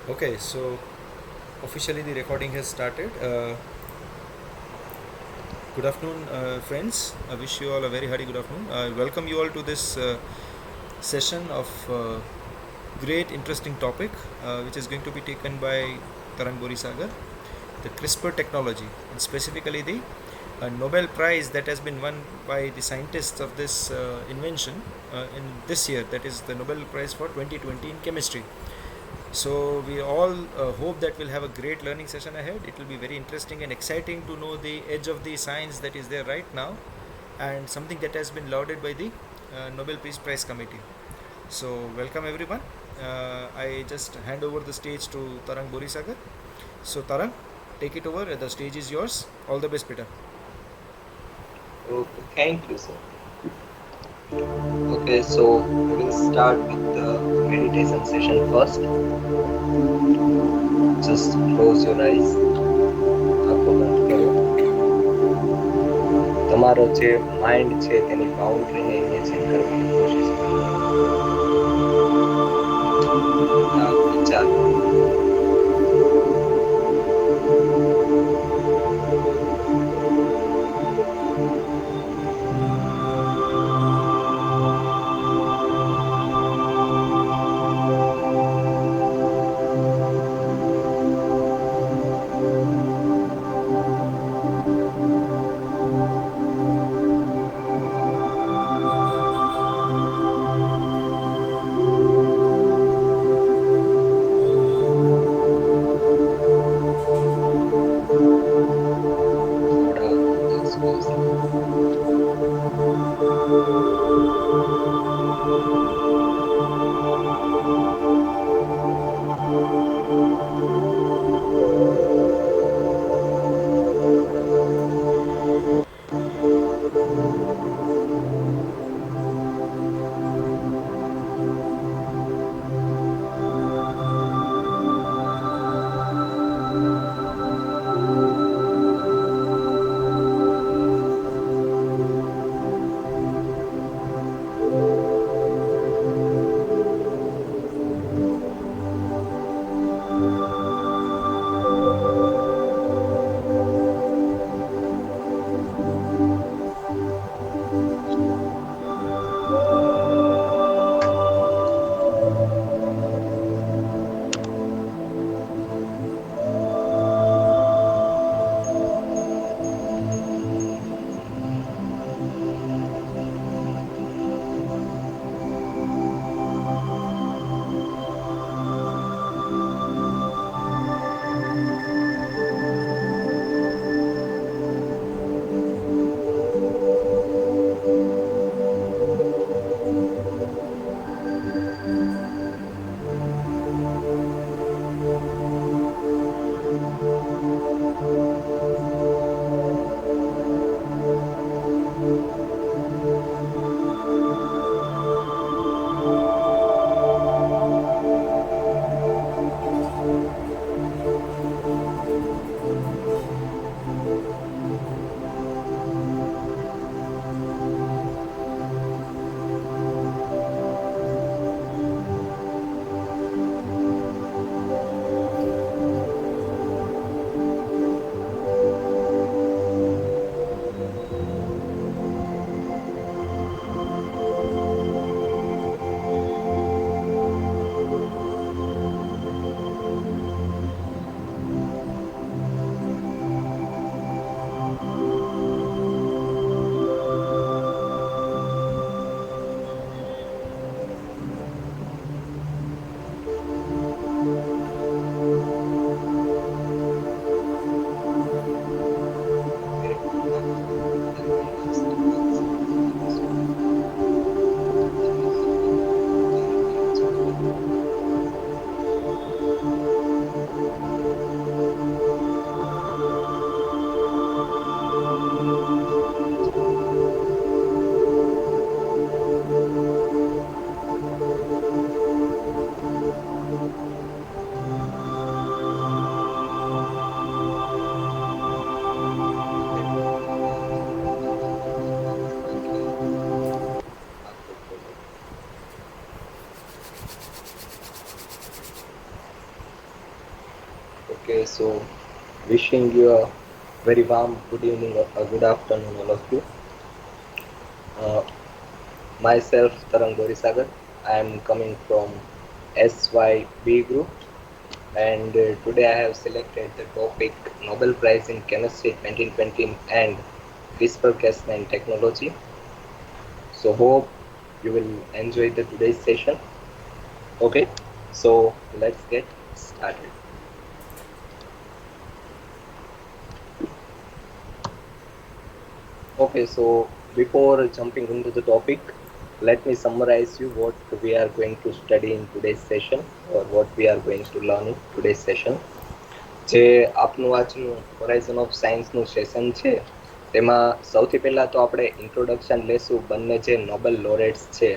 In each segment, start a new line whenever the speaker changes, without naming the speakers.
Okay, so officially the recording has started. Good afternoon, friends. I wish you all a very hearty good afternoon. I welcome you all to this session of great, interesting topic, which is going to be taken by Tarang Borisagar, the CRISPR technology, and specifically the Nobel Prize that has been won by the scientists of this invention in this year, that is the Nobel Prize for 2020 in chemistry. So we all hope that we'll have a great learning session ahead. It will be very interesting and exciting to know the edge of the science that is there right now, and something that has been lauded by the Nobel Peace Prize Committee. So welcome everyone. I just hand over the stage to Tarang Borisagar. So Tarang, take it over. The stage is yours. All the best, Peter.
Okay, thank you, sir. Okay, so we'll start with the meditation session first. Just close your eyes, આંખો બંધ કરો. તમારો જે mind છે તેની બાઉન્ડ્રીને imagine કરવાની કોશિશ કરો. વિચાર Okay, so wishing you a very warm good evening or a good afternoon, all of you. Uh, Myself, Tarang Borisagar. I am coming from SYB Group, and today I have selected the topic Nobel Prize in Chemistry 2020 and CRISPR-Cas9 technology. So hope you will enjoy the today's session. Okay, so let's get started. Okay, so before jumping into the topic, let me summarize you what we are going to study in today's session or what we are going to learn in today's session. જે આપનું આજનું Horizon of સાયન્સનું session છે તેમાં સૌથી પહેલા તો આપણે introduction લેશું બંને જે નોબેલ લોરેટ્સ છે.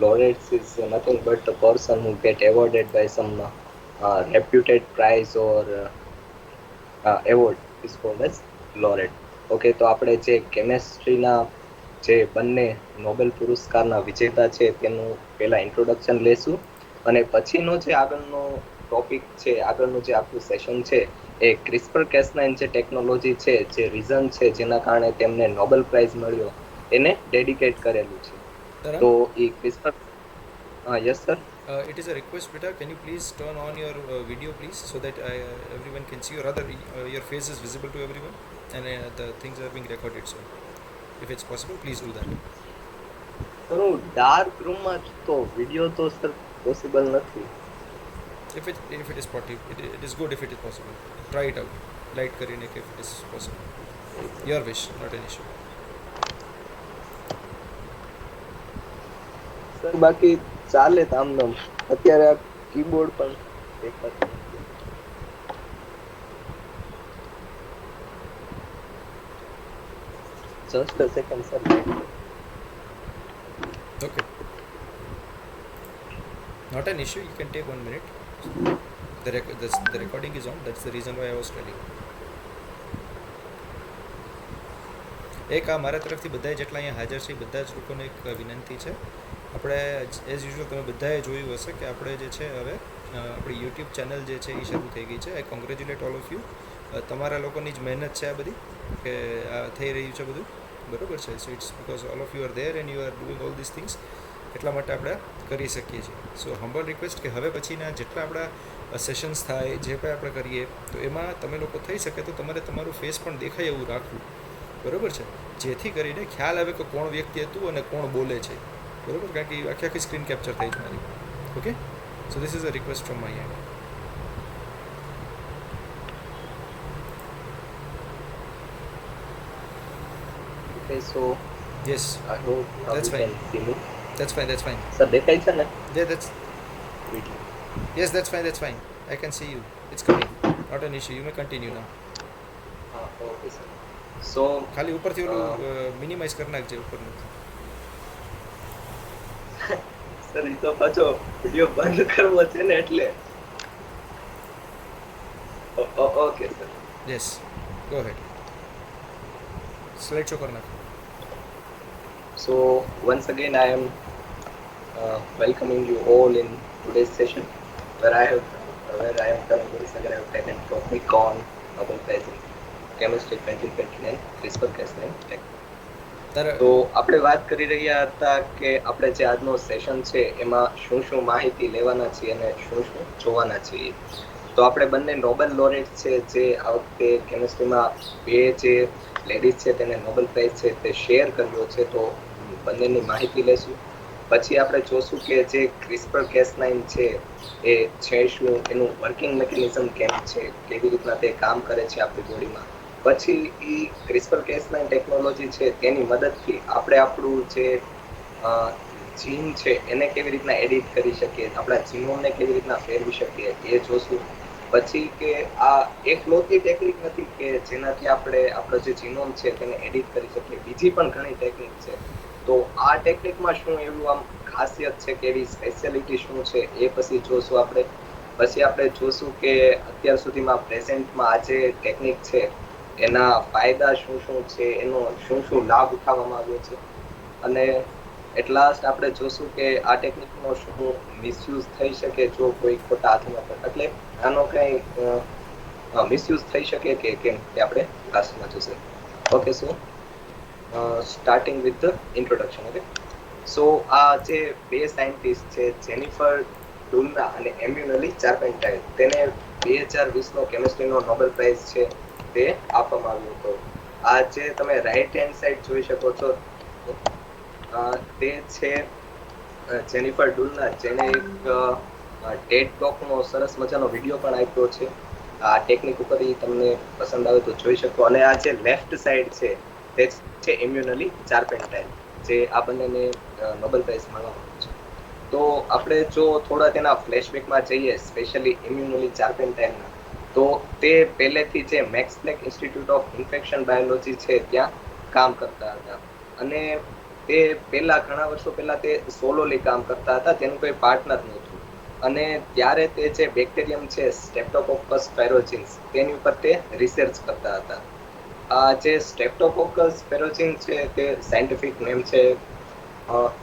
Laureates is nothing but the person who get awarded by some reputed prize or award is called as laureate. Okay, તો આપણે જે કેમેસ્ટ્રીના જે બંને નોબેલ પુરસ્કારના વિજેતા છે તેનું પહેલા ઇન્ટ્રોડક્શન લેશું અને પછીનો જે આગળનો ટોપિક છે, આગળનું જે આપણું સેશન છે એ ક્રિસ્પર કેસ9 જે ટેકનોલોજી છે, જે રીઝન છે જેના કારણે તેમને નોબેલ પ્રાઇઝ મળ્યો એને ડેડિકેટ કરેલું છે.
Tarang,
તો એ CRISPR yes sir.
it is a request, beta. Can you please turn on your video, please, so that everyone can see, or rather, your face is visible to everyone, and the things are being recorded. So, if it's possible, please do that.
Sir હું dark રૂમમાં છું તો video તો sir possible નથી.
If it is possible, it is good if it is possible. Try it out. Light karine if it is possible. Your wish, not an issue.
Sir બાકી ચાલે તામનામ. અત્યારે આ કીબોર્ડ પણ દેખાતું નથી. Just a second, sir.
Okay. Not an issue. You can take 1 minute. The recording is on. That's the reason why I was telling. એક આ મારા તરફથી બધા જેટલા અહીંયા હાજર છે બધા જ લોકોને એક વિનંતી છે. આપણે એઝ યુઝ્યુઅલ તમે બધાએ જોયું હશે કે આપણે જે છે હવે આપણી યુટ્યુબ ચેનલ જે છે એ શરૂ થઈ ગઈ છે. આઈ કોંગ્રેચ્યુલેટ ઓલ ઓફ યુ. તમારા લોકોની જ મહેનત છે આ બધી કે આ થઈ રહ્યું છે બધું, બરાબર છે. So it's because all of you are there and you are doing all this things, એટલા માટે આપણે કરી શકીએ છીએ. સો હમ્બલ રિક્વેસ્ટ કે હવે પછીના જેટલા આપણા સેશન્સ થાય, જે કંઈ આપણે કરીએ, તો એમાં તમે લોકો થઈ શકે તો તમારે તમારું ફેસ પણ દેખાય એવું રાખવું, બરાબર છે, જેથી કરીને ખ્યાલ આવે કે કોણ વ્યક્તિ હતું અને કોણ બોલે છે, બરાબર. કારણ કે આખી આખી સ્ક્રીન કેપ્ચર થઈ જ મારી. Okay, so this is a request from my and.
Okay, so
Yes,
I hope now
That's
you
fine.
can see me.
that's fine, that's fine.
Sir દેખાય છે ને
Yeah, that's
video?
yes, that's fine, that's fine. I can see you. It's coming. Not an issue. You may continue now.
હા, okay sir. સો
ખાલી ઉપરથી ઓલું minimise કરી નાખજે ઉપરનું.
Sir એ તો પાછો વિડીયો બંધ કરવો છે ને એટલે. Okay sir.
Yes, go ahead. Slide show કરી નાખ.
So once again, I am welcoming you all in today's session, where I am Tarang Borisagar. I have taken topic on Nobel Prize in Chemistry 2029 CRISPR-Cas9 tech. તો આપણે વાત કરી રહ્યા હતા કે આપણે જે આજનો સેશન છે એમાં શું શું માહિતી લેવાના છીએ અને શું શું જોવાના છીએ. તો આપણે બંને નોબેલ લોરેટ છે જે આ વખતે કેમિસ્ટ્રીમાં બે જે લેડીઝ છે તેને નોબેલ પ્રાઇઝ છે તે શેર કર્યો છે, તો બંનેની માહિતી લેશું. પછી આપણે જોશું કે જે ક્રિસ્પર કેસ9 છે એ છે શું, એનું વર્કિંગ મિકેનિઝમ કેમ છે, કેવી રીતના તે કામ કરે છે આપણી બોડીમાં. પછી એ ક્રિસ્પર કેસ9 ટેકનોલોજી છે તેની મદદથી આપણે આપણું જે જીન છે એને કેવી રીતના એડિટ કરી શકીએ, આપણા જીનોમને કેવી રીતના ફેરવી શકીએ એ જોશું. પછી કે આ એકલોતી ટેકનિક નથી કે જેનાથી આપણે આપણો જે જીનોમ છે તેને એડિટ કરી શકીએ, બીજી પણ ઘણી ટેકનિક છે. તો આ ટેકનિકમાં શું એવું આમ ખાસિયત છે કે એવી સ્પેશિયાલિટી શું છે એ પછી જોશું આપણે. પછી આપણે જોશું કે અત્યાર સુધીમાં પ્રેઝન્ટમાં આ જે ટેકનિક છે એના ફાયદા શું શું છે, એનો શું શું લાભ ઉઠાવવામાં આવ્યો છે, અને એટ લાસ્ટ આપણે જોશું કે આ ટેકનિકનો શું મિસયુઝ થઈ શકે જો કોઈ ખોટા હાથમાં. એટલે આનો કંઈ મિસયુઝ થઈ શકે કે કેમ તે આપણે ક્લાસમાં જોશે. Okay, so starting with the introduction. Okay, so આ જે બે સાયન્ટિસ્ટ છે, જેનિફર ડુલના અને એમ્યુનલી ચાર્પેન્ટાઇલ, તેને 2020નો કેમિસ્ટ્રીનો નોબેલ પ્રાઇઝ છે તે આપવામાં આવ્યો હતો. આ જે તમે રાઈટ હેન્ડ સાઈડ જોઈ શકો છો તે છે જેનિફર ડુલના, જેને એક ટેડ ટોકનો સરસ મજાનો વિડીયો પણ આપ્યો છે. આ ટેકનિક ઉપર તમને પસંદ આવે તો જોઈ શકો. અને આ જે લેફ્ટ સાઈડ છે તે છે એમ્યુનલી ચાર્પેન્ટાઇલ, જે આ બંનેને નોબેલ પ્રાઇઝ મળવામાં છે. તો આપણે જો થોડા તેના ફ્લેશબેકમાં જઈએ, સ્પેશિયલી એમ્યુનલી ચાર્પેન્ટાઇલના, તો તે પહેલેથી જે Max Planck Institute of Infection Biology છે ત્યાં કામ કરતા હતા. અને તે ઘણા વર્ષો પહેલા તે સોલોલી કામ કરતા હતા, તેનું કોઈ પાર્ટનર નહોતું. અને ત્યારે તે જે બેક્ટેરિયમ છે સ્ટ્રેપ્ટોકોકસ સ્પાયરોજીન્સ, તેની ઉપર તે રિસર્ચ કરતા હતા. આ જે સ્ટ્રેપ્ટોકોકસ સ્પાયરોજીન છે તે સાયન્ટિફિક નેમ છે.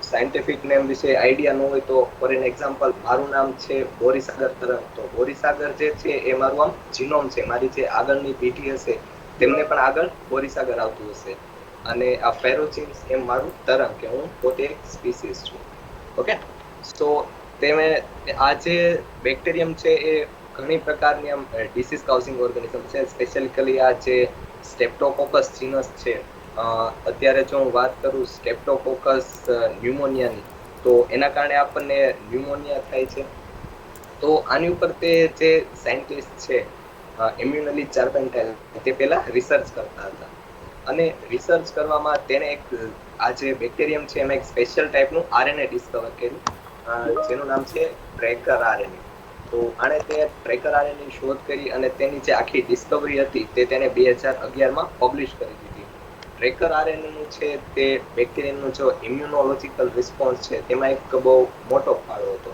સાયન્ટિફિક નેમ વિશે આઈડિયા ન હોય તો ફોર એન એક્ઝામ્પલ, મારું નામ છે બોરીસાગર તરંગ. તો બોરીસાગર જે છે એ મારું આમ જીનોમ છે, મારી જે આગળની પેઢી હશે તેમને પણ આગળ બોરીસાગર આવતું હશે. અને આ ફેરોચિન્સ એમ મારું તરંગ, કે હું પોતે એક સ્પીસીસ છું. ઓકે, સો આ જે બેક્ટેરિયમ છે એ ઘણી પ્રકારની આમ ડિસીઝ કાઉઝિંગ ઓર્ગેનિઝમ છે. સ્પેશિયલી આ જે સ્ટેપ્ટોકોકસ જીનસ છે, અત્યારે જો હું વાત કરું સ્ટેપ્ટોકોકસ ન્યુમોનિયાની, તો એના કારણે આપણને ન્યુમોનિયા થાય છે. તો આની ઉપર તે જે સાયન્ટિસ્ટ છે એમ્યુનલી ચાર્પેન્ટાઇલ, તે પહેલા રિસર્ચ કરતા હતા. અને રિસર્ચ કરવામાં તેને એક આ જે બેક્ટેરિયમ છે એમાં એક સ્પેશિયલ ટાઈપનું આરએનએ ડિસ્કવર કર્યું, જેનું નામ છે ટ્રેકર આરએનએ. તો આણે તે ટ્રેકર આરએનએની શોધ કરી અને તેની જે આખી ડિસ્કવરી હતી તે તેને 2011માં પબ્લિશ કરી દીધી. ટ્રેકર આરએનએનું છે તે બેક્ટેરિયમનો જો ઇમ્યુનોલોજીકલ રિસ્પોન્સ છે તેમાં એક બહુ મોટો ફાળો હતો.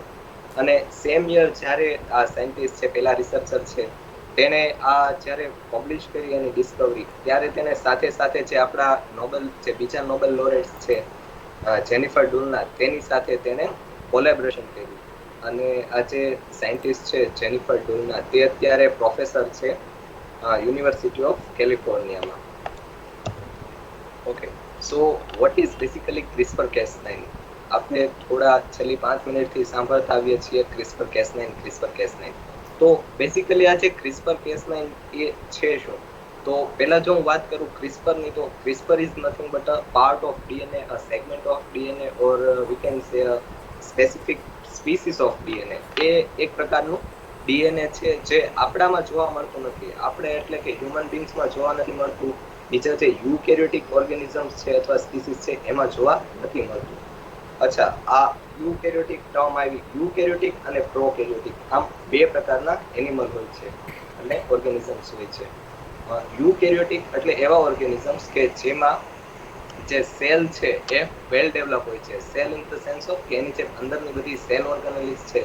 અને સેમ યર જ્યારે આ સાયન્ટિસ્ટ છે, પહેલા રિસર્ચર છે, તેને આ જ્યારે પબ્લિશ કરી એની ડિસ્કવરી, ત્યારે તેને સાથે સાથે જે આપણા નોબેલ જે બીજા નોબેલ લોરેટ્સ છે જેનિફર ડુલના, તેની સાથે તેને કોલેબોરેશન કર્યું. અને આ જે સાયન્ટિસ્ટ છે જેનિફર ડુલના, તે અત્યારે પ્રોફેસર છે યુનિવર્સિટી ઓફ કેલિફોર્નિયામાં. Okay, so what is basically CRISPR Cas nine? આપણે થોડા છેલ્લી 5 મિનિટથી સાંભળતા આવીએ છીએ ક્રિસ્પર કેસ9. તો બેસિકલી આ જે ક્રિસ્પર કેસ9 એ છે શું? તો પહેલા જો હું વાત કરું ક્રિસ્પરની, તો CRISPR is nothing but a part of DNA, a segment of DNA, or we can say a specific species of DNA. એ એક પ્રકારનું ડીએનએ છે જે આપણામાં જોવા મળતું નથી. આપણે એટલે કે હ્યુમન બીંગ્સમાં જોવા નથી મળતું, બીજા જે યુકેરિયોટિક ઓર્ગેનિઝમ્સ છે અથવા સ્પીસીસ છે એમાં જોવા નથી મળતું. અચ્છા, આ યુકેરિયોટિક ટર્મ આવી. યુકેરિયોટિક અને પ્રોકેરિયોટિક, આમ બે પ્રકારના એનિમલ હોય છે અને ઓર્ગેનિઝમ્સ હોય છે. યુકેરિયોટિક એટલે એવા ઓર્ગેનિઝમ્સ કે જેમાં જે સેલ છે એ વેલ ડેવલપ હોય છે. Cell in the sense of કે એની જે અંદરની બધી સેલ ઓર્ગેનેલિઝ છે,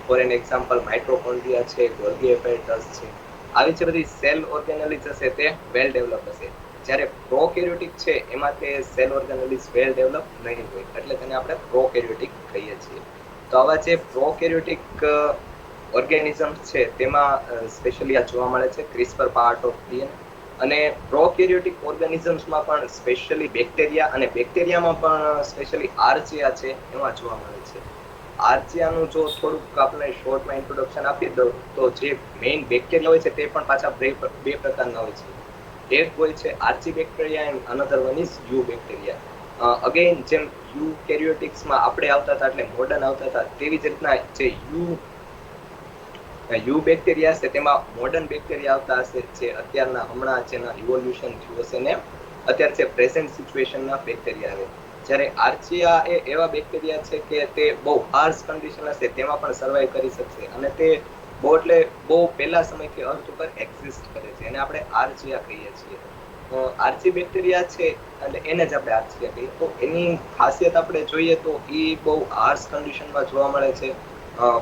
ફોર એન એક્ઝામ્પલ માઇટોકોન્ડ્રિયા છે, ગોલ્ગી એપેરેટસ છે, આવી જે બધી સેલ ઓર્ગેનેલિઝ હશે તે વેલ ડેવલપ હશે. જ્યારે પ્રોકેરિયોટિક છે એમાં તે સેલ ઓર્ગેનેલિઝ વેલ ડેવલપ નહીં હોય, એટલે તેને આપણે પ્રોકેરિયોટિક કહીએ છીએ. તો આવા જે પ્રોકેરિયોટિક ઓર્ગેનિઝમ્સ છે તેમાં સ્પેશિયલી આ જોવા મળે છે ક્રિસ્પર પાર્ટ ઓફ ડીએનએ. અને પ્રોકેરિયોટિક ઓર્ગેનિઝમ્સમાં પણ સ્પેશિયલી બેક્ટેરિયા, અને બેક્ટેરિયામાં પણ સ્પેશિયલી આર્ચિયા છે એમાં જોવા મળે છે. આર્ચિયાનું જો થોડુંક આપણે શોર્ટમાં ઇન્ટ્રોડક્શન આપી દઉં, તો જે મેઇન બેક્ટેરિયા હોય છે તે પણ પાછા બે પ્રકારના હોય છે. એક હોય છે archaebacteria and another one is eubacteria. Again જેમ યુકેરિયોટિક્સમાં આપણે આવતા હતા એટલે મોડર્ન આવતા હતા, તેવી જ રીતના જે યુ બેક્ટેરિયા છે તેમાં મોડર્ન બેક્ટેરિયા આવતા હશે, જે અત્યારના હમણાં જેના ઇવોલ્યુશન થયું હશે ને અત્યારે જે પ્રેઝન્ટ સિચ્યુએશનના બેક્ટેરિયા આવે. જ્યારે આર્ચિયા એ એવા બેક્ટેરિયા છે કે તે બહુ હાર્શ કન્ડિશન હશે તેમાં પણ સર્વાઈવ કરી શકશે, અને તે બહુ પહેલા સમયથી અર્થ ઉપર એક્ઝિસ્ટ કરે છે. એને આપણે આર્ચિયા કહીએ છીએ. આર્ચી બેક્ટેરિયા છે એટલે એને જ આપણે આર્ચિયા કહીએ. તો એની ખાસિયત આપણે જોઈએ તો એ બહુ હાર્શ કન્ડિશનમાં જોવા મળે છે.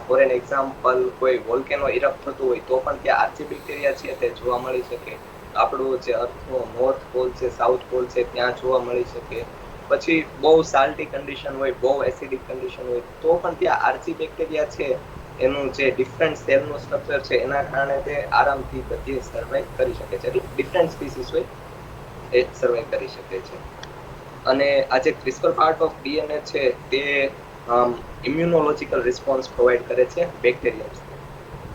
ફોર એન એક્ઝામ્પલ, કોઈ વોલ્કેનો ઇરપ્ટ થતું હોય તો પણ ત્યાં આર્ચી બેક્ટેરિયા છે તે જોવા મળી શકે. આપણું જે અર્થનો નોર્થ પોલ છે, સાઉથ પોલ છે, ત્યાં જોવા મળી શકે. પછી બહુ સાલ્ટી કન્ડિશન હોય, બહુ એસિડિક કન્ડિશન હોય તો પણ ત્યાં આર્ચી બેક્ટેરિયા છે એનું જે ડિફરન્ટ સેલનું સ્ટ્રક્ચર છે એના કારણે તે આરામથી બધી સર્વાઈવ કરી શકે છે. એટલે ડિફરન્ટ સ્પીસીસ હોય એ સર્વાઈવ કરી શકે છે. અને આ જે ક્રિસ્પર પાર્ટ ઓફ ડીએનએ છે તે ઇમ્યુનોલોજીકલ રિસ્પોન્સ પ્રોવાઈડ કરે છે બેક્ટેરિયા.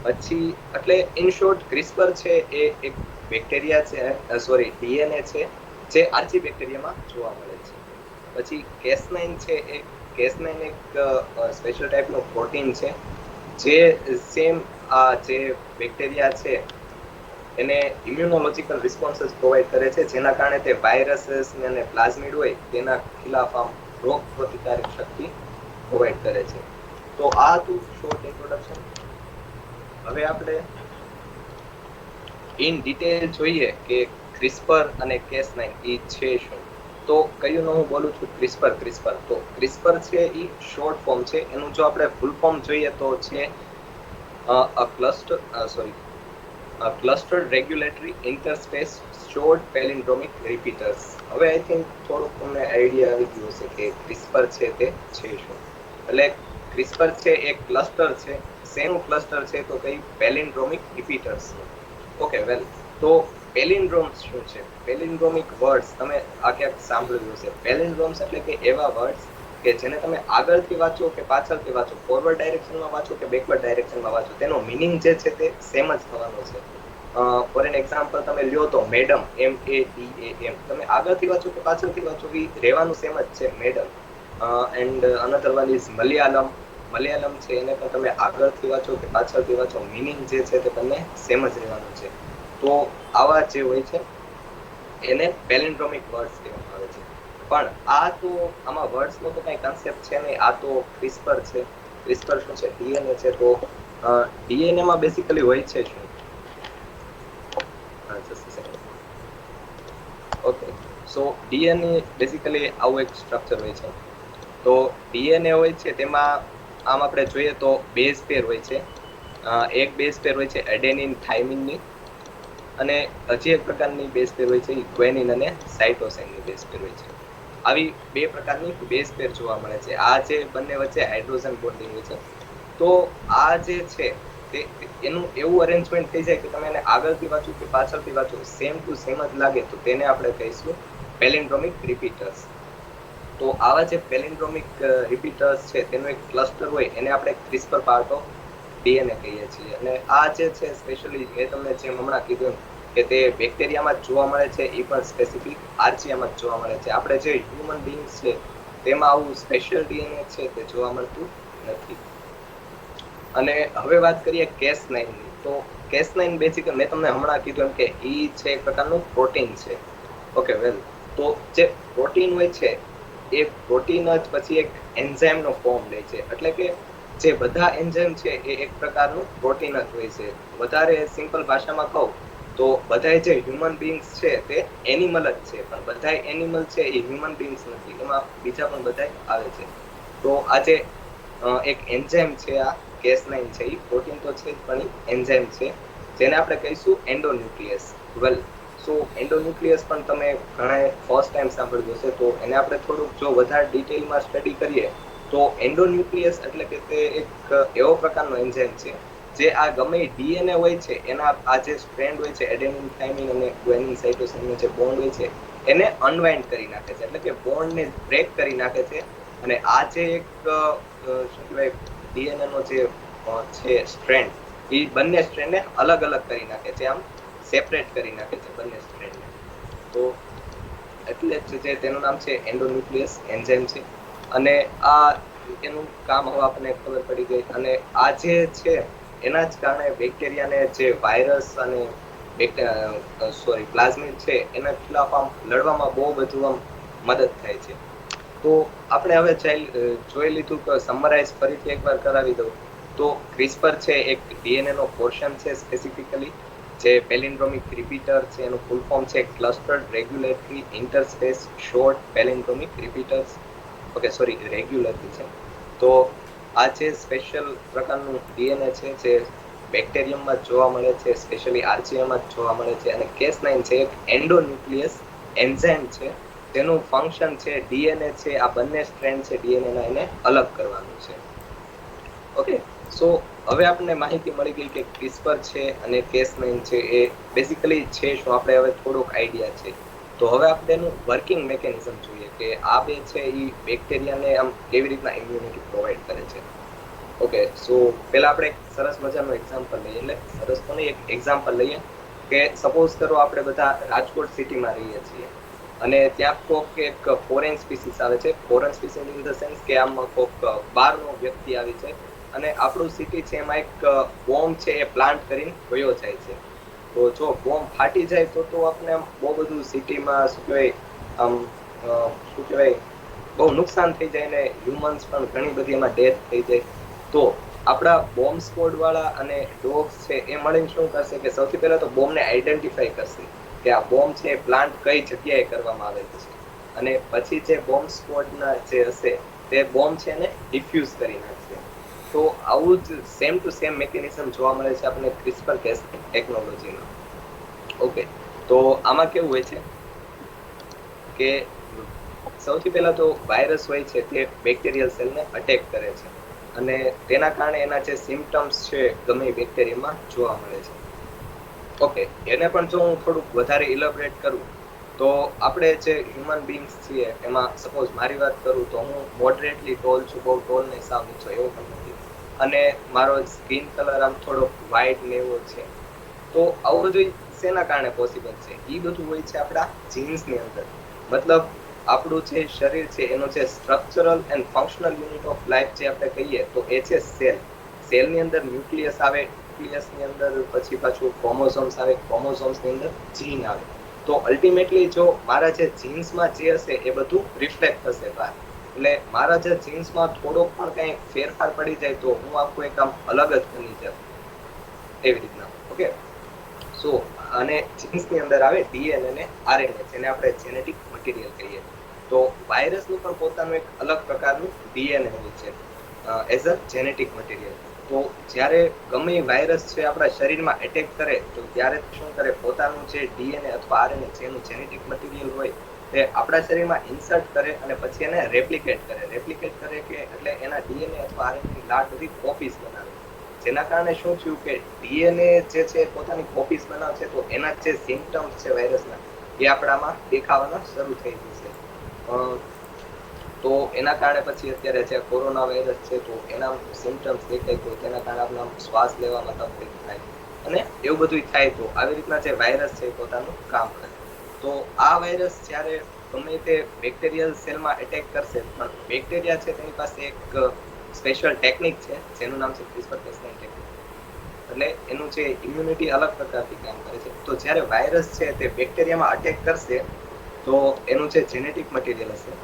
પછી એટલે ઇન શોર્ટ ક્રિસ્પર છે એ એક બેક્ટેરિયા છે, સોરી ડીએનએ છે જે આર્ચી બેક્ટેરિયામાં જોવા મળે છે. પછી કેસ9 છે એ કેસ9 એક સ્પેશિયલ ટાઈપનું પ્રોટીન છે જે સેમ આ જે બેક્ટેરિયા છે એને ઇમ્યુનોલોજીકલ રિસ્પોન્સીસ પ્રોવાઈડ કરે છે, જેના કારણે તે વાયરસીસ અને પ્લાઝમિડ હોય તેના ખિલાફ રોગ પ્રતિકારક શક્તિ પ્રોવાઈડ કરે છે. તો આ હતું શોર્ટ ઇન્ટ્રોડક્શન. હવે આપણે ઇન ડિટેલ જોઈએ કે ક્રિસ્પર અને કેસ9 એ છે શું. તો કયું હું બોલું છું ક્રિસ્પર. તો ક્રિસ્પર છે એ શોર્ટ ફોર્મ છે. એનું જો આપણે ફૂલ ફોર્મ જોઈએ તો છે clustered regulatory interspace short palindromic repeaters. હવે આઈ થિંક થોડુંક તમને આઈડિયા આવી ગયો હશે કે ક્રિસ્પર છે તે છે શું. એટલે ક્રિસ્પર છે એક ક્લસ્ટર છે. શેનું ક્લસ્ટર છે તો કઈ પેલિન્ડ્રોમિક રિપીટર્સ. ઓકે વેલ, તો પેલિન્ડ્રોમ્સ શું છે? પેલિન્ડ્રોમિક વર્ડ્સ તમે આ ક્યાંક સાંભળ્યું હશે. પેલિન્ડ્રોમ્સ એટલે કે એવા વર્ડ્સ કે જેને તમે આગળથી વાંચો કે પાછળથી વાંચો, ફોરવર્ડ ડાયરેક્શનમાં વાંચો કે બેકવર્ડ ડાયરેક્શનમાં વાંચો, તેનો મિનિંગ જે છે તે સેમ જ થવાનો છે. ફોર એન એક્ઝામ્પલ તમે લ્યો તો મેડમ, MADAM, તમે આગળથી વાંચો કે પાછળથી વાંચો એ રહેવાનું સેમ જ છે, madam. And another one is Malayalam છે, એને પણ તમે આગળથી વાંચો કે પાછળથી વાંચો, મિનિંગ જે છે તે તમને સેમ જ રહેવાનું છે. તો આવા જે હોય છે એને પેલિન્ડ્રોમિક વર્ડ્સ કહેવામાં આવે છે. પણ આ તો આમાં વર્ડ્સનો તો કઈ કન્સેપ્ટ છે નહીં. આ તો ક્રિસ્પર છે. ક્રિસ્પર શું છે? ડીએનએ છે. તો ડીએનએ માં બેસિકલી હોય છે શું? ઓકે, સો ડીએનએ બેસિકલી આવું એક સ્ટ્રક્ચર હોય છે. તો ડીએનએ હોય છે તેમાં આમ આપણે જોઈએ તો બેઝ પેર હોય છે. એક બેઝ પેર હોય છે એડેનિન થાઇમિનની, અને હજી એક પ્રકારની બેઝ પેર હોય છે ગ્વેનિન અને સાઇટોસાઇનની બેઝ પેર હોય છે. આવી બે પ્રકારની બેઝ પેર જોવા મળે છે. આ જે બંને વચ્ચે હાઇડ્રોજન બોન્ડિંગ હોય છે. તો આ જે છે તે એનું એવું અરેન્જમેન્ટ થઈ જાય કે તમે એને આગળથી વાંચો કે પાછળથી વાંચો સેમ ટુ સેમ જ લાગે, તો તેને આપણે કહીશું પેલિન્ડ્રોમિક રિપીટર્સ. તો આવા જે પેલિન્ડ્રોમિક રિપીટર્સ છે તેનું એક ક્લસ્ટર હોય એને આપણે ક્રિસ્પર પાર્ટ ઓફ ડીએનએ કહીએ છીએ. અને આ જે છે સ્પેશિયલી મેં તમને જેમ હમણાં કીધું કે તે બેક્ટેરિયામાં જ જોવા મળે છે, એ પણ સ્પેસિફિક આર્ચિયામાં જ જોવા મળે છે. આપણે જે હ્યુમન બીંગ્સ છે તેમાં આવું સ્પેશિયલ ડીએનએ છે તે જોવા મળતું નથી. અને હવે વાત કરીએ કેસ9ની. તો કેસ9 બેસિકલી મેં તમને હમણાં કીધું એમ કે એ છે એક પ્રકારનું પ્રોટીન છે. ઓકે વેલ, તો જે પ્રોટીન હોય છે એ પ્રોટીન જ પછી એક એન્ઝાઇમનો ફોર્મ લે છે. એટલે કે જે બધા એન્ઝાઇમ છે એ એક પ્રકારનું પ્રોટીન જ હોય છે. વધારે સિમ્પલ ભાષામાં કહું તો બધા જે હ્યુમન બીંગ્સ છે તે એનિમલ જ છે, પણ બધા એનિમલ છે એ હ્યુમન બીંગ્સ નથી, એમાં બીજા પણ બધા આવે છે. તો આજે એક એન્ઝાઇમ છે આ કેસ9 છે, એ પ્રોટીન તો છે જ પણ એન્ઝાઇમ છે, જેને આપણે કહીશું એન્ડોન્યુક્લિયસ. વેલ, સો એન્ડોન્યુક્લિયસ પણ તમે ઘણા ફર્સ્ટ ટાઈમ સાંભળ્યું હશે. તો એને આપણે થોડુંક જો વધારે ડિટેલમાં સ્ટડી કરીએ તો એન્ડોન્યુક્લિયસ એટલે કે તે એક એવો પ્રકારનો એન્ઝાઇમ છે જે આ ગમે ડીએનએ હોય છે એના આ જે સ્ટ્રેન્ડ હોય છે એડેનિન થાઇમિન અને ગ્વેનિન સાઇટોસિનનો જે બોન્ડ હોય છે એને અનવાઇન્ડ કરી નાખે છે, એટલે કે બોન્ડને બ્રેક કરી નાખે છે. અને આ જે એક શું કહેવાય ડીએનએ નો જે છે સ્ટ્રેન્ડ, એ બંને સ્ટ્રેન્ડને અલગ અલગ કરી નાખે છે, આમ સેપરેટ કરી નાખે છે બંને સ્ટ્રેન્ડને. તો એટલે જ જે તેનું નામ છે એન્ડોન્યુક્લિયસ એન્ઝાઇમ છે. અને આ એનું કામ હવે આપણને ખબર પડી ગઈ. અને આ જે છે એના જ કારણે બેક્ટેરિયાને જે વાયરસ અને પ્લાઝમિડ છે એના ખિલાફ આમ લડવામાં બહુ બધું આમ મદદ થાય છે. તો આપણે હવે જોઈ લીધું કે સમરાઇઝ ફરીથી એકવાર કરાવી દઉં તો ક્રિસ્પર છે એક ડીએનએ નો પોર્શન છે સ્પેસિફિકલી, જે પેલિન્ડ્રોમિક રિપીટર છે એનું ફૂલ ફોર્મ છે clustered regulatory interspace short palindromic repeaters. Okay, sorry, regularly છે. તો આ જે સ્પેશિયલ પ્રકારનું ડીએનએ છે જે બેક્ટેરિયમમાં જોવા મળે છે, સ્પેશિયલી આર્ચિયામાં જોવા મળે છે. અને કેસ9 છે એક એન્ડોન્યુક્લિયસ એન્ઝાઇમ છે, તેનું ફંક્શન છે ડીએનએ છે આ બંને સ્ટ્રેન્ડ છે ડીએનએ ના એને અલગ કરવાનું છે. ઓકે, સો હવે આપણને માહિતી મળી ગઈ કે ક્રિસ્પર છે અને કેસ9 છે એ બેઝિકલી છે શું, આપણે હવે થોડોક આઈડિયા છે. તો હવે આપણે એનું વર્કિંગ મેકેનિઝમ જોઈએ કે આ બે છે એ બેક્ટેરિયાને આમ કેવી રીતના ઇમ્યુનિટી પ્રોવાઈડ કરે છે. ઓકે, સો પહેલા આપણે એક સરસ મજાનું એક્ઝામ્પલ લઈએ. એટલે સરસ તો નહીં, એક એક્ઝામ્પલ લઈએ કે સપોઝ કરો આપણે બધા રાજકોટ સિટીમાં રહીએ છીએ અને ત્યાં કોઈક એક ફોરેન સ્પીસીસ આવે છે. Foreign species in the sense કે આમ કોઈક બહારનો વ્યક્તિ આવી છે અને આપણું સિટી છે એમાં એક બોમ્બ છે એ પ્લાન્ટ કરીને વયો જાય છે. તો જો બોમ્બ ફાટી જાય તો આપણે આમ બહુ બધું સિટીમાં શું કહેવાય આમ શું કહેવાય બહુ નુકસાન થઈ જાય ને હ્યુમન્સ પણ ઘણી બધી એમાં ડેથ થઈ જાય. તો આપણા બોમ્બ સ્કોડ વાળા અને ડોગ્સ છે એ મળીને શું કરશે કે સૌથી પહેલા તો બોમ્બને આઈડેન્ટિફાઈ કરશે કે આ બોમ્બ છે એ પ્લાન્ટ કઈ જગ્યાએ કરવામાં આવેલ છે, અને પછી જે બોમ્બ સ્કોડના જે હશે તે બોમ્બ છે એને ડિફ્યુઝ કરી નાખશે. તો આવું જ સેમ ટુ સેમ મેકેનિઝમ જોવા મળે છે આપણે ક્રિસ્પર કેસ ટેકનોલોજીમાં. ઓકે, તો આમાં કેવું હોય છે કે સૌથી પહેલા તો વાયરસ હોય છે તે બેક્ટેરિયલ સેલને અટેક કરે છે અને તેના કારણે એના જે સિમ્પટમ્સ છે ગમે એ બેક્ટેરિયામાં જોવા મળે છે. ઓકે, એને પણ જો હું થોડુંક વધારે ઇલેબોરેટ કરું તો આપણે જે હ્યુમન બીંગ્સ છીએ એમાં સપોઝ મારી વાત કરું તો હું મોડરેટલી ટોલ છું, બહુ ટોલ નહીં, સાવ નીચો એવો પણ નથી, અને મારો સ્કિન કલર આમ થોડો વ્હાઇટ ને એવો છે. તો આવું બધું શેના કારણે પોસિબલ છે? એ બધું હોય છે આપણા જીન્સની અંદર. મતલબ આપણું જે શરીર છે એનું જે structural and functional unit of life જે આપણે કહીએ તો એ છે સેલ. સેલની અંદર ન્યુક્લિયસ આવે, ન્યુક્લિયસની અંદર પછી પાછું ક્રોમોઝોમ્સ આવે, ક્રોમોઝોમ્સની અંદર જીન આવે. તો અલ્ટિમેટલી જો મારા જે જીન્સમાં જે હશે એ બધું રિફ્લેક્ટ થશે બહાર. એટલે મારા જે જીન્સમાં થોડોક પણ કંઈ ફેરફાર પડી જાય તો હું આખું એક આમ અલગ જ બની જાઉં, એવી રીતના. ઓકે, સો અને જીન્સની અંદર આવે ડીએનએ ને આરએનએ, જેને આપણે જેનેટિક મટીરિયલ કહીએ. તો વાયરસનું પણ પોતાનું એક અલગ પ્રકારનું ડીએનએ હોય છે એઝ અ જેનેટિક મટીરિયલ. તો જ્યારે ગમે વાયરસ છે આપણા શરીરમાં એટેક કરે તો ત્યારે શું કરે, પોતાનું જે ડીએનએ અથવા આરએનએ જેનું જેનેટિક મટીરિયલ હોય તે આપણા શરીરમાં ઇન્સર્ટ કરે અને પછી એને રેપ્લિકેટ કરે. રેપ્લિકેટ કરે કે એટલે એના ડીએનએ અથવા આરએનએની લાટ બધી કોપીઝ બનાવે. જેના કારણે શું થયું કે ડીએનએ જે છે પોતાની કોપીઝ બનાવશે તો એના જે સિમ્પટમ્સ છે વાયરસના એ આપણામાં દેખાવાના શરૂ થઈ જશે. તો એના કારણે પછી અત્યારે જે કોરોના વાયરસ છે તો એના સિમ્પટમ્સ દેખાય તો તેના કારણે આપણે શ્વાસ લેવામાં તકલીફ થાય અને એવું બધું થાય. તો આવી રીતના જે વાયરસ છે એ પોતાનું કામ કરે. તો આ વાયરસ જ્યારે ગમે તે બેક્ટેરિયલ સેલમાં એટેક કરશે, પણ બેક્ટેરિયા છે તેની પાસે એક સ્પેશિયલ ટેકનિક છે જેનું નામ છે ક્રિસ્પર-કેસ9 ટેકનિક. એટલે એનું જે ઇમ્યુનિટી અલગ પ્રકારથી કામ કરે છે. તો જ્યારે વાયરસ છે તે બેક્ટેરિયામાં અટેક કરશે તો એનું જે જેનેટિક મટીરિયલ હશે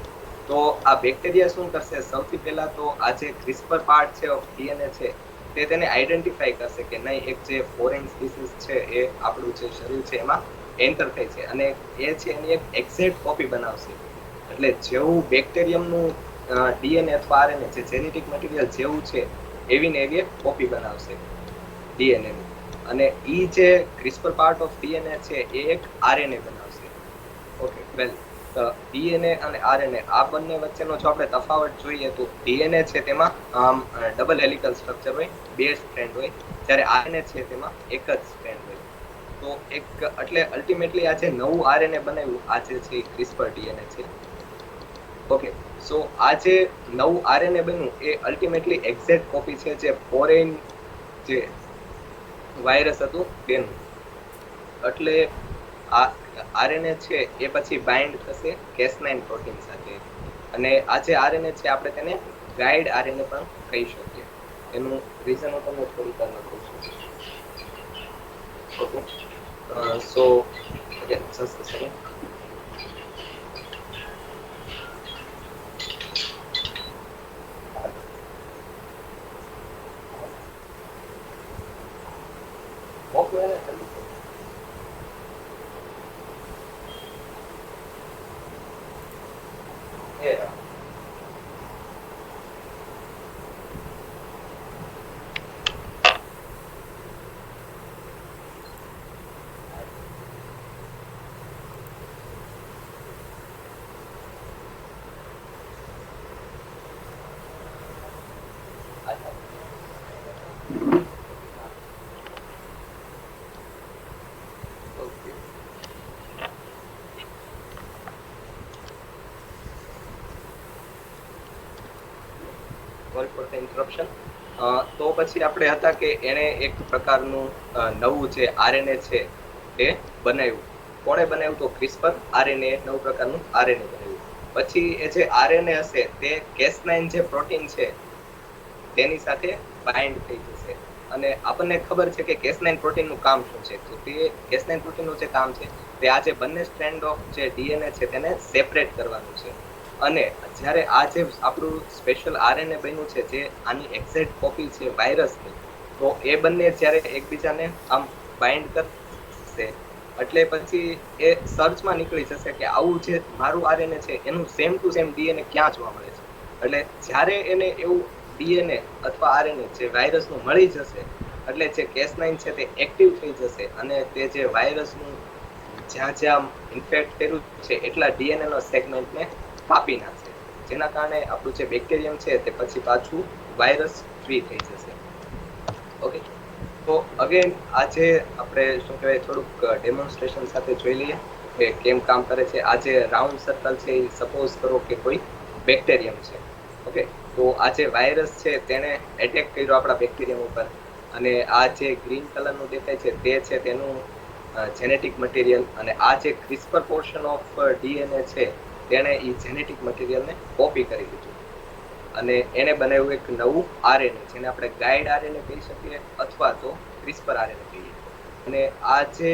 તો આ બેક્ટેરિયા શું કરશે, સૌથી પહેલા તો આ જે ક્રિસ્પર પાર્ટ છે ઓફ ડીએનએ છે તે તેને આઈડેન્ટિફાઈ કરશે કે નહીં એક જે ફોરેન સ્પીસીસ છે એ આપણું જે શરીર છે એમાં એન્ટર થાય છે અને એ છે એની એક એક્ઝેક્ટ કોપી બનાવશે. એટલે જેવું બેક્ટેરિયમનું ડીએનએ અથવા આરએનએ જે જેનેટિક મટીરિયલ જેવું છે એવી ને એવી એક કોપી બનાવશે ડીએનએની, અને એ જે ક્રિસ્પર પાર્ટ ઓફ ડીએનએ છે એ એક આરએનએ બનાવશે. ઓકે, વેલ ડીએનએ અને આરએનએ આ બંને વચ્ચેનો જો આપણે તફાવત જોઈએ તો ડીએનએ છે તેમાં ડબલ હેલિકલ સ્ટ્રક્ચર હોય, 2 સ્ટ્રેન્ડ હોય, જ્યારે આરએનએ છે તેમાં એક જ સ્ટ્રેન્ડ હોય. તો એક એટલે અલ્ટિમેટલી આ જે નવું આરએનએ બનાવ્યું આ જે છે ક્રિસ્પર ડીએનએ છે. ઓકે, સો આ જે નવું આરએનએ બન્યું એ અલ્ટિમેટલી એક્ઝેક્ટ કોપી છે જે ફોરેન જે વાયરસ હતું તેનું. એટલે આ આરએનએ છે એ પછી બાઇન્ડ થશે કેસ9 પ્રોટીન સાથે, અને આ જે આરએનએ છે આપણે તેને ગાઈડ આરએનએ પણ કહી શકીએ. એનું રીઝન હું તમને થોડી વાર કહું છું. Okay, so again just a second. મોકલો એને જલ્દી. Yeah. I have. Sorry for the interruption. તો પછી આપણે હતા કે એણે એક પ્રકારનું નવું જે આરએનએ છે એ બનાવ્યું. કોણે બનાવ્યું? તો ક્રિસ્પર આરએનએ નવું પ્રકારનું આરએનએ બનાવ્યું. પછી એ જે આરએનએ હશે તે Cas9 જે પ્રોટીન છે તેની સાથે બાઇન્ડ થઈ જશે. અને આપણને ખબર છે કે Cas9 પ્રોટીનનું કામ શું છે. તો તે Cas9 પ્રોટીનનું જે કામ છે તે આ જે બંને સ્ટ્રેન્ડ ઓફ જે ડીએનએ છે તેને સેપરેટ કરવાનું છે. અને જ્યારે આ જે આપણું સ્પેશિયલ આરએનએ બન્યું છે જે આની એક્ઝેક્ટ કોપી છે વાયરસની, તો એ બંને જ્યારે એકબીજાને આમ બાઇન્ડ કરશે એટલે પછી એ સર્ચમાં નીકળી જશે કે આવું જે મારું આરએનએ છે એનું સેમ ટુ સેમ ડીએનએ ક્યાં જોવા મળે છે. એટલે જ્યારે એને એવું ડીએનએ અથવા આરએનએ જે વાયરસનું મળી જશે એટલે જે Cas9 છે તે એક્ટિવ થઈ જશે અને તે જે વાયરસનું જ્યાં જ્યાં ઇન્ફેક્ટ કર્યું છે એટલા ડીએનએ નો સેગમેન્ટને કાપી નાખશે, જેના કારણે આપણું જે બેક્ટેરિયમ છે તે પછી પાછું વાયરસ ફ્રી થઈ જશે. ઓકે, તો અગેન આજે આપણે શું કહેવાય થોડુંક ડેમોન્સ્ટ્રેશન સાથે જોઈ લઈએ કે કેમ કામ કરે છે. આ જે રાઉન્ડ સર્કલ છે એ સપોઝ કરો કે કોઈ બેક્ટેરિયમ છે. ઓકે, તો આ જે વાયરસ છે તેને એટેક કર્યો આપણા બેક્ટેરિયમ ઉપર, અને આ જે ગ્રીન કલરનું દેખાય છે તે છે તેનું જેનેટિક મટીરિયલ, અને આ જે ક્રિસ્પર પોર્શન ઓફ ડીએનએ છે તેણે એ જેનેટિક મટીરિયલને કોપી કરી દીધું અને એને બનાવ્યું એક નવું આરએનએ, જેને આપણે ગાઈડ આરએનએ કહી શકીએ અથવા તો ક્રિસ્પર આરએનએ કહીએ. અને આ જે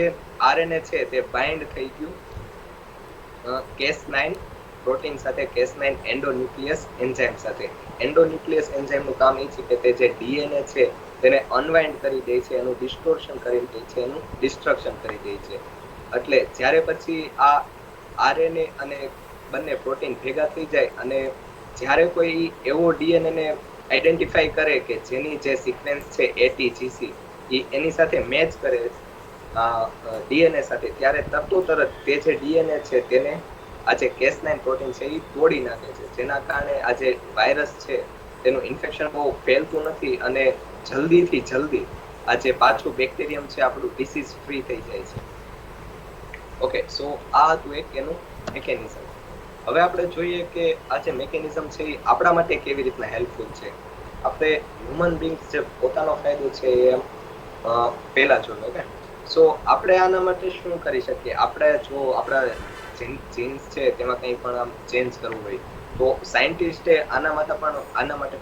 આરએનએ છે તે બાઇન્ડ થઈ ગયું Cas9 પ્રોટીન સાથે, Cas9 એન્ડોન્યુક્લિયસ એન્ઝાઇમ સાથે. એન્ડોન્યુક્લિયસ એન્ઝાઇમનું કામ એ છે કે તે જે ડીએનએ છે તેને અનવાઇન્ડ કરી દે છે, એનું ડિસ્ટોર્શન કરી દે છે, એનું ડિસ્ટ્રક્શન કરી દે છે. એટલે જ્યારે પછી આ આરએનએ અને બંને પ્રોટીન ભેગા થઈ જાય અને જ્યારે કોઈ એવો ડીએનએ ને આઈડેન્ટિફાઈ કરે કે જેની જે સિક્વન્સ છે ATGC એની સાથે મેચ કરે ડીએનએ સાથે, ત્યારે તરત તે જે ડીએનએ છે તેને આ જે Cas9 પ્રોટીન છે એ તોડી નાખે છે, જેના કારણે આ જે વાયરસ છે તેનું ઇન્ફેક્શન બહુ ફેલતું નથી અને જલ્દીથી જલ્દી આ જે પાછું બેક્ટેરિયમ છે આપણું ડિસીઝ ફ્રી થઈ જાય છે. ઓકે, સો આ હતું એક એનું મિકેનિઝમ. હવે આપણે જોઈએ કે આ જે મિકેનિઝમ છે એ આપણા માટે કેવી રીતના હેલ્પફુલ છે. આપણે હ્યુમન બીંગ્સ જે પોતાનો ફાયદો છે એ પહેલા જોયો. ઓકે, સો આપણે આના માટે શું કરી શકીએ. આપણે જો આપણા જીન્સ છે તેમાં કંઈ પણ આમ ચેન્જ કરવું હોય તો સાયન્ટિસ્ટે આના માટે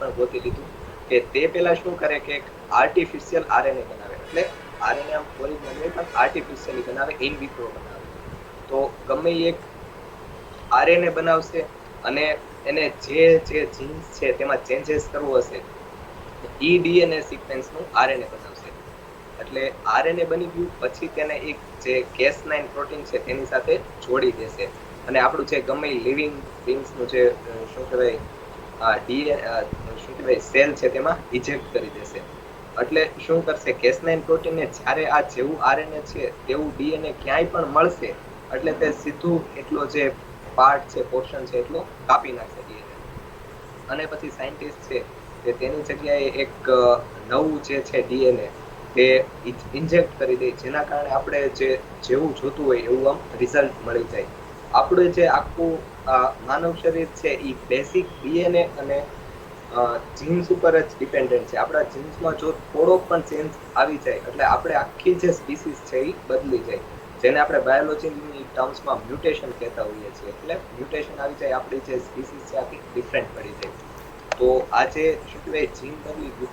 પણ ગોતી લીધું કે તે પહેલા શું કરે કે એક આર્ટિફિશિયલ આરએનએ બનાવે. એટલે આરએનએ આમ ઓરિજિનલ નહીં પણ આર્ટિફિશિયલી બનાવે, ઇન વિટ્રો બનાવે. તો ગમે એક આરએનએ બનાવશે અને એને જે જીન્સ છે તેમાં ચેન્જીસ કરવું હશે ઈ ડીએનએ સિક્વન્સનું આરએનએ બનાવશે. એટલે આરએનએ બની ગયું પછી તેને એક જે Cas9 પ્રોટીન છે તેની સાથે જોડી દેશે અને આપણું જે ગમે લિવિંગ થિંગ્સનું જે શું કહેવાય સેલ છે તેમાં ઇજેક્ટ કરી દેશે. એટલે શું કરશે, Cas9 પ્રોટીનને જ્યારે આ જેવું આરએનએ છે તેવું ડીએનએ ક્યાંય પણ મળશે એટલે તે સીધું એટલો જે પાર્ટ છે, પોર્શન છે એટલો કાપી નાખશે ડીએનએ. અને પછી સાયન્ટિસ્ટ છે કે તેની જગ્યાએ એક નવું જે છે ડીએનએ તે ઇન્જેક્ટ કરી દે, જેના કારણે આપણે જેવું જોતું હોય એવું આમ રિઝલ્ટ મળી જાય. આપણું જે આખું માનવ શરીર છે એ બેઝિક ડીએનએ અને જીન્સ ઉપર જ ડિપેન્ડન્ટ છે. આપણા જીન્સમાં જો થોડોક પણ ચેન્જ આવી જાય એટલે આપણે આખી જે સ્પીસીસ છે એ બદલી જાય, જેને આપણે બાયોલોજીની ટર્મ્સમાં મ્યુટેશન કહેતા હોઈએ છીએ. એટલે મ્યુટેશન આવી જાય, આપણી જે સ્પીસીસ છે આખી ડિફરન્ટ પડી જાય. તો આજે શું કહેવાય, જીન બદલી ગયું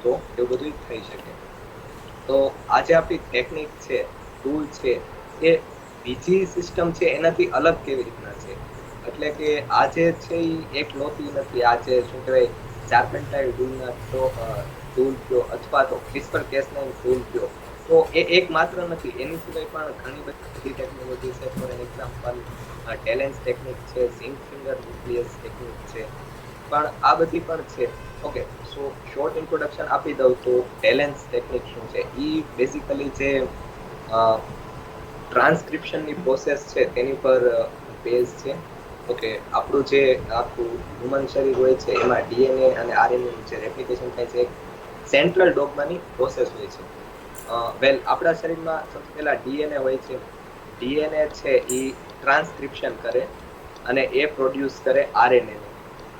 તો એવું બધું થઈ શકે. તો આજે આપણી ટેકનિક છે, ટૂલ છે, એ બીજી સિસ્ટમ છે એનાથી અલગ કેવી રીતના છે. એટલે કે આજે છે એ એક નોતી નથી. આજે શું કહેવાય ચાર્પેન્ટાઇલ ટૂલ કયો અથવા તો ક્રિસ્પર Cas9 ટૂલ કયો, તો એ એક માત્ર નથી. એની સિવાય પણ ઘણી બધી ટેકનોલોજી છે. ફોર એન એક્ઝામ્પલ ટેલેન્સ ટેકનિક છે, ઝિંક ફિંગર ન્યુક્લિયસ ટેકનિક છે, પણ આ બધી પણ છે. ઓકે, સો શોર્ટ ઇન્ટ્રોડક્શન આપી દઉં તો ટેલેન્સ ટેકનિક શું છે. એ બેઝિકલી જે ટ્રાન્સક્રિપ્શનની પ્રોસેસ છે તેની પર બેઝ છે. ઓકે, આપણું જે આખું હ્યુમન શરીર હોય છે એમાં ડીએનએ અને આરએનએ જે રેપ્લિકેશન થાય છે સેન્ટ્રલ ડોગમાની પ્રોસેસ હોય છે. વેલ, આપણા શરીરમાં સૌથી પહેલા ડીએનએ હોય છે. ડીએનએ છે એ ટ્રાન્સક્રિપ્શન કરે અને એ પ્રોડ્યુસ કરે આરએનએ,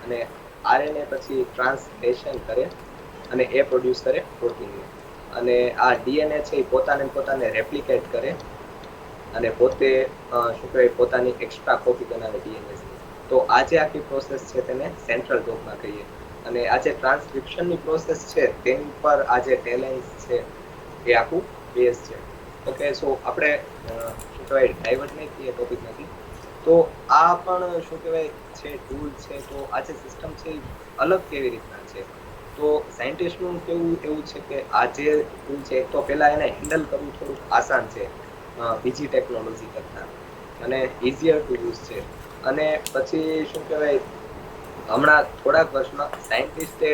અને આરએનએ પછી ટ્રાન્સલેશન કરે અને એ પ્રોડ્યુસ કરે પ્રોટીનને. અને આ ડીએનએ છે એ પોતાને રેપ્લિકેટ કરે અને પોતે શું કહેવાય પોતાની એક્સ્ટ્રા કોપી બનાવે ડીએનએ. તો આ જે આખી પ્રોસેસ છે તેને સેન્ટ્રલ ડોગમા કહીએ. અને આ જે ટ્રાન્સક્રિપ્શનની પ્રોસેસ છે તેની પર આ જે ટેલેન્સ છે એ આખું બેઝ છે. ઓકે, સો આપણે શું કહેવાય ડાયવર્ટ નહીં થઈએ ટોપિકમાંથી. તો આ પણ શું કહેવાય છે ટૂલ છે. તો આ જે સિસ્ટમ છે એ અલગ કેવી રીતના છે? તો સાયન્ટિસ્ટનું કેવું એવું છે કે આ જે ટૂલ છે તો પહેલાં એને હેન્ડલ કરવું થોડુંક આસાન છે બીજી ટેકનોલોજી કરતાં, અને ઇઝીયર ટુ યુઝ છે. અને પછી શું કહેવાય હમણાં થોડાક વર્ષમાં સાયન્ટિસ્ટે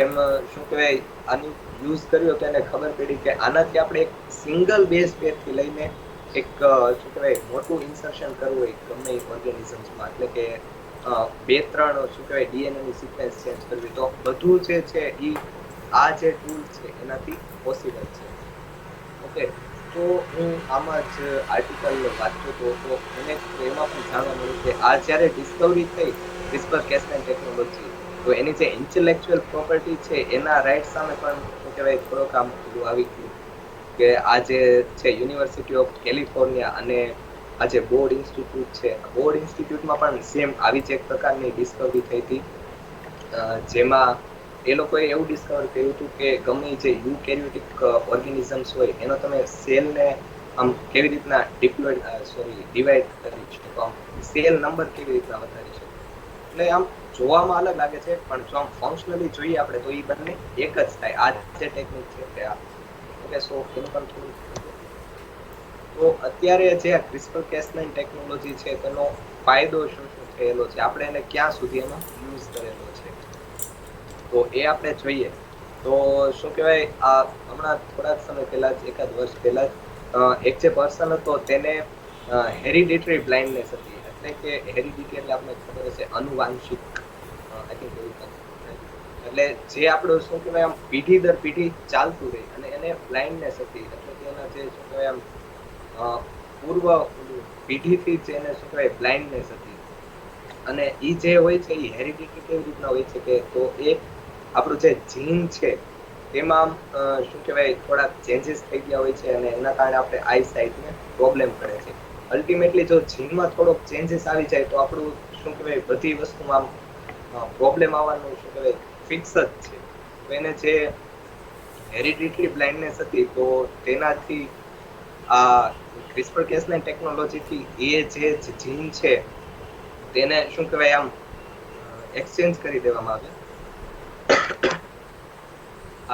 એમ શું કહેવાય આનું યુઝ કર્યો તો એને ખબર પડી કે આનાથી આપણે એક સિંગલ બેઝ પેરથી લઈને એક શું કહેવાય મોટું ઇન્સર્શન કરવું હોય ગમે ઓર્ગેનિઝમ્સમાં, એટલે કે 2-3 શું કહેવાય ડીએનએની સિક્વન્સ ચેન્જ કરવી, તો બધું જે છે એ આ જે ટૂલ છે એનાથી પોસિબલ છે. ઓકે, તો હું આમાં જ આર્ટિકલ વાંચતો હતો તો મને એમાં પણ જાણવા મળ્યું કે આ જ્યારે ડિસ્કવરી થઈ CRISPR-Cas9 ટેકનોલોજી, તો એની જે ઇન્ટેલેક્ચ્યુઅલ પ્રોપર્ટી છે એના રાઇટ સામે પણ શું કહેવાય થોડોક આમ આવી ગયું કે આ જે છે યુનિવર્સિટી ઓફ કેલિફોર્નિયા અને આ જે બોર્ડ ઇન્સ્ટિટ્યૂટ છે, બોર્ડ ઇન્સ્ટિટ્યૂટમાં પણ સેમ આવી જ એક પ્રકારની ડિસ્કવરી થઈ હતી, જેમાં એ લોકોએ એવું ડિસ્કવર કર્યું હતું કે ગમે જે યુકેરિયોટિક ઓર્ગેનિઝમ્સ હોય એનો તમે સેલને આમ કેવી રીતના ડિવાઈડ કરી શકો, આમ સેલ નંબર કેવી રીતના વધારી શકો. એટલે આમ જોવામાં અલગ લાગે છે પણ જો આમ ફંક્શનલી જોઈએ આપણે તો એ બંને એક જ થાય. આ જે ટેકનિક છે તે આ. ઓકે, સો એનું પણ થોડું. તો અત્યારે જે આ CRISPR-Cas9 ટેકનોલોજી છે તેનો ફાયદો શું શું થયેલો છે, આપણે એને ક્યાં સુધી એનો યુઝ કરેલો છે, તો એ આપણે જોઈએ. તો શું કહેવાય આ હમણાં થોડાક સમય પહેલા જ, એકાદ વર્ષ પહેલા જ એક જે પર્સન હતો તેને હેરિડિટરી બ્લાઇન્ડનેસ હતી. એટલે કે હેરિડિટરી એટલે આપણે ખબર હશે અનુવાંશિક, આઈ થિંક એવું. એટલે જે આપણું શું કહેવાય આમ પેઢી દર પેઢી ચાલતું રહે અને એને બ્લાઇન્ડનેસ હતી. એટલે કે એના જે શું કહેવાય આમ પૂર્વ પેઢીથી જ એને શું કહેવાય બ્લાઇન્ડનેસ હતી. અને એ જે હોય છે એ હેરિડિટરી કેવી રીતના હોય છે કે તો એ આપણું જે જીન છે તેમાં શું કહેવાય થોડાક ચેન્જીસ થઈ ગયા હોય છે અને એના કારણે આપણે આઈ સાઇટને પ્રોબ્લેમ કરે છે. અલ્ટિમેટલી જો જીનમાં થોડોક ચેન્જીસ આવી જાય તો આપણું શું કહેવાય બધી વસ્તુમાં પ્રોબ્લેમ આવવાનું શું કહેવાય ફિક્સ જ છે. તો એને જે હેરિડિટરી બ્લાઇન્ડનેસ હતી તો તેનાથી આ CRISPR-Cas9 ટેકનોલોજીથી એ જે જીન છે તેને શું કહેવાય આમ એક્સચેન્જ કરી દેવામાં આવે.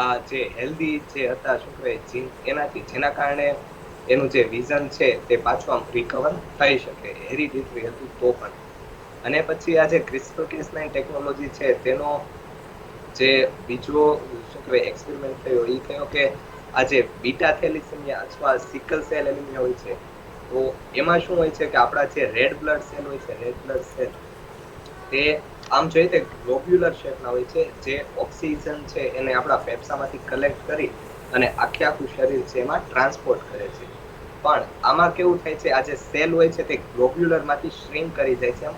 આ જે હેલ્ધી જે હતા શું કહેવાય જીન એનાથી, જેના કારણે એનું જે વિઝન છે તે પાછું આમ રિકવર થઈ શકે, હેરિડિટરી હતું તો પણ. અને પછી આ જે CRISPR-Cas9 ટેકનોલોજી છે તેનો જે બીજો શું કહેવાય એક્સપેરિમેન્ટ થયો એ થયો કે આ જે બીટા થેલેસેમિયા અથવા સિકલ સેલ એનિમિયા હોય છે, તો એમાં શું હોય છે કે આપણા જે રેડ બ્લડ સેલ હોય છે, રેડ બ્લડ સેલ તે આમ જોઈએ તો ગ્લોબ્યુલર શેપના હોય છે, જે ઓક્સિજન છે એને આપણા ફેફસામાંથી કલેક્ટ કરી અને આખું શરીર છે એમાં ટ્રાન્સપોર્ટ કરે છે. પણ આમાં કેવું થાય છે, આ જે સેલ હોય છે તે ગ્લોબ્યુલરમાંથી શ્રિંક કરી જાય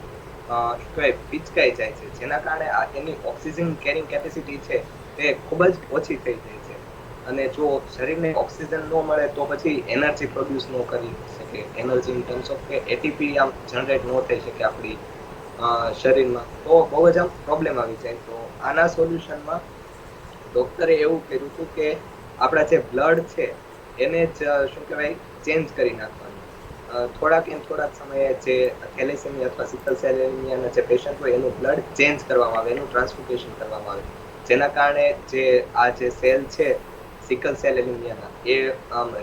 છે, પિચકાઈ જાય છે, જેના કારણે એની ઓક્સિજન કેરિંગ કેપેસિટી છે તે ખૂબ જ ઓછી થઈ જાય છે. અને જો શરીરને ઓક્સિજન ન મળે તો પછી એનર્જી પ્રોડ્યુસ ન કરી શકે, એનર્જી ઇન ટર્મ્સ ઓફ કે એટીપી આમ જનરેટ ન થઈ શકે આપણી શરીરમાં, તો બહુ જ આમ પ્રોબ્લેમ આવી જાય. તો આના સોલ્યુશનમાં ડોક્ટરે એવું કર્યું હતું કે આપણા જે બ્લડ છે એને જ શું કહેવાય ચેન્જ કરી નાખવાનું. થોડાક સમયે જે થેલેસેમિયા અથવા સિકલ સેલ એનિમિયાના જે પેશન્ટ હોય એનું બ્લડ ચેન્જ કરવામાં આવે, એનું ટ્રાન્સફ્યુઝન કરવામાં આવે, જેના કારણે જે આ જે સેલ છે સિકલ સેલ એનિમિયાના એ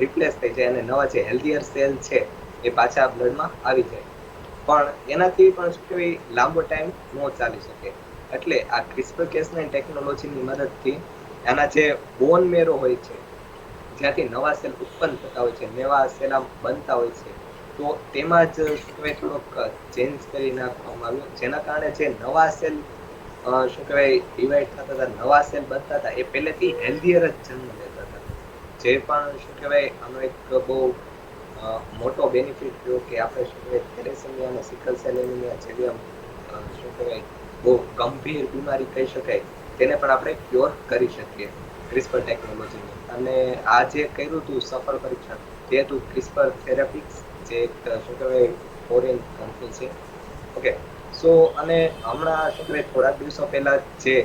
રિપ્લેસ થઈ જાય અને નવા જે હેલ્ધીયર સેલ છે એ પાછા બ્લડમાં આવી જાય. પણ એનાથી પણ શું કહેવાય લાંબો ટાઈમ ન ચાલી શકે. એટલે આ CRISPR-Cas9 ટેકનોલોજીની મદદથી આના જે બોન મેરો હોય છે, જ્યાંથી નવા સેલ ઉત્પન્ન થતા હોય છે, નવા સેલ આમ બનતા હોય છે, તો તેમાં જ શું કહેવાય થોડોક ચેન્જ કરી નાખવામાં આવ્યો, જેના કારણે જે નવા સેલ શું કહેવાય ડિવાઈડ થતા હતા, નવા સેલ બનતા હતા, એ પહેલેથી હેલ્ધીયર જ જન્મ લેતા હતા. જે પણ શું કહેવાય આનો એક બહુ મોટો બેનિફિટ થયો કે આપણે શું કહેવાય થેલેસેમિયા અને સિકલ સેલ એનિમિયા જેવી આમ શું કહેવાય બહુ ગંભીર બીમારી કહી શકાય તેને પણ આપણે ક્યોર કરી શકીએ ક્રિસ્પર ટેકનોલોજીની. અને આ જે કર્યું હતું સફળ પરીક્ષણ જે હતું ક્રિસ્પર થેરાપિક્સ, જે એક શું કહેવાય ફોરેન કંપની છે. ઓકે, સો અને હમણાં શું કહેવાય થોડાક દિવસો પહેલા જે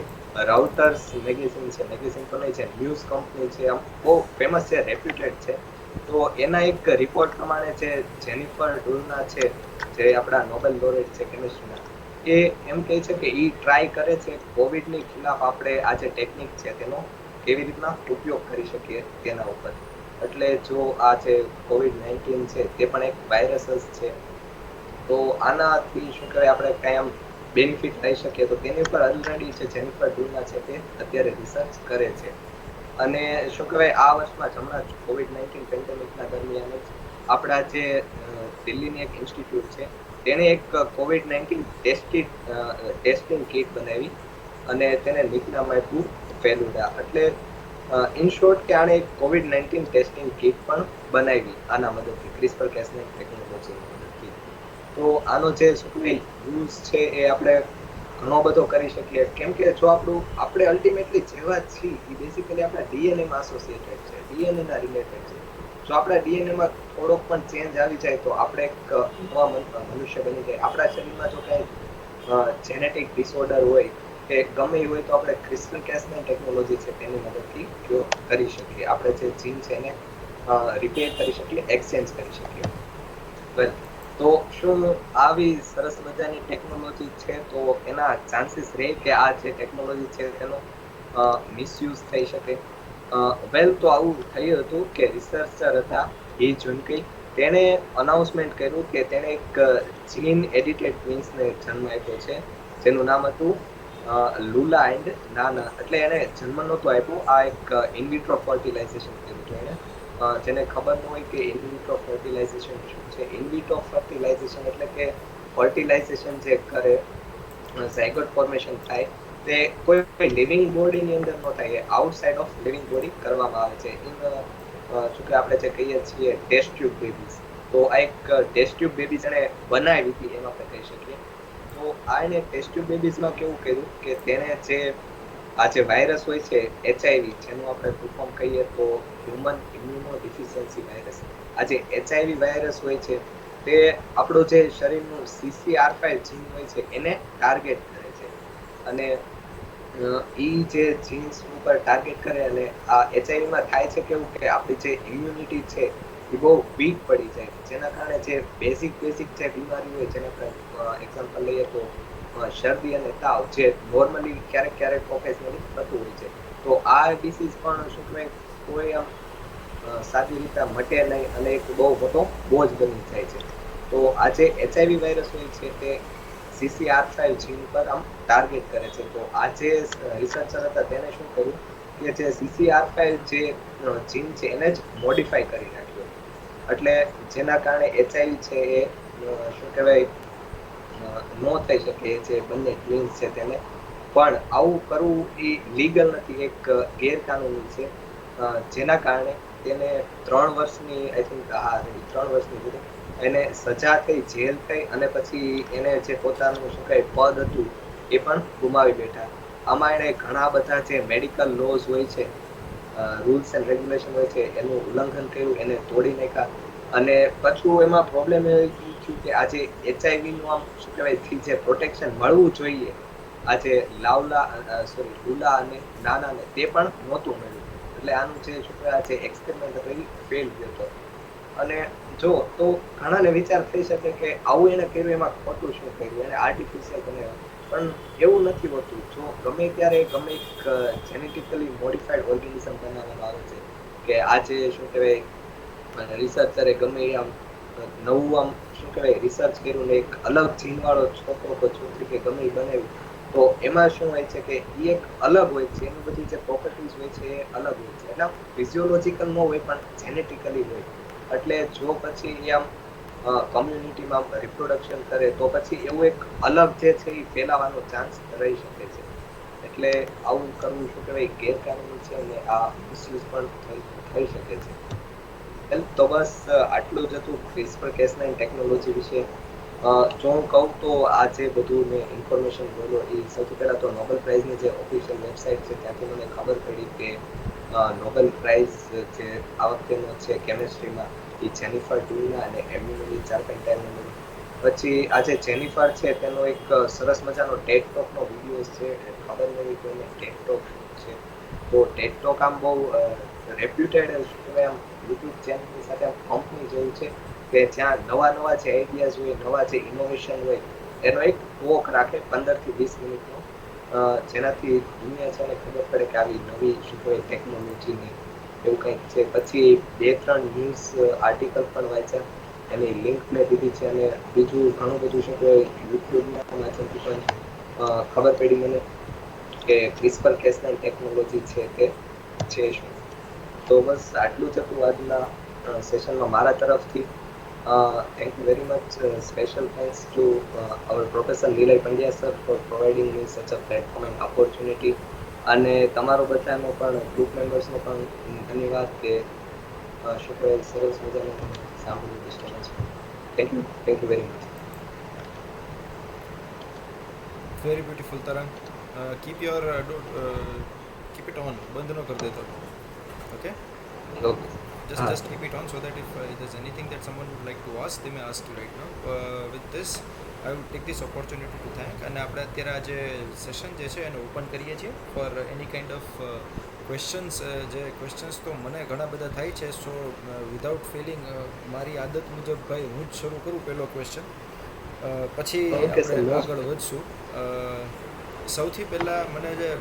રાઉટર્સ મેગેઝિન છે, મેગેઝિન તો નહીં છે, ન્યૂઝ કંપની છે, આમ બહુ ફેમસ છે, રેપ્યુટેડ છે. તો એના એક રિપોર્ટ પ્રમાણે જે જેનિફર ડુલના છે, જે આપણા નોબેલ લોરેટ છે કેમિસ્ટ્રીના, એ એમ કહે છે કે એ ટ્રાય કરે છે કોવિડની ખિલાફ આપણે આ જે ટેકનિક છે તેનો કેવી રીતના ઉપયોગ કરી શકીએ તેના ઉપર. એટલે જો આ જે COVID-19 છે તે પણ એક વાયરસ જ છે, તો આનાથી શું કહેવાય આપણે કાંઈ આમ બેનિફિટ લઈ શકીએ તો તેની ઉપર ઓલરેડી જે જેનિફર ડુલના છે તે અત્યારે રિસર્ચ કરે છે. અને શું કહેવાય આ વર્ષમાં જ હમણાં જ COVID-19 પેન્ડેમિકના દરમિયાન જ આપણા જે દિલ્હીની એક ઇન્સ્ટિટ્યૂટ છે તેને એક COVID-19 ટેસ્ટિંગ કીટ બનાવી અને તેને નીકનામ આપ્યું ફેલુડા. એટલે ઇન શોર્ટ કે આણે એક COVID-19 ટેસ્ટિંગ કીટ પણ બનાવી આના મદદથી, ક્રિસ્પર કેસનાઇન ટેકનોલોજીની મદદથી. તો આનો જે શું કહેવાય યુઝ છે એ આપણે ઘણો બધો કરી શકીએ, કેમ કે જો આપણે અલ્ટિમેટલી જેવા છીએ એ બેસિકલી આપણા ડીએનએમાં એસોસિએટેડ છે, ડીએનએના રિલેટેડ છે. જો આપણા ડીએનએમાં થોડોક પણ ચેન્જ આવી જાય તો આપણે એક નવા મનુષ્ય બની જાય. આપણા શરીરમાં જો કાંઈ જેનેટિક ડિસઓર્ડર હોય કે ગમે એ હોય તો આપણે ક્રિસ્પર કેસનાઇન ટેકનોલોજી છે તેની મદદથી ક્યોર કરી શકીએ. આપણે જે જીન છે એને રિપેર કરી શકીએ, એક્સચેન્જ કરી શકીએ. વેલ, તો શું આવી સરસ મજાની ટેકનોલોજી છે તો એના ચાન્સીસ રહે કે આ જે ટેકનોલોજી છે તેનો મિસયુઝ થઈ શકે? વેલ, તો આવું થયું હતું કે રિસર્ચર હતા હી જુનકઈ, તેણે અનાઉન્સમેન્ટ કર્યું કે તેણે એક જીન એડિટેડ ટ્વિન્સને જન્મ આપ્યો છે, જેનું નામ હતું લુલા એન્ડ નાના. એટલે એને જન્મ નહોતો આપ્યો, આ એક ઇનવિટ્રો ફર્ટિલાઇઝેશન કર્યું હતું એણે. જેને ખબર ન હોય કે ઇનવિટ્રો ફર્ટિલાઇઝેશન શું છે. ઇનવિટ્રો ફર્ટિલાઇઝેશન એટલે કે ફર્ટિલાઇઝેશન જે કરે, ઝાયગોટ ફોર્મેશન થાય, તે કોઈ લિવિંગ બોડીની અંદર ન થાય, આઉટસાઇડ ઓફ લિવિંગ બોડી કરવામાં આવે છે. શું કે આપણે જે કહીએ છીએ ટેસ્ટ ટ્યુબ બેબીઝ, તો આ એક ટેસ્ટ ટ્યુબ બેબીઝ એને બનાવી હતી એમ આપણે કહી શકીએ. તો આ એને ટેસ્ટ ટ્યુબ બેબીઝમાં કેવું કર્યું કે તેને જે આ જે વાયરસ હોય છે HIV, જેનું આપણે ફૂલ ફોર્મ કહીએ તો હ્યુમન ઇમ્યુનો ડિફિશિયન્સી વાયરસ, આ જે HIV વાયરસ હોય છે તે આપણું જે શરીરનું CCR5 જીન હોય છે એને ટાર્ગેટ કરે છે. અને ઈ જે જીન્સ ઉપર ટાર્ગેટ કરે અને આ HIV માં થાય છે કેવું કે આપણી જે ઇમ્યુનિટી છે એ બહુ વીક પડી જાય, જેના કારણે જે બેઝિક જે બીમારી હોય, જેને આપણે એક્ઝામ્પલ લઈએ તો શરદી અને તાવ, જે નોર્મલી ક્યારેક ઓકેઝનલી થતું હોય છે, તો આ ડિસીઝ પણ શું કહેવાય કોઈ આમ સાદી રીતે મટે નહીં અને એક બહુ મોટો બોજ બની જાય છે. તો આ જે HIV વાયરસ હોય છે તે CCR5 જીન પર આમ ટાર્ગેટ કરે છે. તો આ જે રિસર્ચર હતા તેને શું કર્યું કે જે CCR5 જે જીન છે એને જ મોડિફાઈ કરી નાખ્યો, એટલે જેના કારણે HIV છે એ શું કહેવાય નો થઈ શકે. જે બંને ટ્વિન્સ છે તેને પણ આવું કરવું એ લીગલ નથી, એક ગેરકાનૂની છે. જેના કારણે તેને 3 વર્ષની આઈ થિંક 3 વર્ષની હતી એને સજા થઈ, જેલ થઈ, અને પછી એને જે પોતાનું શું કહે પદ હતું એ પણ ગુમાવી બેઠા. આમાં એણે ઘણા બધા જે મેડિકલ લોઝ હોય છે, રૂલ્સ એન્ડ રેગ્યુલેશન હોય છે, એનું ઉલ્લંઘન કર્યું, એને તોડી નાખ્યા. અને પાછું એમાં પ્રોબ્લેમ એ થયું કે આજે HIV નું આમ શું કહેવાય જે પ્રોટેક્શન મળવું જોઈએ, આજે લુલા અને નાનાને તે પણ નહોતું મળ્યું. એટલે આનું જે શું કહેવાય જે એક્સપેરિમેન્ટ હતો એ ફેલ ગયો હતો. અને જો તો ઘણાને વિચાર થઈ શકે કે આવું એને કર્યું એમાં ખોટું શું કર્યું, એને આર્ટિફિશિયલ બનાવ્યા. પણ એવું નથી હોતું. જો ગમે ત્યારે ગમે એક જેનેટિકલી મોડિફાઈડ ઓર્ગેનિઝમ બનાવવામાં આવે છે, કે આજે શું કહેવાય રિસર્ચરે ગમે આમ નવું આમ શું કહેવાય રિસર્ચ કર્યું ને એક અલગ જીનવાળો છોકરો કે છોકરી કે ગમે એ બનાવ્યું, તો એમાં શું હોય છે કે એ એક અલગ હોય છે, એની બધી જે પ્રોપર્ટીઝ હોય છે એ અલગ હોય છે. એટલે ફિઝિયોલોજીકલ ન હોય પણ જેનેટિકલી હોય. એટલે જો પછી એ આમ કોમ્યુનિટીમાં રિપ્રોડક્શન કરે તો પછી એવું એક અલગ જે છે એ ફેલાવાનો ચાન્સ રહી શકે છે. એટલે આવું કરવું શું કહેવાય ગેરકાનૂની છે અને આ મિસયુઝ પણ થઈ શકે છે. તો બસ આટલું જ હતું ક્રિસ્પર કેસનાઇન ટેકનોલોજી વિશે. જો હું કહું તો આ જે બધું મેં ઇન્ફોર્મેશન બોલ્યો એ સૌથી પહેલાં તો નોબેલ પ્રાઇઝની જે ઓફિશિયલ વેબસાઇટ છે ત્યાંથી મને ખબર પડી કે નોબેલ પ્રાઇઝ જે આ વખતેનો છે કેમિસ્ટ્રીમાં એ જેનિફર ડુના અને એમ્યુનલી ચાર્પેન્ટાઇરનો. પછી આ જે જેનિફર છે તેનો એક સરસ મજાનો ટેડ ટોકનો વિડીયો છે, ખબર નહીં કોઈને ટેડ ટોક છે. તો ટેડ ટોક આમ બહુ રેપ્યુટેડ શું કહેવાય આમ યુટ્યુબ ચેનલની સાથે આમ કંપની જેવું છે કે જ્યાં નવા નવા જે આઈડિયાઝ હોય, નવા જે ઇનોવેશન હોય એનો એક ટોક રાખે 15 થી 20 મિનિટનો, જેનાથી દુનિયા છે ને ખબર પડે કે આવી નવી શું કહેવાય ટેકનોલોજીની એવું કંઈક છે. પછી 2-3 ન્યૂઝ આર્ટિકલ પણ વાંચ્યા, એની લિંક મેં દીધી છે. અને બીજું ઘણું બધું શું કહેવાય યુટ્યુબના માધ્યમથી પણ ખબર પડી મને કે ક્રિસ્પર કેસનાઇન ટેકનોલોજી છે તે છે શું. તો બસ આટલું જ હતું આજના સેશનમાં મારા તરફથી. Thank you very much. Special thanks to our Professor Nilay Pandya sir for providing me such a platform and opportunity. અને તમારો બધાનો પણ ગ્રુપ મેમ્બર્સનો પણ ધન્યવાદ કે શું કહેવાય સરસ મજાનું સાંભળ્યું disturbance. Thank you very much.
Very beautiful, Tarang. Keep your keep it on. બંધ ન કરી દેતો. Okay.
Okay.
Just keep it on so that if there's anything that someone would like to ask, they may ask you right now. With this, I would take this opportunity to thank. અને આપણે અત્યારે આજે session જે છે એને open કરીએ છીએ for any kind of questions. જે ક્વેશ્ચન્સ તો મને ઘણા બધા થાય છે, સો વિધાઉટ ફેલિંગ મારી આદત મુજબ ભાઈ હું જ શરૂ કરું પહેલો ક્વેશ્ચન, પછી આપણે આગળ વધશું. સૌથી પહેલાં મને જે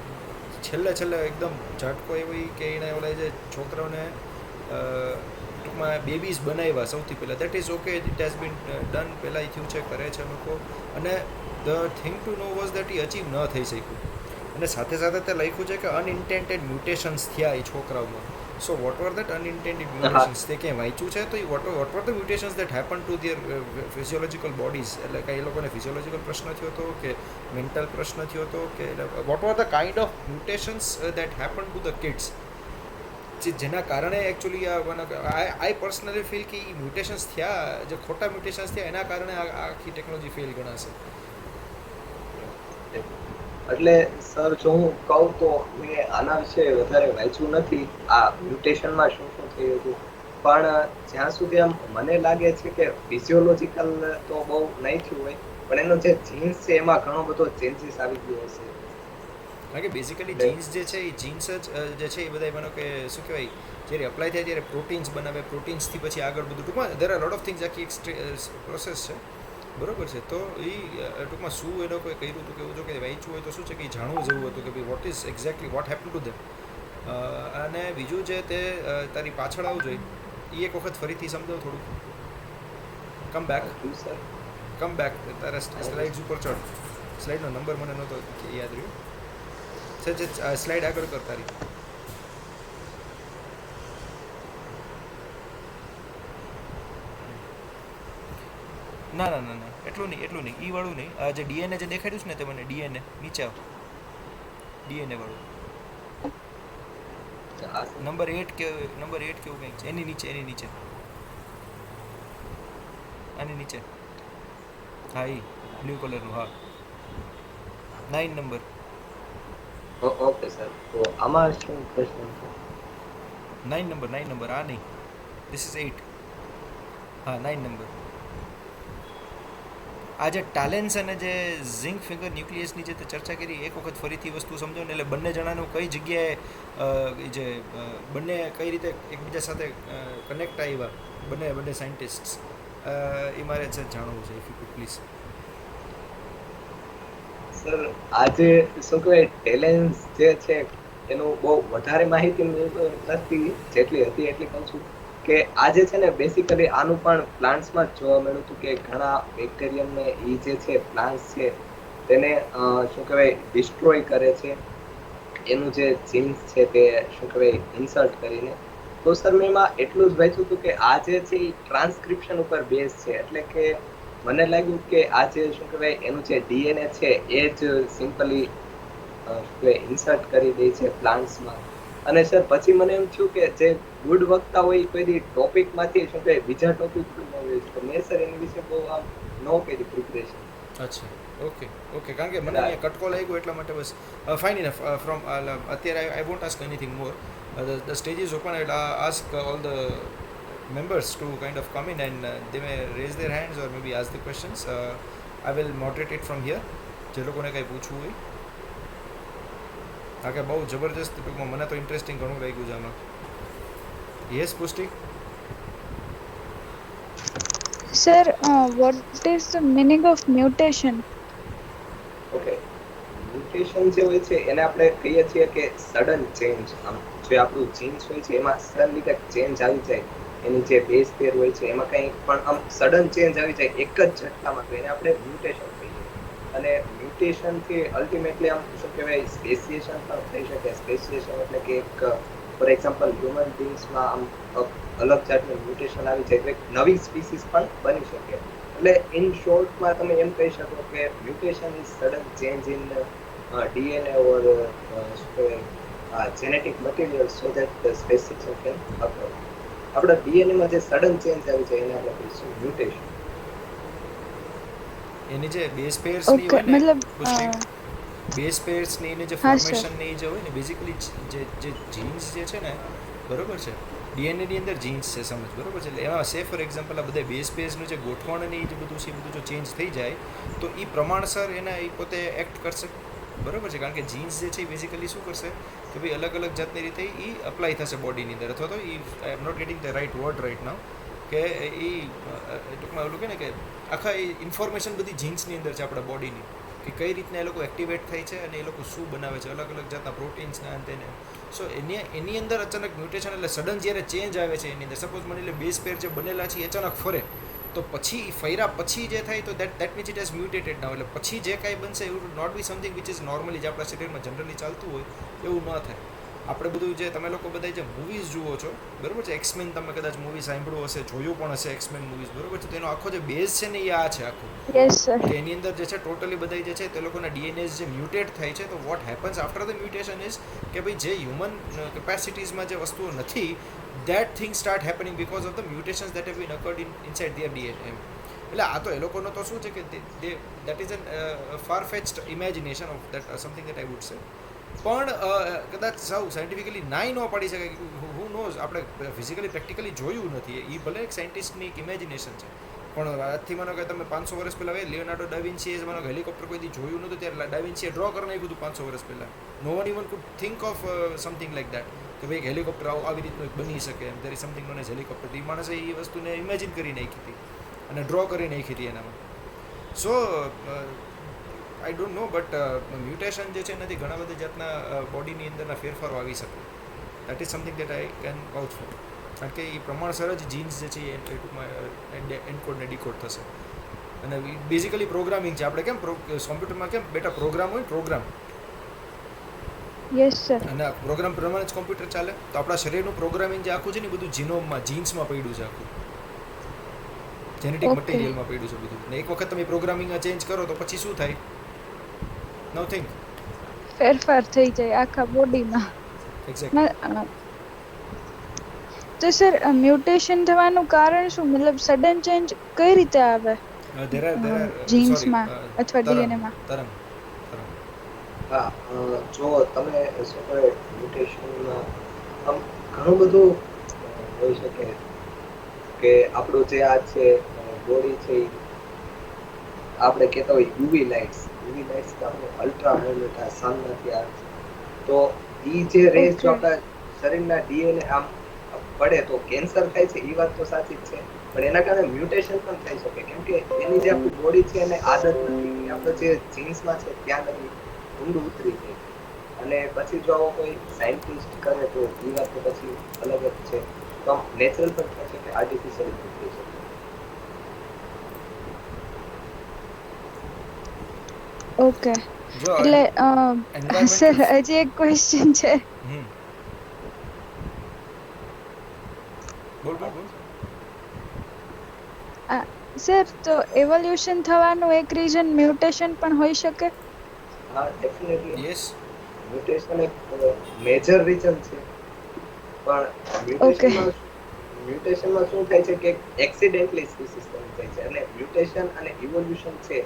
છેલ્લે એકદમ ઝાટકો એવી કે એને ઓલા જે છોકરાઓને ટૂંકમાં બેબીઝ બનાવ્યા સૌથી પહેલાં, that is okay, it has been done, પહેલાં થયું છે, કરે છે લોકો. અને the thing to know was that એ અચીવ ન થઈ શક્યું. અને સાથે સાથે તે લખ્યું છે કે અનઇન્ટેન્ટેડ મ્યુટેશન્સ થયા એ છોકરાઓમાં. So what were that unintended mutations? તે ક્યાંય વાંચ્યું છે તો એ what were the mutations that happen to their physiological bodies? એટલે કે એ લોકોને ફિઝિયોલોજીકલ પ્રશ્ન થયો હતો કે મેન્ટલ પ્રશ્ન થયો હતો કે what were the kind of mutations that happen to the kids, જેના કારણે એકચ્યુઅલી આઈ પર્સનલી ફીલ કે એ મ્યુટેશન્સ થયા, જે ખોટા મ્યુટેશન્સ થયા એના કારણે આખી ટેકનોલોજી ફેલ ગણાશે.
એટલે સર જો હું કહું તો મેં આના વિશે વધારે વાંચ્યું નથી, આ મ્યુટેશનમાં શું શું થયું હતું. પણ જ્યાં સુધી આમ મને લાગે છે કે ફિઝિયોલોજીકલ તો બહુ નહીં થયું હોય, પણ એનો જે જીન્સ છે એમાં ઘણો બધો ચેન્જીસ આવી ગયો હશે.
કારણ કે બેઝિકલી જીન્સ જે છે એ જીન્સ જ જે છે એ બધા માનો કે શું કહેવાય જ્યારે એપ્લાય થાય ત્યારે પ્રોટીન્સ બનાવે, પ્રોટીન્સથી પછી આગળ બધું ટૂંકમાં there are lot of things, આખી એક પ્રોસેસ છે, બરોબર છે. તો એ ટૂંકમાં શું એ લોકોએ કર્યું હતું કે એવું જો કે વાંચ્યું હોય તો શું છે કે એ જાણવું જેવું હતું કે ભાઈ what is exactly what happen to them. અને બીજું જે તે તારી પાછળ આવવું જોઈએ એ એક વખત ફરીથી સમજાવ થોડું. કમ બેક તારા સ્લાઇડ્સ ઉપર ચડ. સ્લાઇડનો નંબર મને નહોતો યાદ રહ્યો. સ્લાઇડ આગળ કર તારી. ના એટલું નહીં ઈ વાળું નહીં. આ જે ડીએનએ જે દેખાડ્યું છે ને તે મને ડીએનએ નીચે આવ, ડીએનએ વાળું નંબર 8 કેવું કંઈક છે, એની નીચે આની નીચે. હા ઈ બ્લુ કલરનું, હા 9 નંબર.
ઓકે સર, તો આમાં શું પ્રશ્ન છે?
9 નંબર આ નહીં, ધીસ ઇઝ 8. હા 9 નંબર. આ જે ટાલેન્સ અને જે ઝિંક ફિંગર ન્યુક્લિયસની જે ચર્ચા કરી, એક વખત ફરીથી વસ્તુ સમજો ને. એટલે બંને જણાનું કઈ જગ્યાએ જે બંને કઈ રીતે એકબીજા સાથે કનેક્ટ આવ્યા, બંને સાયન્ટિસ્ટ, એ મારે જાણવું છે. If you could please.
Sir આજે શું કહેવાય ટેલેન્સ જે છે એનું બહુ વધારે માહિતી નથી, જેટલી હતી એટલી કહું છું કે આજે છે ને બેસિકલી આનું પણ પ્લાન્ટ્સમાં જ જોવા મળ્યું હતું કે ઘણા બેક્ટેરિયમને એ જે છે પ્લાન્ટ્સ છે તેને શું કહેવાય ડિસ્ટ્રોય કરે છે, એનું જે જીન્સ છે તે શું કહેવાય ઇન્સર્ટ કરીને. તો સર મેં એમાં એટલું જ વાંચ્યું હતું કે આ જે છે એ ટ્રાન્સક્રિપ્શન ઉપર બેઝ છે. એટલે કે મને લાગ્યું કે આ જે શું કહેવાય એનું જે ડીએનએ છે એ જ સિમ્પલી ઇન્સર્ટ કરી દે છે પ્લાન્ટ્સમાં. અને સર પછી મને એમ થયું કે જે ગુડ વક્તા હોય કોઈ દી ટોપિકમાંથી શું કહે બીજા ટોપિક પર ન હોય તો મેં સર એની વિશે બહુ આમ ન કરી પ્રિપરેશન.
અચ્છા, ઓકે ઓકે, કારણ કે મને
એટલે
અહીંયા કટકો લાગ્યો એટલા માટે બસ. ફાઇન ઇનફ ફ્રોમ અત્યારે I want ask anything more. The stage is open. I ask all the members to kind of come in and they may raise their hands or maybe ask the questions. I will moderate it from here. જે લોકોને કંઈ પૂછવું હોય. કારણ કે બહુ જબરજસ્ત ટૂંકમાં મને તો ઇન્ટરેસ્ટિંગ ઘણું લાગ્યું છે આમાં. યસ પુષ્ટિ.
Sir, what is the meaning of mutation?
Okay, mutation જે હોય છે એને આપણે કહીએ છીએ કે સડન ચેન્જ. આમ જે આપણું જીન્સ હોય છે એમાં સડનલી કંઈક ચેન્જ આવી જાય, એની જે બેઝ પેર હોય છે એમાં કંઈ પણ આમ સડન ચેન્જ આવી જાય એક જ ઝટકામાં, તો એને આપણે મ્યુટેશન કહીએ. અને મ્યુટેશનથી અલ્ટિમેટલી આમ શું કહેવાય સ્પેશિએશન પણ થઈ શકે. સ્પેશિએશન એટલે કે એક ફોર એક્ઝામ્પલ હ્યુમન બીંગ્સમાં આમ અલગ જાતનું મ્યુટેશન આવી જાય તો એક નવી સ્પીસીસ પણ બની શકે. એટલે ઇન શોર્ટમાં તમે એમ કહી શકો કે mutation is sudden change in DNA ઓર શું કહેવાય genetic material so that the specification can અકર. આપણા ડીએનએમાં જે સડન ચેન્જ આવી જાય એને આપણે કહીશું મ્યુટેશન.
એની જે બેઝ પેયર્સની
Okay,
હોય ને
मतलब
પુષ્ટિ, બેઝ પેયર્સની એની જે
हाँ सर.
ફોર્મેશનની જે હોય ને બેઝિકલી જે જે જીન્સ જે છે ને, બરોબર છે, ડીએનએની અંદર જીન્સ છે સમજ, બરોબર છે, એટલે એમાં સે ફોર એક્ઝામ્પલ આ બધા બેઝ પેયર્સનું જે ગોઠવણ અને એ જે બધું છે એ બધું જો ચેન્જ થઈ જાય તો એ પ્રમાણસર એના એ પોતે એક્ટ કરશે, બરોબર છે, કારણ કે જીન્સ જે છે એ બેઝિકલી શું કરશે કે ભાઈ અલગ અલગ જાતની રીતે એ અપ્લાય થશે બોડીની અંદર, અથવા તો એ I am not getting the right word right now, કે એ ટૂંકમાં એવું કે ને કે આખા એ ઇન્ફોર્મેશન બધી જીન્સની અંદર છે આપણા બોડીની, કે કઈ રીતના એ લોકો એક્ટિવેટ થાય છે અને એ લોકો શું બનાવે છે, અલગ અલગ જાતના પ્રોટીન્સના અંતે ને. સો એની અંદર અચાનક મ્યુટેશન એટલે સડન જ્યારે ચેન્જ આવે છે એની અંદર, સપોઝ મને એટલે બેઝ પેર જે બનેલા છે એ અચાનક ફરે, તો પછી ફર્યા પછી જે થાય તો that means it has mutated now, એટલે પછી જે કાંઈ બનશે એવું not be something which is normally જે આપણા શરીરમાં જનરલી ચાલતું હોય એવું ન થાય. આપણે બધું જે તમે લોકો બધા જે મૂવીઝ જુઓ છો, બરાબર છે, એક્સમેન તમે કદાચ મૂવી સાંભળ્યું હશે, જોયું પણ હશે એક્સમેન મૂવીઝ, બરાબર છે, તો એનો આખો જે બેઝ છે ને એ આ છે આખું,
Yes, sir.
કે એની અંદર જે છે ટોટલી બધા જે છે તે લોકોના ડીએનએ જે મ્યુટેટ થાય છે, તો what happens after the mutation is કે ભાઈ જે હ્યુમન કેપેસિટીઝમાં જે વસ્તુઓ નથી, that thing start happening because of the mutations that have been occurred inside their DNA. એટલે આ તો એ લોકોનો તો શું છે કે that is an far fetched imagination of that something that I would say. પણ કદાચ સૌ સાયન્ટિફિકલી નાઈ ન પાડી શકે, હુ નોઝ, આપણે ફિઝિકલી પ્રેક્ટિકલી જોયું નથી, એ ભલે એક સાયન્ટિસ્ટની એક ઇમેજિનેશન છે, પણ આજથી માનો કે તમે 500 વર્ષ પહેલાં લિયોનાર્ડો ડાવિન્સીએ માનો કે હેલિકોપ્ટર કોઈથી જોયું નહોતું ત્યારે ડાવિન્સીએ ડ્રો કરી નાખ્યું હતું 500 વર્ષ પહેલાં. No one even could think of something like that, કે ભાઈ એક હેલિકોપ્ટર આવી રીતનું એક બની શકે, there is something known as helicopter. એ માણસે એ વસ્તુને ઇમેજિન કરી નાખી હતી અને ડ્રો કરી નાખી હતી એનામાં. So I don't know, but mutation જે છે એનાથી ઘણા બધા જાતના બોડીની અંદરના ફેરફારો આવી શકે. That is something that I can vouch for, કારણ કે એ પ્રમાણસર જ જીન્સ જે છે એ ટૂંકમાં એન્કોડ ને ડીકોડ થશે. અને બેઝિકલી પ્રોગ્રામિંગ છે, આપણે કેમ કોમ્પ્યુટરમાં કેમ બેટા પ્રોગ્રામ હોય, પ્રોગ્રામ,
Yes, sir.
અને પ્રોગ્રામ પ્રમાણે જ કોમ્પ્યુટર ચાલે, તો આપણા શરીરનું પ્રોગ્રામિંગ જે આખું છે ને એ બધું જીનોમમાં, જીન્સમાં પડ્યું છે, આખું જેનેટિક
Okay.
મટીરિયલમાં પડ્યું છે બધું. ને એક વખત તમે પ્રોગ્રામિંગ ચેન્જ કરો તો પછી શું થાય? નથિંગ.
ફેરફાર થઈ જાય આખા બોડીમાં.
એક્ઝેક્ટલી.
તો સર મ્યુટેશન થવાનું કારણ શું, મતલબ સડન ચેન્જ કઈ રીતે આવે
there are
જીન્સમાં અથવા
તરંગ
ડીએનએમાં?
તરંગ તરંગ.
હા, જો તમે શું કહેવાય મ્યુટેશનમાં આમ ઘણું બધું હોઈ શકે કે આપણું જે આ છે બોડી છે ઈ આપણે કહેતા હોય યુવી લાઇટ્સ કે આપણે અલ્ટ્રાવાયોલેટ આ સનમાંથી આવે છે, તો ઈ જે રેસ જો
Okay.
આપણા શરીરના ડીએનએ આમ પડે તો કેન્સર થાય છે, એ વાત તો સાચી જ છે, પણ એના કારણે મ્યુટેશન પણ થઈ શકે, કેમ કે એની જે આપણી બોડી છે એને આદત નથી, એ આપણે જે જીન્સમાં છે ત્યાં નથી ઊંડું ઉતરી જાય. અને પછી જો આવો કોઈ સાયન્ટિસ્ટ કરે તો એ વાત તો પછી અલગ જ છે. તો આમ નેચરલ પણ થઈ શકે, આર્ટિફિશિયલ પણ થઈ શકે.
ઓકે,
જો
એટલે સર
એન્વાયરમેન્ટલ.
હજી એક ક્વેશ્ચન છે.
બોલ બોલ બોલ.
સર, તો એવોલ્યુશન થવાનું એક રીઝન મ્યુટેશન પણ હોઈ શકે?
હા, ડેફિનેટલી
યસ.
મ્યુટેશન એક મેજર રીઝન છે. પણ
ઓકે.
મ્યુટેશનમાં શું થાય છે કે એક્સિડેન્ટલી સ્પીસીસ બની જાય છે, અને મ્યુટેશન અને ઇવોલ્યુશન છે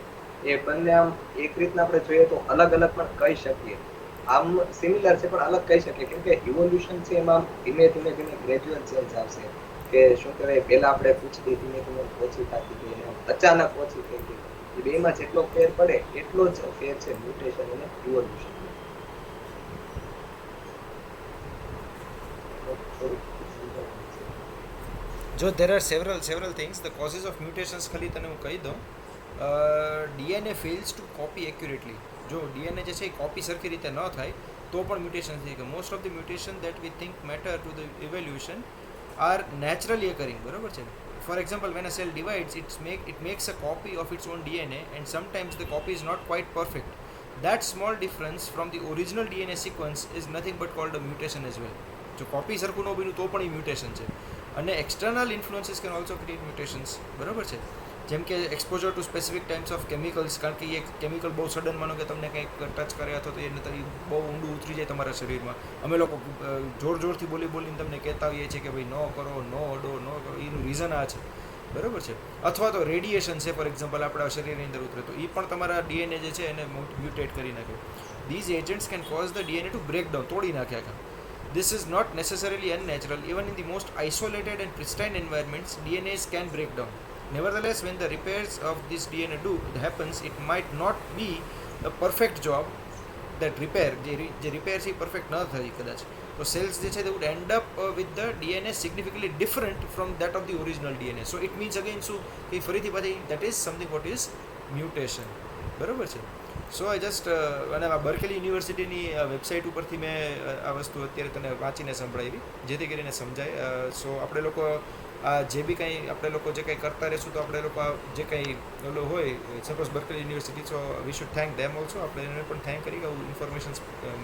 એ બંને આમ એક રીતના આપણે જોઈએ તો અલગ અલગ પણ કહી શકીએ. આમ સિમિલર છે પણ અલગ કહી શકીએ, કેમ કે ઇવોલ્યુશન છે એમાં ધીમે ધીમે ધીમે ગ્રેજ્યુઅલ ચેન્જ આવશે, કે શું કહેવાય, પહેલા આપણે પૂછડી ધીમે ધીમે ઓછી થતી ગઈ અને અચાનક ઓછી થઈ ગઈ. એ બેમાં જેટલો ફેર પડે એટલો જ ફેર છે મ્યુટેશન અને ઇવોલ્યુશન.
જો there are several things. The causes of mutations ખાલી તને હું કહી દઉં. DNA fails to copy accurately. જો DNA જે છે એ કોપી સરખી રીતે ન થાય તો પણ મ્યુટેશન થઈ શકે. Most of the mutation that we think matter to the evolution are naturally occurring, બરોબર છે. For example, when a cell divides, it makes a copy of its own DNA, and sometimes the copy is not quite perfect. That small difference from the original DNA sequence is nothing but called a mutation as well. જો copy સરખું ન બન્યું તો પણ એ mutation છે. અને external influences can also create mutations, બરાબર છે. જેમ કે exposure to specific types of chemicals, કારણ કે એ કેમિકલ બહુ સડન માનો કે તમને કંઈક ટચ કરે અથવા તો એને તરી બહુ ઊંડું ઉતરી જાય તમારા શરીરમાં. અમે લોકો જોરથી બોલીને તમને કહેતા હોઈએ છીએ કે ભાઈ ન કરો, ન અડો, ન કરો, એનું રીઝન આ છે, બરાબર છે. અથવા તો રેડિયેશન છે ફોર એક્ઝામ્પલ આપણા શરીરની અંદર ઉતરે તો એ પણ તમારા ડીએનએ જે છે એને મ્યુટેટ કરી નાખે. These agents can cause the DNA to break down, તોડી નાખે આખા. This is not necessarily unnatural. Even in the most isolated and pristine environments, DNAs can break down. Nevertheless, when the repairs of this DNA happens, it might not be a perfect job. That repair, જે repair છે perfect ન થાય કદાચ. તો cells જે છે they would end up with the DNA significantly different from that of the original DNA. So it means again શું કે ફરીથી પાછી that is something what is mutation, બરાબર છે. સો આઈ જસ્ટ અને આ બર્કલી યુનિવર્સિટીની વેબસાઇટ ઉપરથી મેં આ વસ્તુ અત્યારે તને વાંચીને સંભળાવી જેથી કરીને સમજાય. સો આપણે લોકો આ જે બી કંઈ આપણે લોકો જે કંઈ કરતા રહીશું તો આપણે લોકો આ જે કંઈ ઓલું હોય suppose Berkeley university, so we should thank them also. આપણે એને પણ થેન્ક કરી કે આવું ઇન્ફોર્મેશન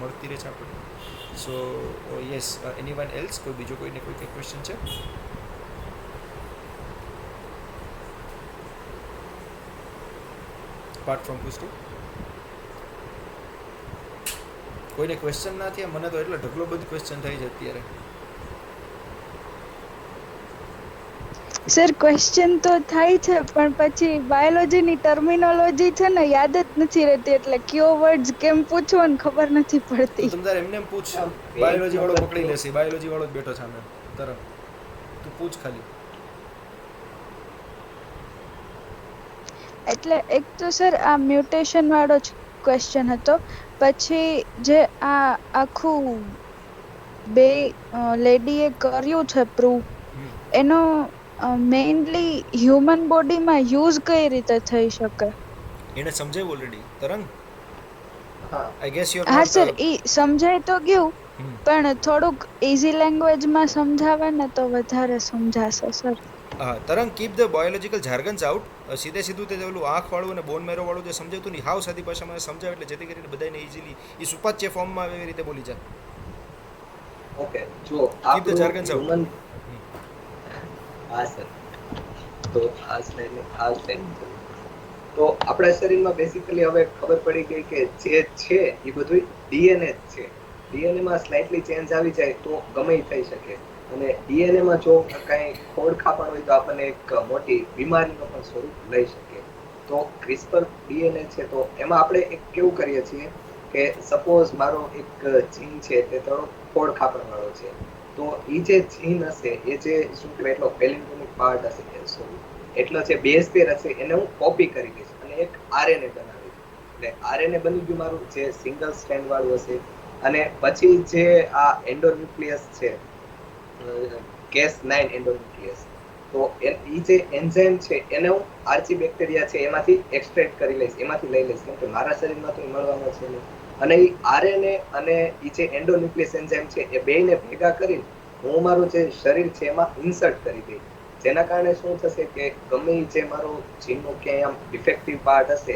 મળતી રહે છે આપણને. સો યસ, એની વન એલ્સ, કોઈ બીજો કોઈને કોઈ કંઈ ક્વેશ્ચન છે? અપાર્ટ ફ્રોમ પુષ્ટિ કોઈને ક્વેશ્ચન ના થયા? મને તો એટલો ઢગલો બધું ક્વેશ્ચન થાય છે અત્યારે.
સર ક્વેશ્ચન તો થાય છે પણ પછી બાયોલોજીની ટર્મિનોલોજી છે ને યાદ જ નથી રહેતી, એટલે કયો વર્ડ્સ કેમ પૂછવાનું ખબર નથી
તો
પડતી.
તમે તારે એમને પૂછ,
આમ
બાયોલોજી વાળો
પેજ
પકડી
નંબર
લેશે, બાયોલોજી વાળો જ બેઠો છે સામે તરફ. તું પૂછ ખાલી.
એટલે એક તો સર આ મ્યુટેશન વાળો જ ક્વેશ્ચન હતો. પછી જે આ આખું બે લેડીએ કર્યું છે પ્રૂવ, એનો મેઇનલી હ્યુમન બોડીમાં યુઝ કઈ રીતે થઈ શકે?
એને સમજાવ્યું ઓલરેડી તરંગ.
હા
આઈ ગેસ યુ આર
હા
નોટ.
સર, ઈ સમજાય તો ગયું પણ થોડુંક ઇઝી લેંગ્વેજમાં સમજાવે ને તો વધારે સમજાશે સર.
હા તરંગ, કીપ ધ બાયોલોજીકલ જાર્ગન્સ આઉટ. સીધે સીધું તે ઓલું આંખ વાળું અને બોન મેરો વાળું જે સમજાવતું ને હાવ સાદી ભાષામાં સમજાવે એટલે જેથી કરીને બધાને ઇઝીલી એ સુપાચ્ય ફોર્મમાં આવે એવી રીતે બોલી જાય.
ઓકે, જો
કીપ ધ જાર્ગન્સ આઉટ.
હ્યુમન, હા સર, તો આ સ્લાઇડ તો આપણા શરીરમાં બેસિકલી હવે ખબર પડી ગઈ કે જે છે એ બધું ડીએનએ જ છે. ડીએનએ માં સ્લાઇટલી ચેન્જ આવી જાય તો ગમે ઈ થઈ શકે, અને ડીએનએ માં જો કાંઈ ખોડખાપણ હોય તો આપણને એક મોટી બીમારીનો પણ સ્વરૂપ લઈ શકે. તો ક્રિસ્પર ડીએનએ છે તો એમાં આપણે એક કેવું કરીએ છીએ કે સપોઝ મારો એક જીન છે તે થોડો ખોડખાપણ વાળો છે, તો એ જે જીન હશે એ જે શું કહેવાય એટલો પેલિન્ડ્રોમિક પાર્ટ હશે, સોરી એટલો જે બેઝ પેર હશે એને હું કોપી કરી દઈશ અને એક આરએનએ બનાવીશ. એટલે આરએનએ બની ગયું મારું જે સિંગલ સ્ટ્રેન્ડ વાળું હશે. અને પછી જે આ એન્ડોન્યુક્લિયસ છે, Cas9 એન્ડોન્યુક્લિયસ, તો એ જે એન્ઝાઇમ છે એને હું આર્ચી બેક્ટેરિયા છે એમાંથી એક્સટ્રેક્ટ કરી લઈશ, એમાંથી લઈ લઈશ, કેમ કે મારા શરીરમાં તો મળવાનો છે નહીં. અને એ આરએનએ અને એ જે એન્ડોન્યુક્લિયસ એન્ઝાઇમ છે એ બેયને ભેગા કરી હું મારું જે શરીર છે એમાં ઇન્સર્ટ કરી દઈશ. જેના કારણે શું થશે કે ગમે જે મારો જીનનો ક્યાંય આમ ડિફેક્ટિવ પાર્ટ હશે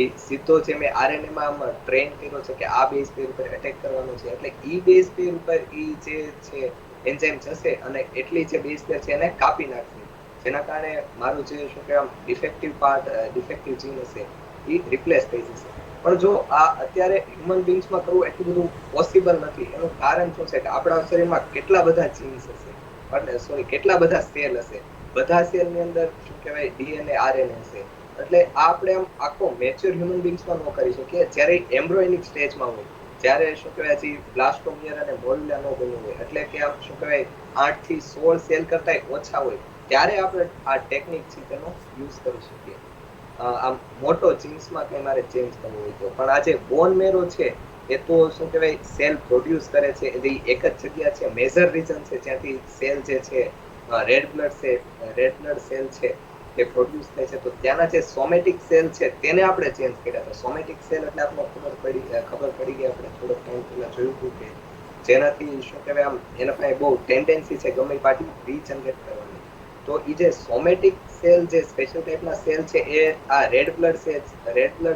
એ સીધો જે મેં આરએનએ માં આમ ટ્રેન કર્યો છે કે આ બેઝ પેર ઉપર એટેક કરવાનો છે, એટલે ઈ બેઝ પેર ઉપર ઈ જે છે એન્ઝાઇમ જશે અને એટલી જે બેઝ પેર છે એને કાપી નાખશે. જેના કારણે મારું જે શું કે આમ ડિફેક્ટિવ પાર્ટ, ડિફેક્ટિવ જીન હશે એ રિપ્લેસ થઈ જશે. પણ જો આ અત્યારે હ્યુમન બીંગ્સમાં કરવું એટલું બધું પોસિબલ નથી. એનું કારણ શું છે કે આપણા શરીરમાં કેટલા બધા જીન્સ હશે, અને સોરી કેટલા બધા સેલ હશે, બધા સેલની અંદર શું કહેવાય ડીએનએ આરએનએ હશે. એટલે આ આપણે આમ આખો મેચ્યોર હ્યુમન બીંગ્સમાં ન કરી શકીએ. જ્યારે એમ્બ્રોયોનિક સ્ટેજમાં હોય, જ્યારે શું કહેવાય છે બ્લાસ્ટોમિયર અને મોલ્યુલા ન બન્યું હોય, એટલે કે આમ શું કહેવાય 8 થી 16 સેલ કરતા ઓછા હોય, ત્યારે આપણે આ ટેકનિક છે તેનો યુઝ કરી શકીએ. આમ મોટો જીન્સમાં કઈ મારે ચેન્જ કરવો હોય તો. પણ આ જે બોન મેરો છે એ તો શું કહેવાય સેલ પ્રોડ્યુસ કરે છે, એ એક જ જગ્યા છે, મેજર રીઝન છે જ્યાંથી સેલ જે છે રેડ બ્લડ સેલ છે એ પ્રોડ્યુસ થાય છે. તો ત્યાંના જે સોમેટિક સેલ છે તેને આપણે ચેન્જ કર્યા. તો સોમેટિક સેલ એટલે આપણને ખબર પડી ગઈ, આપણે થોડોક ટાઈમ પહેલા જોયું હતું કે જેનાથી શું કહેવાય આમ એના પાસે બહુ ટેન્ડન્સી છે ગમે પાર્ટી રીજનરેટ કરવાની. તો એ જે સોમેટિક સેલ, જે સ્પેશિયલ ટાઈપના સેલ છે, એ આ રેડ બ્લડ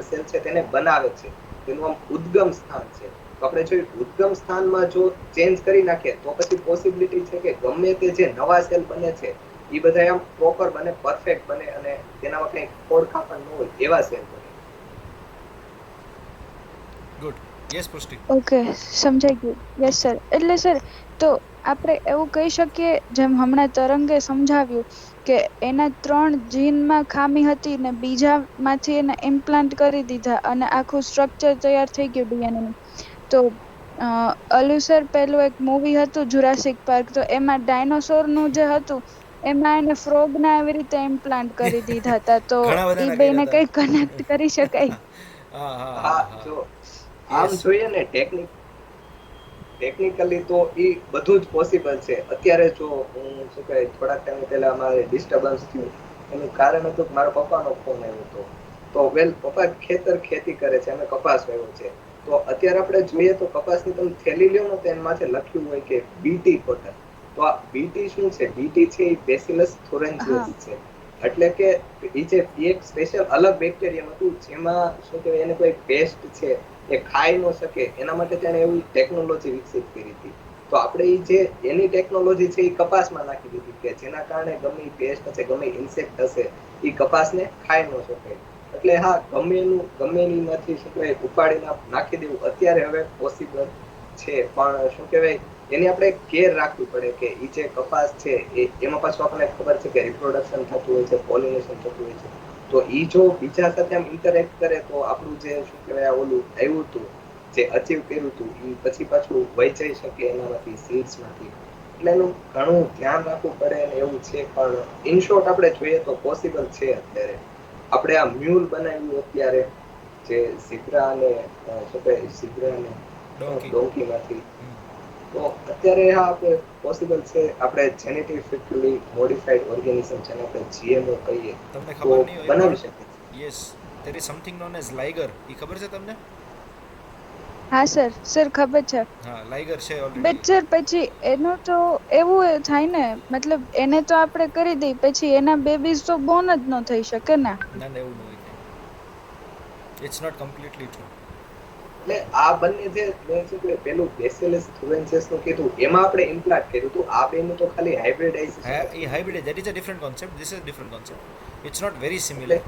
સેલ છે તેને બનાવે છે. તેનું આમ ઉદ્ગમ સ્થાન છે. તો આપણે જો ઉદ્ગમ સ્થાનમાં જો ચેન્જ કરી નાખીએ તો પછી પોસિબિલિટી છે કે ગમે તે જે નવા સેલ બને છે એ બધા આમ પ્રોપર બને, પરફેક્ટ બને, અને તેનામાં કઈ ખોડખાપણ ન હોય એવા સેલ બને.
ગુડ. યસ પુષ્ટિ.
ઓકે, સમજાઈ ગયું. Yes sir. એટલે સર તો આપણે એવું કહી શકીએ, જેમ હમણાં તરંગે સમજાવ્યું કે એના 3 જીનમાં ખામી હતી ને બીજામાંથી એને ઇમ્પ્લાન્ટ કરી દીધા અને આખું સ્ટ્રક્ચર તૈયાર થઈ ગયું ડીએનએ નું. તો અલુસર પેલું એક મૂવી હતું જુરાસિક પાર્ક, તો એમાં ડાયનોસોરનું જે હતું એમાં એને ફ્રોગના એવી રીતે ઇમ્પ્લાન્ટ કરી દીધા હતા. તો
ઘણા
એ
બધાના
બેને
કર્યા
કઈ કનેક્ટ કરી શકાય?
હતા. હા હા
હા,
હા.
જો આમ
યસ.
જોઈએ ને ટેકનિકલી તો એ બધું જ પોસિબલ છે. અત્યારે જો હું શું કહે થોડાક ટાઈમ પહેલા અમારે ડિસ્ટર્બન્સ થયું, એનું કારણ હતું કે મારા પપ્પાનો ફોન આવ્યો હતો. તો પપ્પા ખેતી કરે છે, અમે કપાસ વાવ્યો છે. તો અત્યારે આપણે જોઈએ તો કપાસની તમે થેલી લ્યો ને તો એના માથે લખ્યું હોય કે બીટી કોટન. તો આ બીટી શું છે? બીટી છે એ બેસિલસ
હા.
થોરેન્સિયસ છે. એટલે કે એ જે એક સ્પેશિયલ અલગ બેક્ટેરિયમ હતું જેમાં શું કહેવાય એને કોઈ પેસ્ટ છે એ ખાઈ ન શકે, એના માટે તેને એવી ટેકનોલોજી વિકસિત કરી હતી. તો આપણે એ જે એની ટેકનોલોજી છે એ કપાસમાં નાખી દીધી કે જેના કારણે ગમે પેસ્ટ હશે, ગમે ઇન્સેક્ટ હશે, એ કપાસને ખાઈ ન શકે. એટલે હા, ગમે એનીમાંથી શું કહેવાય ઉપાડીને નાખી દેવું અત્યારે હવે પોસિબલ છે. પણ શું કહેવાય એની આપણે કેર રાખવી પડે કે એ જે કપાસ છે એમાં પાછું આપણને ખબર છે કે રિપ્રોડક્શન થતું હોય છે, પોલિનેશન થતું હોય છે. તો એ જો બીજા સાથે આમ ઇન્ટરેક્ટ કરે તો આપણું જે શું કહેવાય ઓલું આવ્યું હતું, જે અચીવ કર્યું હતું, એ પછી પાછું વહેંચાઈ શકે એનામાંથી, સીડ્સમાંથી. એટલે એનું ઘણું ધ્યાન રાખવું પડે ને એવું છે. પણ ઇન શોર્ટ આપણે જોઈએ તો પોસિબલ છે. અત્યારે આપણે આ મ્યુલ બનાવ્યું અત્યારે, જે ઝીબ્રા અને
ડોંકી.
ડોંકીમાંથી. તો અત્યારે હા આપણે પોસિબલ છે. આપણે જેનેટિકલી મોડિફાઈડ ઓર્ગેનિઝમ જેને આપણે જીએમઓ કહીએ
તમને
તો
ખબર નહીં હોય
બનાવી
પણ
શકીએ.
Yes, there is something known as liger. એ ખબર છે તમને?
હા સર ખબર છે.
હા, લાઇગર છે ઓલરેડી.
બટ સર પછી એનું તો એવું થાય ને, મતલબ એને તો આપણે કરી દઈ પછી એના બેબીઝ તો બોર્ન જ ન થઈ શકે ને?
ના ના, એવું ન હોય. It's not completely true.
એટલે આ બંને જે મેં શું કે પેલું બેસિલસ થુરેન્સિયસ નું કીધું એમાં આપણે ઇમ્પ્લાન્ટ કર્યું હતું. આ બેનું તો ખાલી હાઇબ્રિડાઇઝેશન જ
એ
કર્યું
હાઇબ્રિડ,
હતું.
That is a different concept. This is different concept. It's not very
એટલે
સિમિલર.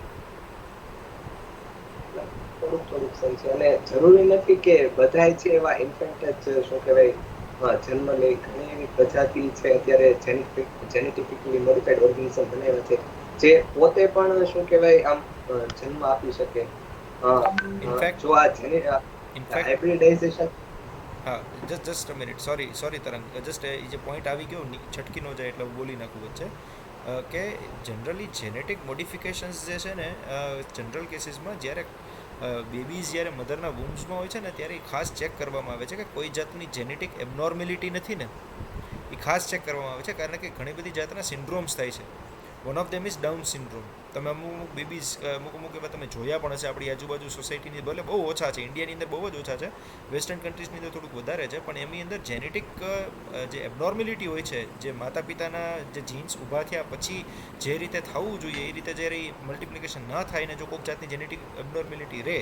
થોડુંક સમજે. અને જરૂરી નથી કે બધાય છે એવા ઇન્ફેક્ટ જ શું કહેવાય જન્મ લે. ઘણી એવી પ્રજાતિ છે અત્યારે જેનેટિકલી મોડિફાઈડ ઓર્ગેનિઝમ બનાવ્યા છે જે પોતે પણ શું કહેવાય આમ જન્મ આપી શકે.
ઇનફેક્ટ
જો આ
ઇનફેક્ટ
હાઇબ્રિડાઇઝેશન.
હા, જસ્ટ અ મિનિટ. સોરી તરંગ, જસ્ટ એ જે પોઈન્ટ આવી ગયો છટકી ન જાય એટલે હું બોલી નાખું વચ્ચે કે જનરલી જેનેટિક મોડિફિકેશન્સ જે છે ને, જનરલ કેસીસમાં જ્યારે બેબીઝ જ્યારે મધરના વૂમ્સમાં હોય છે ને ત્યારે એ ખાસ ચેક કરવામાં આવે છે કે કોઈ જાતની જેનેટિક એબનોર્મેલિટી નથી ને, એ ખાસ ચેક કરવામાં આવે છે. કારણ કે ઘણી બધી જાતના સિન્ડ્રોમ્સ થાય છે. One of them is down syndrome. તમે અમુક બેબીઝ અમુક એવા તમે જોયા પણ હશે આપણી આજુબાજુ સોસાયટીની, ભલે બહુ ઓછા છે, ઇન્ડિયાની અંદર બહુ જ ઓછા છે, વેસ્ટર્ન કન્ટ્રીઝની અંદર થોડુંક વધારે છે, પણ એની અંદર જેનેટિક જે એબનોર્મેલિટી હોય છે, જે માતા પિતાના જે જીન્સ ઊભા થયા પછી જે રીતે થવું જોઈએ એ રીતે જ્યારે મલ્ટિપ્લિકેશન ન થાય ને જો કોઈક જાતની જેનેટિક એબનોર્મેલિટી રહે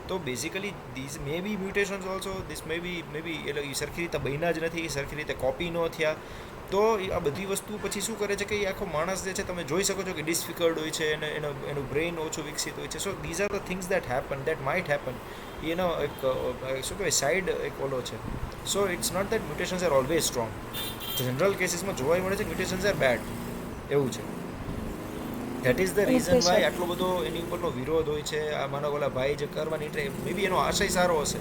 તો basically these may be mutations also, these may be એટલે એ સરખી રીતે બન્યા જ નથી, સરખી રીતે કોપી ન થયા. તો આ બધી વસ્તુ પછી શું કરે છે કે એ આખો માણસ જે છે તમે જોઈ શકો છો કે ડિસફિકર્ડ હોય છે, એનું બ્રેઇન ઓછું વિકસિત હોય છે. So these are the things that happen, that might happen. એનો એક શું કહેવાય સાઇડ એક ઓલો છે. So it's not that mutations are always strong. General કેસીસમાં જોવા મળે છે કે મ્યુટેશન્સ આર બેડ, એવું છે. That is the reason why આટલો બધો એની ઉપરનો વિરોધ હોય છે. આ માનો ઓલા ભાઈ જે કરવાની મે બી એનો આશય સારો હશે,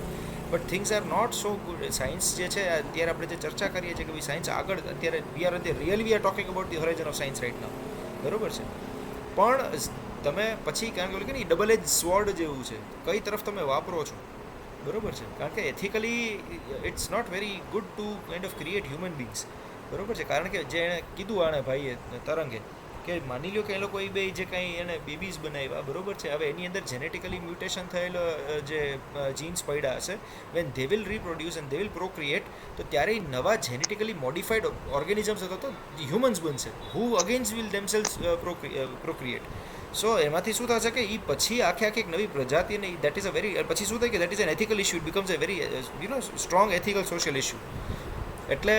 but things are not so good. Science જે છે અત્યારે આપણે જે ચર્ચા કરીએ છીએ કે ભાઈ સાયન્સ આગળ અત્યારે really we are talking about the horizon of science right now, બરોબર છે. પણ તમે પછી કારણ કે ઓલું કે ડબલ એજ સ્વોર્ડ જેવું છે, કઈ તરફ તમે વાપરો છો, બરોબર છે. કારણ કે ethically it's not very good to kind of create human beings, બરોબર છે. કારણ કે જે એણે કીધું આણે ભાઈએ તરંગે કે માની લો કે એ લોકો એ બે જે કંઈ એને બેબીઝ બનાવ્યા, બરોબર છે. હવે એની અંદર જેનેટિકલી મ્યુટેશન થયેલો જે જીન્સ પડ્યા હશે, when they will reproduce and they will procreate, તો ત્યારે નવા જેનેટિકલી મોડિફાઈડ ઓર્ગેનિઝમ્સ હતો તો હ્યુમન્સ બનશે, હુ અગેન્સ્ટ વિલ ધેમસેલ્સ પ્રોક્રિએટ. સો એમાંથી શું થશે કે એ પછી આખે એક નવી પ્રજાતિને દેટ ઇઝ અ વેરી, પછી શું થાય કે that is N ethical issue, it becomes a very strong ethical social issue. એટલે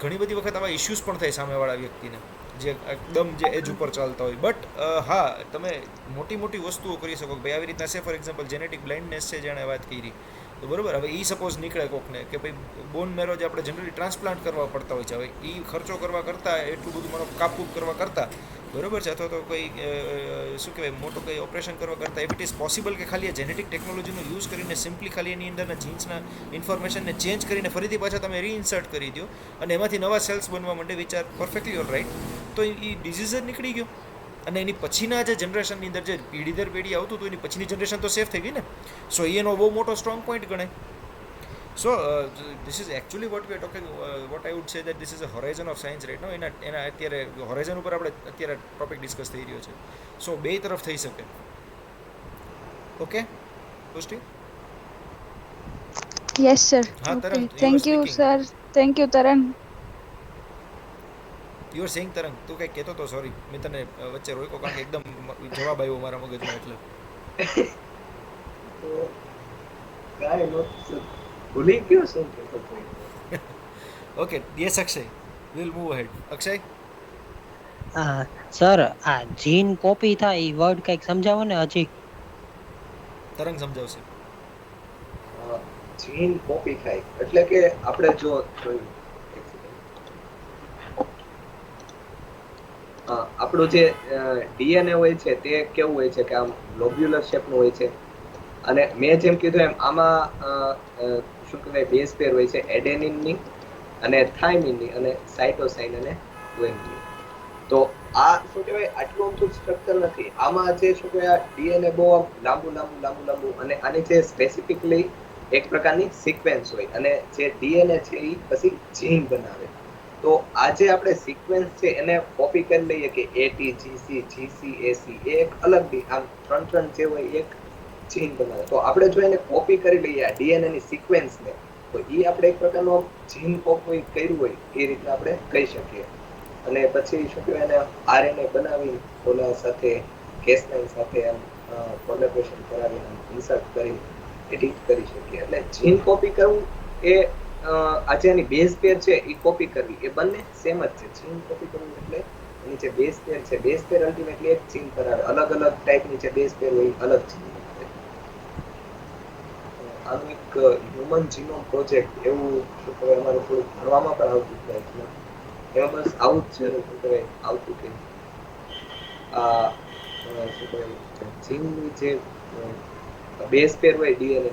ઘણી બધી વખત આવા ઇશ્યુઝ પણ થાય સામેવાળા વ્યક્તિને જે એકદમ જે એજ ઉપર ચાલતા હોય. બટ હા, તમે મોટી મોટી વસ્તુઓ કરી શકો. ભાઈ આવી રીતના છે ફોર એક્ઝામ્પલ જેનેટિક બ્લાઇન્ડનેસ છે જેણે વાત કરી, તો બરાબર. હવે એ સપોઝ નીકળે કોકને કે ભાઈ બોન મેરો જે આપણે જનરલી ટ્રાન્સપ્લાન્ટ કરવા પડતા હોય છે, હવે એ ખર્ચો કરવા કરતાં, એટલું બધું માનો કાપકૂપ કરવા કરતાં, બરાબર છે, અથવા તો કોઈ શું કહેવાય મોટું કંઈ ઓપરેશન કરવા કરતાં, ઇફ ઇટ ઇઝ પોસિબલ કે ખાલી આ જેનેટિક ટેકનોલોજીનો યુઝ કરીને સિમ્પલી ખાલી એની અંદરના જીન્સના ઇન્ફોર્મેશનને ચેન્જ કરીને ફરીથી પાછા તમે રીઇન્સર્ટ કરી દો અને એમાંથી નવા સેલ્સ બનવા માંડે, વિચાર પરફેક્ટલી ઓલ રાઈટ, તો એ ડિઝીઝ જ નીકળી ગયો. અને એની પછીના જે જનરેશનની અંદર જે પેઢી દર પેઢી આવતું હતું એની પછીની જનરેશન તો સેફ થઈ ગઈ ને. સો એનો બહુ મોટો સ્ટ્રોંગ પોઈન્ટ ગણાય. So this is actually what we are talking, what I would say that this is a horizon of science right now. એના અત્યારે હોરાઇઝન ઉપર આપણે અત્યારે ટોપિક ડિસ્કસ થઈ રહ્યો છે. સો બે તરફ થઈ શકે. ઓકે પુષ્ટિ?
Yes sir.
હા તરંગ,
thank you sir. Thank you તરંગ.
યુ આર સેઇંગ તરંગ, તું કંઈક કહેતો હતો, સોરી મેં તને વચ્ચે રોક્યો કારણ કે એકદમ જવાબ આવ્યો મારા મગજમાં એટલે.
ભૂલી ગયો શું કહેતો હતો.
Okay yes Akshay, will move ahead. Akshay?
Sir આ જીન કોપી થાય એ વર્ડ કંઈક સમજાવો ને હજી.
તરંગ સમજાવશે.
જીન કોપી થાય એટલે કે આપણે જો જોયું આપણું જે ડીએનએ હોય છે તે કેવું હોય છે કે આમ લોબ્યુલર શેપનું હોય છે. અને મેં જેમ કીધું એમ આમાં શું કહેવાય બેઝ પેર હોય છે એડેનિનની અને થાઇમિનની અને સાઇટોસાઇન અને ગુઆનિનની. તો આ શું કહેવાય આટલું અમથું સ્ટ્રક્ચર નથી. આમાં જે શું કહેવાય ડીએનએ બહુ લાંબુ અને આની જે સ્પેસિફિકલી એક પ્રકારની સિક્વેન્સ હોય અને જે ડીએનએ છે એ પછી જીન બનાવે. તો આ જે આપણે સિક્વેન્સ છે એને કોપી કરી લઈએ કે એટી જીસી જીસી એસી એ એક અલગ આમ ત્રણ જે હોય એક જીન બનાવે. તો આપણે જો એને કોપી કરી લઈએ આ ડીએનએ ની સિક્વેન્સને, તો એ આપણે એક પ્રકારનો જીન કોપી કર્યું હોય એ રીતે આપણે કહી શકીએ. અને પછી શું કહેવાય એને આરએનએ બનાવી ઓલા સાથે કેસલાઇન સાથે એમ કોલેબોરેશન કરાવીને ઇન્સર્ટ કરી એડિટ કરી શકીએ. એટલે જીન કોપી કરવું એ આજે એની બેઝ પેર છે એ કોપી કરવી એ બંને સેમ જ છે. જીન કોપી કરવું એટલે એની જે બેઝ પેર છે, બેઝ પેર અલ્ટિમેટલી એક જીન કરાવે. અલગ અલગ ટાઈપની જે બેઝ પેર હોય અલગ જીન કરાવે. આનું એક હ્યુમન જીનોમ પ્રોજેક્ટ એવું શું કહેવાય અમારે થોડું ભણવામાં પણ આવતું હતું. એમાં બસ આવું જ શું કહેવાય આવતું કે આ શું કહેવાય જીનની જે બેઝ પેર હોય ડીએનએ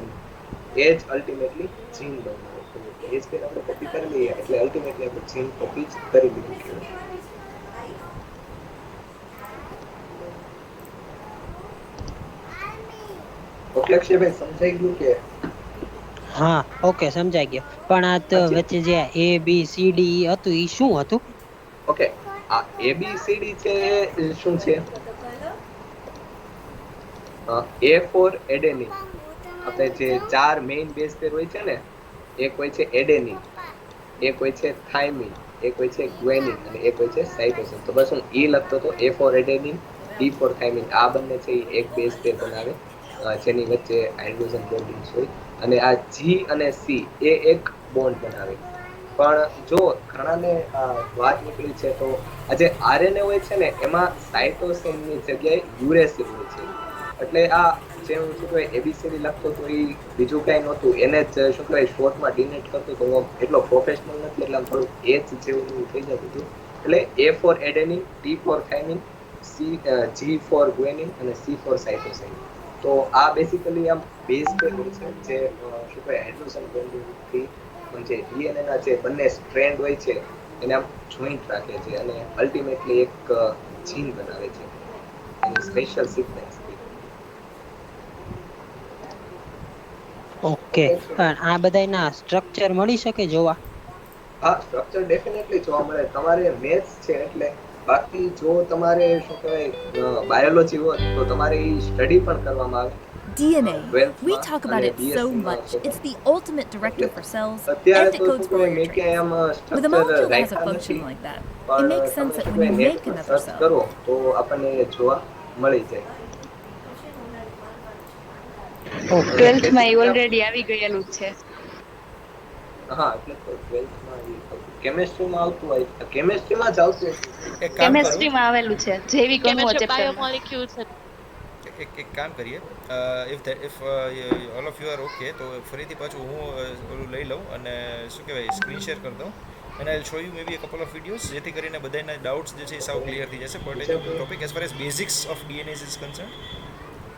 એ જ અલ્ટિમેટલી જીન બનાવે. તો બેઝ પેર આપણે કોપી કરી લઈએ એટલે અલ્ટિમેટલી આપણે જીન કોપી જ કરી લીધું કહેવાય. ઓકલેક્ષભાઈ સમજાઈ ગયું કે?
હા ઓકે સમજાઈ ગયો. પણ આ તો વચ્ચે જે એ બી સી ડી હતું એ શું હતું?
ઓકે આ એબીસીડી છે શું છે? એ ફોર એડેનિન. આપણે જે ચાર મેઇન બેઝ પેર હોય છે ને, એક હોય છે એડેનિન, એક હોય છે થાઇમિન, એક હોય છે ગ્વેનિન અને એક હોય છે સાઇટોસિન. તો બસ હું ઈ લખતો હતો A for adenine, D for thymine. આ બંને છે એ એક બેઝ પેર બનાવે જેની વચ્ચે હાઇડ્રોજન બોન્ડિંગ્સ હોય. અને આ જી અને સી એ એક બોન્ડ બનાવે. પણ જો ઘણાને વાત નીકળી છે તો આ જે આરએનએ હોય છે ને એમાં સાયટોસિનની જગ્યાએ યુરેસિલ હોય છે. એટલે આ જે હું શું કહેવાય એબીસીડી લખતો તો એ બીજું કઈ નહોતું, એને જ શું કહેવાય શોર્ટમાં ડિનેટ કરતો તો હું એટલો પ્રોફેશનલ નથી, એટલે આમ થોડું એચ જેવું થઈ જતું હતું. એટલે A for adenine, T for thymine, G for guanine અને સી ફોર સાયટોસિન. તો આ બેસિકલી આમ બેઝ પેર હોય છે જે શું કહેવાય હાઇડ્રોજન બોન્ડિંગથી જે ડીએનએ ના જે બંને સ્ટ્રેન્ડ હોય છે એને આમ જોઈન્ટ રાખે છે અને અલ્ટિમેટલી એક જીન બનાવે છે એની સ્પેશિયલ સિક્વન્સ.
ઓકે, પણ આ બધાયના સ્ટ્રક્ચર મળી શકે જોવા?
હા, સ્ટ્રક્ચર ડેફિનેટલી જોવા મળે. તમારે મેથ્સ છે એટલે, બાકી જો તમારે શું કહેવાય બાયોલોજી હોત તો તમારે એ સ્ટડી પણ કરવામાં આવે.
DNA. We
12th
talk
અને
about it so
BSc માં
much.
તો
It's the ultimate director for cells
અત્યારે
and it
તો
codes
શું
for all
કહેવાય
your
મેં ક્યાંય
traits.
આમ
With a
structure
molecule that has a
રાખ્યા
function
નથી,
like that, it
પણ
makes
તમે
sense that
શું
when you
કહેવાય
make
નેટમાં
another
સર્ચ
cell,
કરો તો આપણને જોવા મળી જાય.
ઓકે,
12th માં એ ઓલરેડી આવી ગયેલું જ છે.
હા, એટલે તો 12th માં કેમેસ્ટ્રીમાં આવતું હોય, કેમેસ્ટ્રીમાં જ આવતું હતું.
એક કામ કરો,
કેમેસ્ટ્રીમાં આવેલું છે, જૈવિક અણુઓ ચેપ્ટરમાં.
એક કામ કરીએ, if all of you R okay તો ફરીથી પાછું હું ઓલું લઈ લઉં અને શું કહેવાય સ્ક્રીન શેર કરી દઉં અને I show you may be couple of videos, જેથી કરીને બધાના ડાઉટ્સ જે છે એ સાવ ક્લિયર થઈ જશે pertaining to topic as far as basics of DNAs is concern.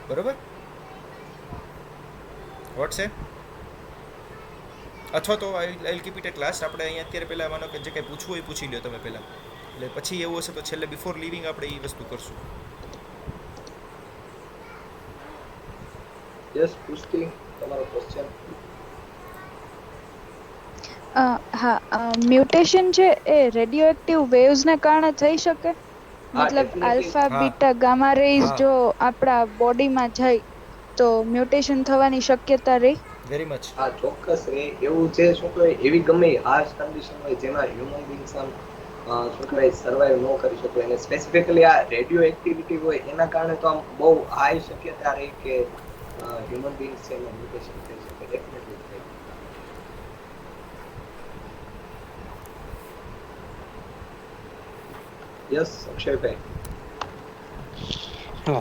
બરોબર? વોટ છે? અથવા તો I keep it at last. આપણે અહીંયા અત્યારે પહેલાં માનો કે જે કંઈ પૂછવું હોય એ પૂછી લ્યો તમે પહેલાં, એટલે પછી એવું હશે તો છેલ્લે બિફોર લિવિંગ આપણે એ વસ્તુ કરશું.
યસ, પુષ્ટિ, તમારો ક્વેશ્ચન.
મ્યુટેશન છે એ રેડિયો એક્ટિવ વેવ્સ ને કારણે થઈ શકે? મતલબ આલ્ફા
હા.
બીટા ગામા રેઝ
હા.
જો આપણા બોડીમાં જાય તો મ્યુટેશન થવાની શક્યતા રહી?
Very much.
હા, ચોક્કસ રે. એવું છે શું કહેવાય એવી ગમે હાર્શ કન્ડિશન હોય જેમાં હ્યુમન બીંગ્સ આમ શું કહેવાય સર્વાઈવ ન કરી શકે અને સ્પેસિફિકલી આ રેડિયો એક્ટિવિટી હોય એના કારણે તો આમ બહુ હાઈ શક્યતા રહી કે હ્યુમન બીંગ્સ છે એમાં મ્યુટેશન થઈ શકે. ડેફિનેટલી થાય. યસ, અક્ષયભાઈ.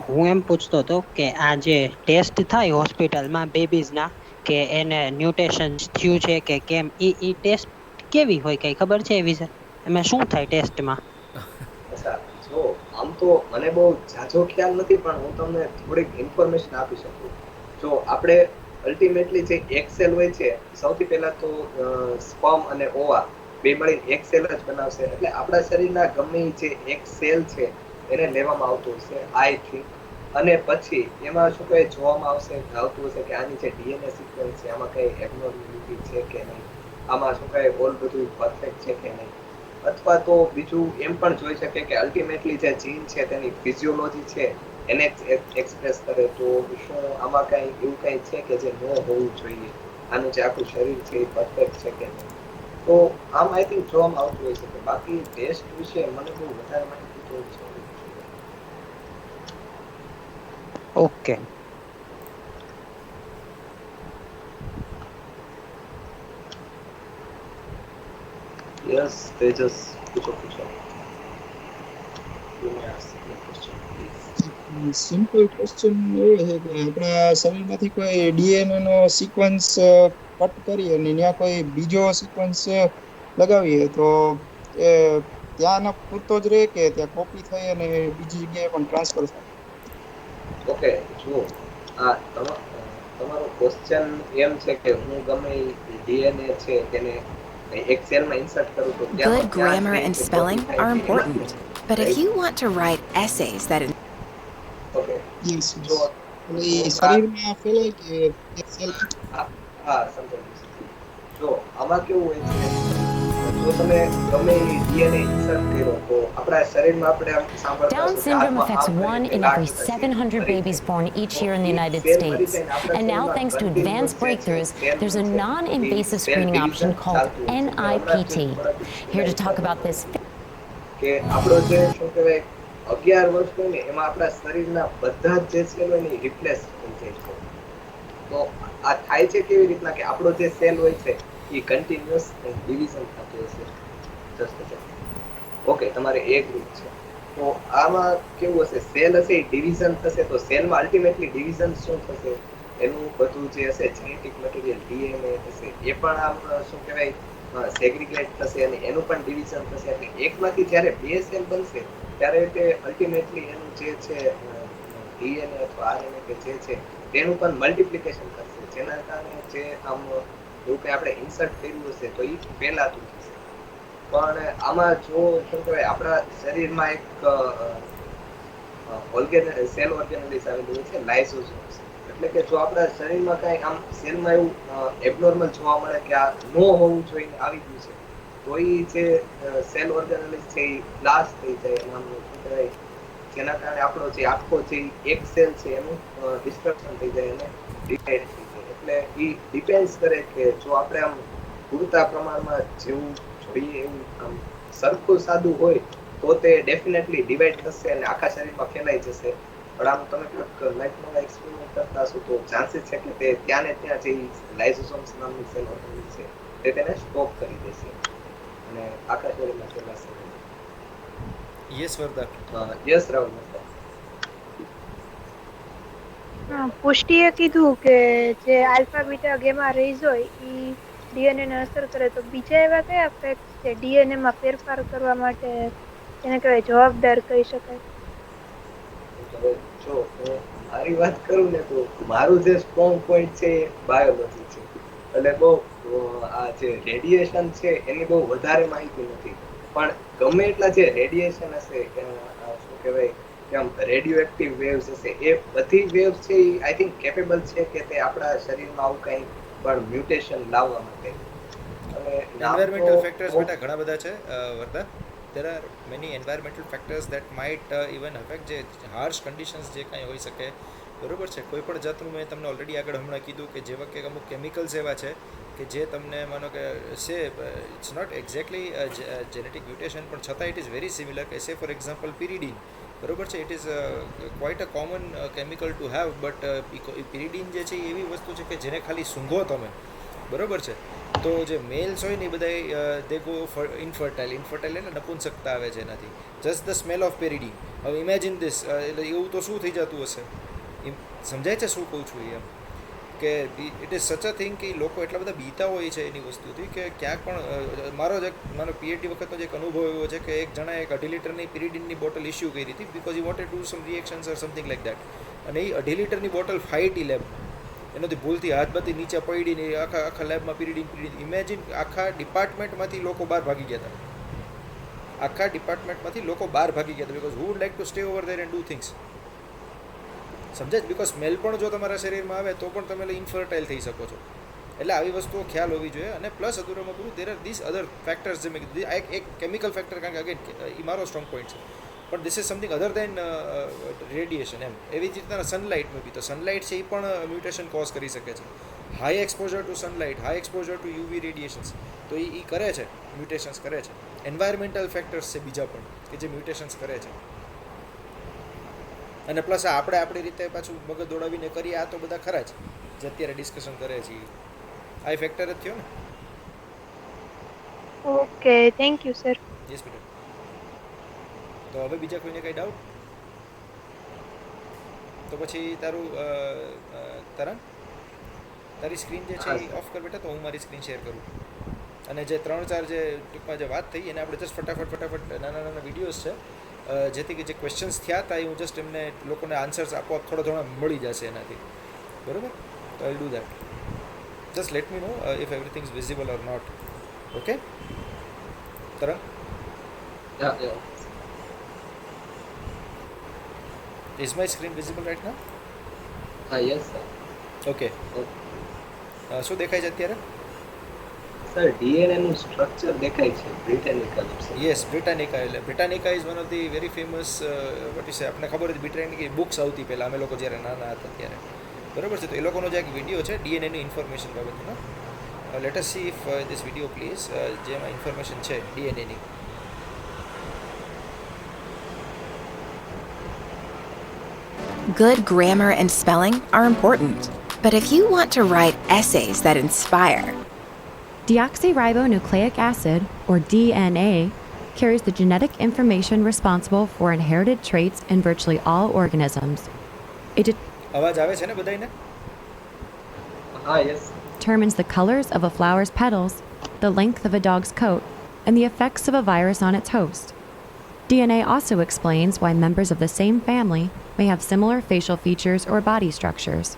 હું એમ પૂછતો હતો કે આ જે ટેસ્ટ થાય હોસ્પિટલમાં બેબીઝના કે એને મ્યુટેશન થયું છે કે કેમ, ઈ ટેસ્ટ કેવી હોય, કઈ ખબર છે એ વિશે? એમાં શું થાય ટેસ્ટમાં?
અચ્છા, જો આમ તો મને બહુ ઝાઝો ખ્યાલ નથી પણ હું તમને થોડીક ઇન્ફોર્મેશન આપી શકું. જો આપણે અલ્ટિમેટલી જે એક સેલ હોય છે, સૌથી પહેલા તો સ્પર્મ અને ઓવા બે મળીને એક સેલ જ બનાવશે. એટલે આપણા શરીરના ગમે જે એક સેલ છે એને લેવામાં આવતું હશે આઈ થિંક, અને પછી એમાં શું કહે જોવામાં આવતું હશે કે આની જે ડીએનએ સિક્વન્સ છે આમાં કઈ એબનોર્માલિટી છે કે નહીં, આમાં શું કહે ઓલ બધું પરફેક્ટ છે કે નહીં, અથવા તો બીજું એમ પણ જોઈ શકે કે અલ્ટિમેટલી જે જીન છે તેની ફિઝિયોલોજી છે એને એક્સપ્રેસ કરે. તો શું આમાં કઈ એવું કઈ છે કે જે ન હોવું જોઈએ, આનું જે આખું શરીર છે એ પરફેક્ટ છે કે નહીં? તો આમ આઈ થિંક જોવામાં આવતું હોય છે. બાકી ટેસ્ટ વિશે મને બહુ વધારે માહિતી તો છે.
ઓકે.
યસ, તેજસ, પૂછો. You may ask the question, please.
Simple question એ છે કે આપણા શરીરમાંથી કોઈ ડીએનએ નો સિક્વન્સ કટ કરી અને ત્યાં કોઈ બીજો સિક્વન્સ લગાવીએ તો એ ત્યાંનો પૂરતો જ રહે કે ત્યાં કોપી થઈ અને બીજી જગ્યાએ પણ ટ્રાન્સફર થાય?
ઓકે, જુઓ, આ તમારો ક્વેશ્ચન એમ છે કે હું ગમે ડીએનએ છે તેને એક સેલમાં ઇન્સર્ટ કરું તો
good grammar and spelling are important. But if you want to write essays that
okay,
yes,
જો
એ શરીરમાં ફેલાય કે એક સેલ?
હા, સમજાયું. જો આમાં કેવું હોય છે, જો તમે ગમે ડીએનએ ઇન્સર્ટ કર્યો તો આપણા શરીરમાં આપણે આમ સાંભળતા
Down
હશો કે
syndrome
હાથમાં
affects
આમ
one
કરીને
in
કાઢ
every
પછી
700
ફરી
babies
જાય.
born each year in the
તો
United
સેલ ફરી
States.
જઈને આપણા
And now,
શરીરમાં
thanks to
continuous
advanced
જે છે,
breakthroughs,
સેલ
there's a
છે,
non-invasive
cell
screening
division
option called
ચાલતું હોય છે. હમણાં જ
NIPT.
થોડાક
Here to
દિવસ
talk
પહેલા
about this.
કે આપણો જે શું કહેવાય 11 વર્ષ હોય ને એમાં આપણા શરીરના બધા જ જે સેલ હોય ને રિપ્લેસ થઈ જાય છે. તો આ થાય છે કેવી રીતના કે આપણો જે સેલ હોય છે એ કન્ટિન્યુઅસ ડિવિઝન થતું હશે. ઓકે, તમારે એ ગ્રુપ છે તો આમાં કેવું હશે, સેલ હશે એ ડિવિઝન થશે, તો સેલમાં અલ્ટિમેટલી ડિવિઝન શું થશે, એનું બધું જે હશે જેનેટિક મટીરિયલ ડીએનએ હશે એ પણ આમ શું કહેવાય સેગ્રીગેટ થશે અને એનું પણ ડિવિઝન થશે. એટલે એકમાંથી જ્યારે બે સેલ બનશે ત્યારે તે અલ્ટિમેટલી એનું જે છે ડીએનએ અથવા આરએનએ કે જે છે તેનું પણ મલ્ટિપ્લિકેશન કરશે, જેના કારણે જે આમ એવું કંઈ આપણે ઇન્સર્ટ કર્યું હશે તો એ પહેલાતું થશે. પણ આમાં જો શું કહેવાય આપણા શરીરમાં એક સેલ ઓર્ગેનેલિસ આવેલું હોય છે, લાઇસોસોમ્સ. એટલે કે જો આપણા શરીરમાં કાંઈ આમ સેલમાં એવું એબનોર્મલ જોવા મળે કે આ ન હોવું જોઈએ આવી ગયું છે, તો એ જે સેલ ઓર્ગેનેલિસ છે એ બ્લાસ્ટ થઈ જાય અને આમ શું કહેવાય, જેના કારણે આપણો જે આખો જે એક સેલ છે એનું ડિસ્ટ્રક્શન થઈ જાય અને ડિવાઇડ થઈ જાય. એટલે એ ડિપેન્ડ્સ કરે કે જો આપણે આમ પૂરતા પ્રમાણમાં જેવું જોઈએ એવું આમ સરખું સાદું હોય તો તે ડેફિનેટલી ડિવાઈડ થશે અને આખા શરીરમાં ફેલાઈ જશે. પણ આમ તમે ક્યાંક લાઈફમાં એક્સપેરિમેન્ટ કરતા હશો તો ચાન્સીસ છે કે તે ત્યાં ને ત્યાં જે લાઇસોસોમ્સ નામની સેલ ઓર્ગેનેલિસ છે તે તેને સ્ટોપ કરી દેશે અને આખા શરીરમાં ફેલાશે.
યસ વર્ધા.
યસ રાહુલ મહેતા.
પુષ્ટિએ કીધું કે જે આલ્ફા બીટા ગેમા રેઝ હોય એ ડીએનએ ને અસર કરે, તો બીજા એવા કયા ફેક્ટ છે ડીએનએ માં ફેરફાર કરવા માટે એને કહેવાય જવાબદાર કહી શકાય?
જો હું મારી વાત કરું ને તો મારું જે સ્ટ્રોંગ પોઈન્ટ છે એ બાયોલોજી છે. એટલે બહુ આ જે રેડિયેશન છે એની બહુ વધારે માહિતી નથી, પણ ગમે એટલા જે રેડિયેશન હશે શું કહેવાય કે આમ રેડિયો એક્ટિવ વેવ્સ હશે એ બધી વેવ્સ છે એ આઈ થિંક કેપેબલ છે કે તે આપણા શરીરમાં આવું કંઈ પણ મ્યુટેશન લાવવા માટે.
એન્વાયરમેન્ટલ ફેક્ટર્સ બેટા ઘણા બધા છે Wardha. there are many environmental factors that might even affect જે હાર્શ કન્ડિશન્સ જે કાંઈ હોઈ શકે, બરોબર છે. કોઈ પણ જાતનું મેં તમને ઓલરેડી આગળ હમણાં કીધું કે જેવા કે અમુક કેમિકલ્સ એવા છે કે જે તમને માનો કે say it's not exactly genetic mutation પણ છતાં ઇટ ઇઝ વેરી સિમિલર. કે સે ફોર એક્ઝામ્પલ પિરિડીન, બરોબર છે, it is quite a common chemical to have, but pyridine જે છે એ એવી વસ્તુ છે કે જેને ખાલી સૂંઘો તમે, બરોબર છે, તો જે મેલ્સ હોય ને એ બધા દે ગો ઇનફર્ટાઇલ એટલે નપુંસકતા આવે છે એનાથી, જસ્ટ ધ સ્મેલ ઓફ પેરિડીન. હવે ઇમેજિન ધીસ, એટલે એવું તો શું થઈ જતું હશે, સમજાય છે શું કહું છું એમ, કે ઇટ ઇઝ સચ અ થિંગ કે લોકો એટલા બધા બીતા હોય છે એની વસ્તુથી કે ક્યાંક પણ મારો પીએચડી વખતનો જ એક અનુભવ એવો છે કે એક જણાએ 1.5 લીટરની પિરિડીનની બોટલ ઇસ્યુ કરી હતી because he wanted to some reactions or something like that, અને એ 1.5 લીટરની બોટલ ફાઇટી લેબ એનાથી ભૂલથી હાથમાંથી નીચે પડીને આખા લેબમાં પિરિડીન. ઇમેજિન આખા ડિપાર્ટમેન્ટમાંથી લોકો બહાર ભાગી ગયા હતા, because who would like to stay over there and do things, સમજે જ. બિકોઝ સ્મેલ પણ જો તમારા શરીરમાં આવે તો પણ તમે ઇન્ફર્ટાઇલ થઈ શકો છો. એટલે આવી વસ્તુઓ ખ્યાલ હોવી જોઈએ. અને પ્લસ અધૂરામાં પૂરું there are this other factors, જે મેં કીધું એક કેમિકલ ફેક્ટર, કારણ કે અગેન એ મારો સ્ટ્રોંગ પોઈન્ટ છે, પણ this is something other than radiation એમ. એવી જ રીતના સનલાઇટમાં બી, તો સનલાઇટ છે એ પણ મ્યુટેશન કોઝ કરી શકે છે. High exposure to sunlight, high exposure to UV radiations, તો એ કરે છે, મ્યુટેશન્સ કરે છે. એન્વાયરમેન્ટલ ફેક્ટર્સ છે બીજા પણ કે જે મ્યુટેશન્સ કરે છે. અને પ્લસ આપણે આપણી રીતે પાછું મગજ દોડાવીને કરીએ, આ તો બધા ખરા જ જે અત્યારે ડિસ્કશન કરે છે, આ ફેક્ટર જ થયો ને.
Okay, thank you sir.
Yes બેટા. તો હવે બીજા કોઈને કંઈ ડાઉટ? તો પછી તારું તારી સ્ક્રીન જે છે એ ઓફ કર બેટા, તો હું મારી સ્ક્રીન શેર કરું. અને જે 3-4 જે ટૂંકમાં જે વાત થઈ એને આપણે જસ્ટ ફટાફટ નાના વિડીયોઝ છે, જેથી કે જે ક્વેશ્ચન્સ થયા હતા એ હું જસ્ટ એમને લોકોને આન્સર્સ આપોઆપ થોડા થોડા મળી જશે એનાથી, બરાબર? તો I do that. Just let me know if everything is visible or not. Okay Tarang? Is my screen visible right now?
Yes sir.
Okay. શું દેખાય છે અત્યારે?
સર ડીએનએ નું સ્ટ્રક્ચર દેખાય છે, બ્રિટાનિકા.
Yes, Britannica. એટલે Britannica is one of the very famous what is, આપણે ખબર હતી બ્રિટાનિકા બુક્સ આવતી પહેલાં અમે લોકો જ્યારે નાના હતા ત્યારે, બરાબર છે. તો એ લોકોનો જે એક વિડીયો છે ડીએનએની ઇન્ફોર્મેશન બાબતનો, let S C if this video please, જેમાં ઇન્ફોર્મેશન છે ડીએનએની.
Good grammar and spelling are important, but if you want to write essays that inspire,
Deoxyribonucleic acid, or DNA, carries the genetic information responsible for inherited traits in virtually all organisms. It
અવાજ આવે છે ને બધાયને?
Yes.
determines the colors of a flower's petals, the length of a dog's coat, and the effects of a virus on its host. DNA also explains why members of the same family may have similar facial features or body structures.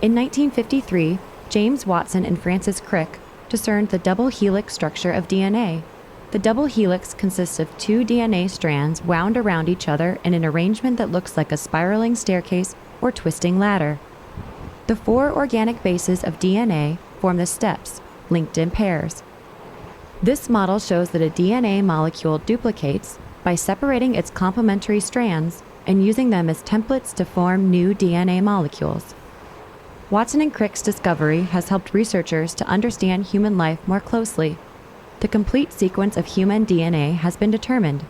In 1953, James Watson and Francis Crick discerned the double helix structure of DNA. The double helix consists of two DNA strands wound around each other in an arrangement that looks like a spiraling staircase or twisting ladder. The four organic bases of DNA form the steps, linked in pairs. This model shows that a DNA molecule duplicates by separating its complementary strands and using them as templates to form new DNA molecules. Watson and Crick's discovery has helped researchers to understand human life more closely. The complete sequence of human DNA has been determined.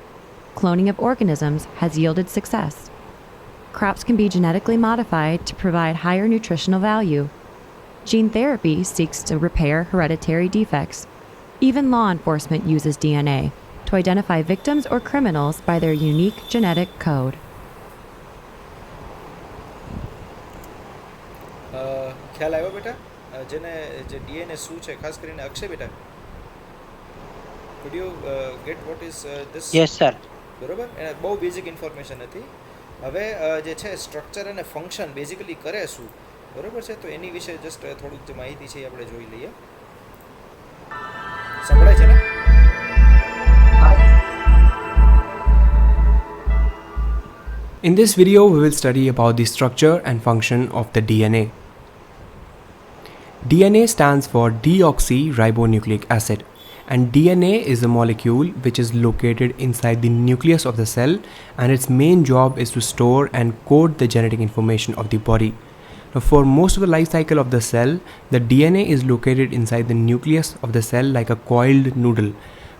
Cloning of organisms has yielded success. Crops can be genetically modified to provide higher nutritional value. Gene therapy seeks to repair hereditary defects. Even law enforcement uses DNA to identify victims or criminals by their unique genetic code.
ખ્યાલ આવ્યો બેટા? જેને જે DNA શું છે, ખાસ કરીને અક્ષય બેટા? Could you get what is this?
Yes sir.
બરોબર, એને બહુ બેઝિક ઇન્ફોર્મેશન હતી. હવે જે છે સ્ટ્રક્ચર અને ફંક્શન બેઝિકલી કરે શું, બરોબર છે? તો એની વિશે જસ્ટ થોડુંક જે માહિતી છે એ આપણે જોઈ લઈએ. સંભળાય છે ને?
In this video, we will study about the structure and function of the DNA. DNA stands for deoxyribonucleic acid, and DNA is a molecule which is located inside the nucleus of the cell, and its main job is to store and code the genetic information of the body. Now, for most of the life cycle of the cell, the DNA is located inside the nucleus of the cell like a coiled noodle.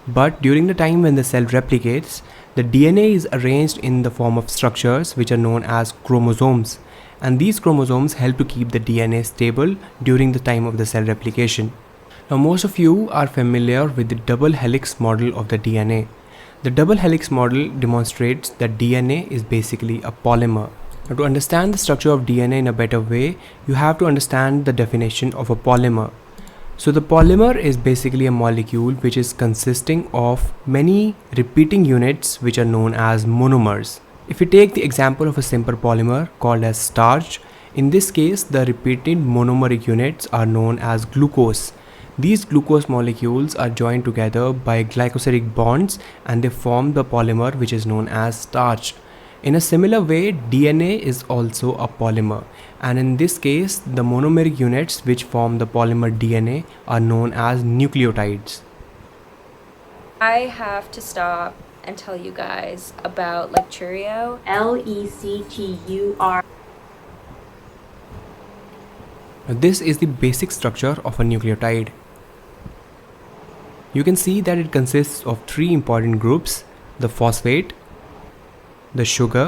But during the time when the cell replicates, the DNA is arranged in the form of structures which are known as chromosomes, and these chromosomes help to keep the DNA stable during the time of the cell replication. Now, most of you are familiar with the double helix model of the DNA. The double helix model demonstrates that DNA is basically a polymer. Now, to understand the structure of DNA in a better way, you have to understand the definition of a polymer. So the polymer is basically a molecule which is consisting of many repeating units which are known as monomers. If we take the example of a simple polymer called as starch, in this case the repeated monomeric units are known as glucose. These glucose molecules are joined together by glycosidic bonds and they form the polymer which is known as starch. In a similar way, DNA is also a polymer, and in this case the monomeric units which form the polymer DNA are known as nucleotides.
I have to stop and tell you guys about Lecturio. Lectur.
Now, this is the basic structure of a nucleotide. You can see that it consists of three important groups: the phosphate, the sugar,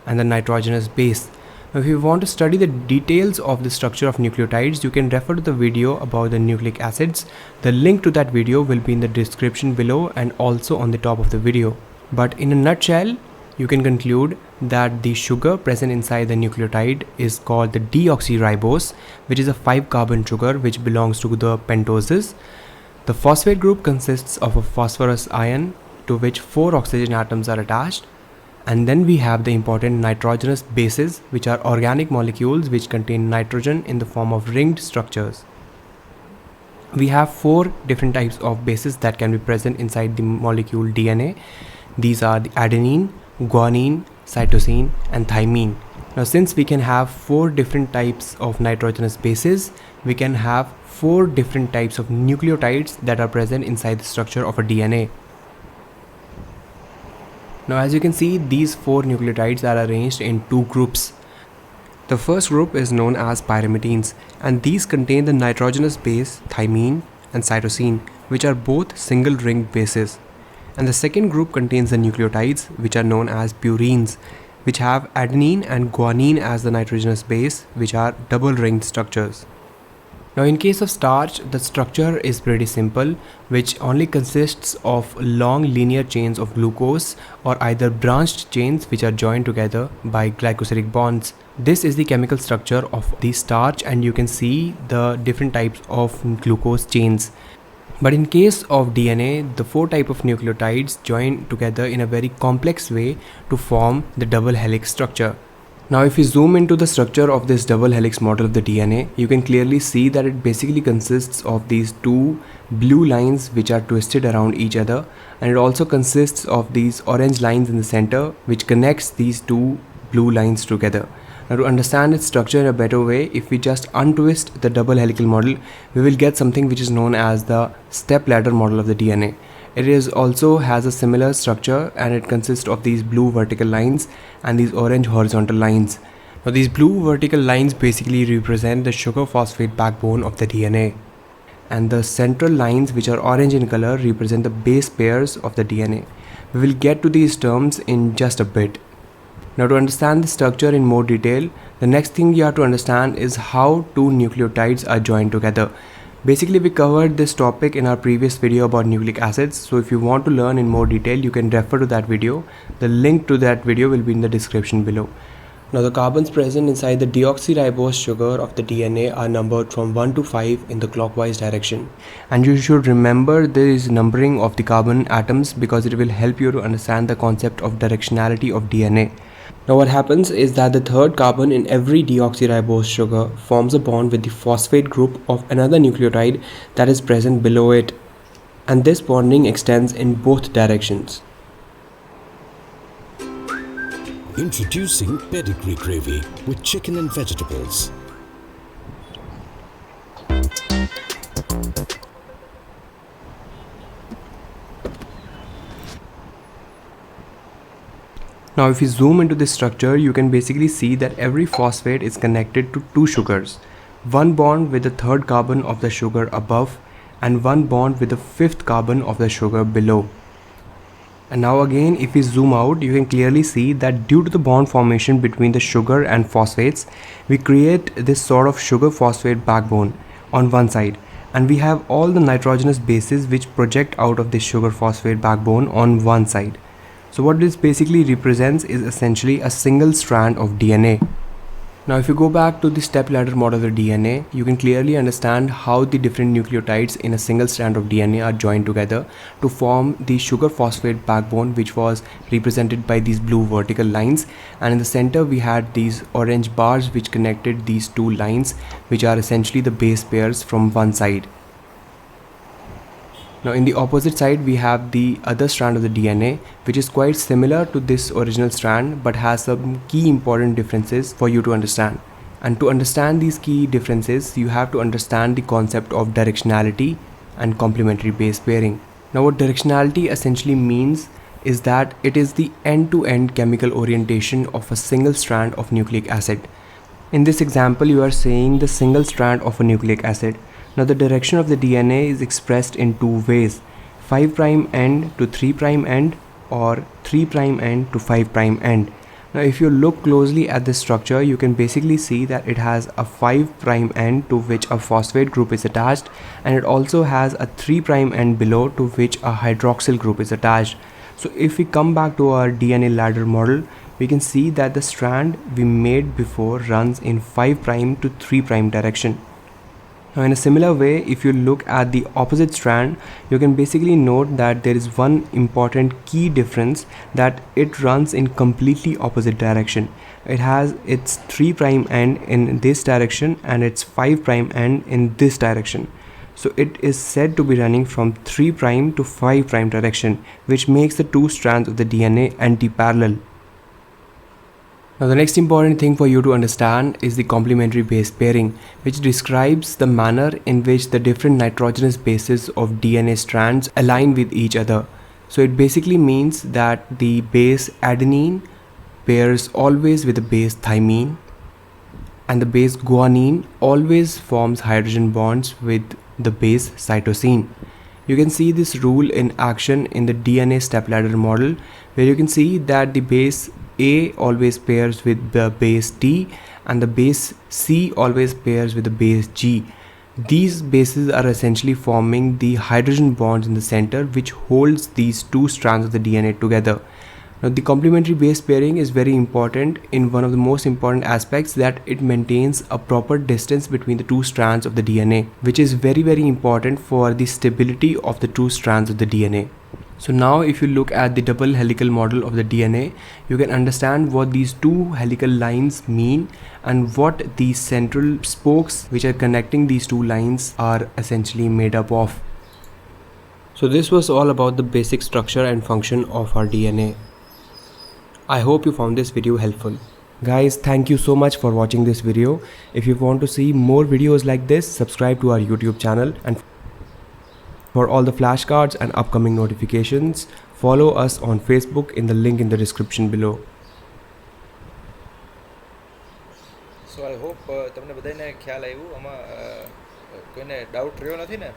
and the nitrogenous base. Now, if you want to study the details of the structure of nucleotides, you can refer to the video about the nucleic acids. The link to that video will be in the description below and also on the top of the video. But in a nutshell, you can conclude that the sugar present inside the nucleotide is called the deoxyribose, which is a 5-carbon sugar which belongs to the pentoses. The phosphate group consists of a phosphorus ion to which 4 oxygen atoms are attached. And then we have the important nitrogenous bases, which are organic molecules which contain nitrogen in the form of ringed structures. We have 4 different types of bases that can be present inside the molecule DNA. These are the adenine, guanine, cytosine, and thymine. Now, since we can have 4 different types of nitrogenous bases, we can have 4 different types of nucleotides that are present inside the structure of a DNA. Now, as you can see, these 4 nucleotides are arranged in 2 groups. The first group is known as pyrimidines, and these contain the nitrogenous base thymine and cytosine, which are both single ringed bases. And the second group contains the nucleotides, which are known as purines, which have adenine and guanine as the nitrogenous base, which are double ringed structures. Now in case of starch, the structure is pretty simple, which only consists of long linear chains of glucose or either branched chains which are joined together by glycosidic bonds. This is the chemical structure of the starch, and you can see the different types of glucose chains. But in case of DNA, the 4 types of nucleotides join together in a very complex way to form the double helix structure. Now if you zoom into the structure of this double helix model of the DNA, you can clearly see that it basically consists of these 2 blue lines which are twisted around each other, and it also consists of these orange lines in the center which connects these 2 blue lines together. Now to understand its structure in a better way, if we just untwist the double helical model, we will get something which is known as the step ladder model of the DNA. It is also has a similar structure, and it consists of these blue vertical lines and these orange horizontal lines. Now these blue vertical lines basically represent the sugar phosphate backbone of the DNA, and the central lines, which are orange in color, represent the base pairs of the DNA. We will get to these terms in just a bit. Now to understand the structure in more detail, the next thing you have to understand is how 2 nucleotides are joined together. Basically, we covered this topic in our previous video about nucleic acids, so if you want to learn in more detail, you can refer to that video. The link to that video will be in the description below. Now the carbons present inside the deoxyribose sugar of the DNA are numbered from 1 to 5 in the clockwise direction. And you should remember this numbering of the carbon atoms because it will help you to understand the concept of directionality of DNA. Now what happens is that the 3rd carbon in every deoxyribose sugar forms a bond with the phosphate group of another nucleotide that is present below it, and this bonding extends in both directions.
Introducing Pedigree Gravy with chicken and vegetables.
Now if you zoom into this structure, you can basically see that every phosphate is connected to 2 sugars. One bond with the 3rd carbon of the sugar above and one bond with the 5th carbon of the sugar below. And now again, if we zoom out, you can clearly see that due to the bond formation between the sugar and phosphates, we create this sort of sugar phosphate backbone on one side, and we have all the nitrogenous bases which project out of this sugar phosphate backbone on one side. So what this basically represents is essentially a single strand of DNA. Now if you go back to the step ladder model of the DNA, you can clearly understand how the different nucleotides in a single strand of DNA are joined together to form the sugar phosphate backbone, which was represented by these blue vertical lines, and in the center we had these orange bars which connected these 2 lines, which are essentially the base pairs from one side. Now in the opposite side we have the other strand of the DNA, which is quite similar to this original strand but has some key important differences for you to understand. And to understand these key differences, you have to understand the concept of directionality and complementary base pairing. Now what directionality essentially means is that it is the end-to-end chemical orientation of a single strand of nucleic acid. In this example, you are saying the single strand of a nucleic acid. Now the direction of the DNA is expressed in 2 ways, 5' end to 3' end or 3' end to 5' end. Now if you look closely at this structure, you can basically see that it has a 5' end to which a phosphate group is attached, and it also has a 3' end below to which a hydroxyl group is attached. So if we come back to our DNA ladder model, we can see that the strand we made before runs in 5' to 3' direction. Now in a similar way, if you look at the opposite strand, you can basically note that there is one important key difference, that it runs in completely opposite direction. It has its 3' end in this direction and its 5' end in this direction. So it is said to be running from 3' to 5' direction, which makes the 2 strands of the DNA anti-parallel. Now the next important thing for you to understand is the complementary base pairing, which describes the manner in which the different nitrogenous bases of DNA strands align with each other. So it basically means that the base adenine pairs always with the base thymine, and the base guanine always forms hydrogen bonds with the base cytosine. You can see this rule in action in the DNA stepladder model, where you can see that the base A always pairs with the base T and the base C always pairs with the base G. These bases are essentially forming the hydrogen bonds in the center, which holds these two strands of the DNA together. Now, the complementary base pairing is very important in one of the most important aspects, that it maintains a proper distance between the two strands of the DNA, which is very, very important for the stability of the two strands of the DNA. So now if you look at the double helical model of the DNA, you can understand what these two helical lines mean and what these central spokes which are connecting these two lines are essentially made up of. So this was all about the basic structure and function of our DNA. I hope you found this video helpful. Guys, thank you so much for watching this video. If you want to see more videos like this, subscribe to our YouTube channel, and for all the flashcards and upcoming notifications, follow us on Facebook in the link in the description below.
So I hope તમને બધાને ખ્યાલ આવ્યું. આમાં કોઈને doubt રહ્યો નથી ને?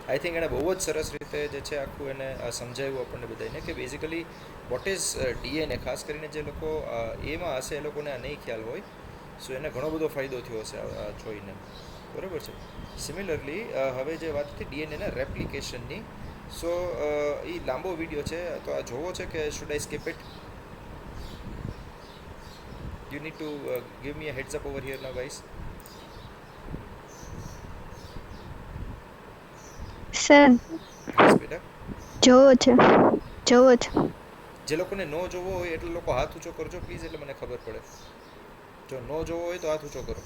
I think એણે બહુ જ સરસ રીતે જે છે આખું એને સમજાવ્યું આપણને બધાને કે બેઝિકલી વોટ ઇઝ ડીએનએ. ખાસ કરીને જે લોકો એમાં હશે એ લોકોને આ નહીં ખ્યાલ હોય, સો એને ઘણો બધો ફાયદો થયો હશે આ જોઈને, બરાબર છે. સિમિલરલી હવે જે વાત હતી ડીએનએના રેપ્લિકેશનની, સો એ લાંબો વિડીયો છે, તો આ જોવો છે કે should I skip it? You need to give me a heads up over here now, guys.
Sir
Yes, બેટા.
જોવો છે.
જે લોકોને નો જોવો હોય એટલે લોકો હાથ ઊંચો કરજો પ્લીઝ, એટલે મને ખબર પડે. જો નો જોવો હોય તો હાથ ઊંચો કરો.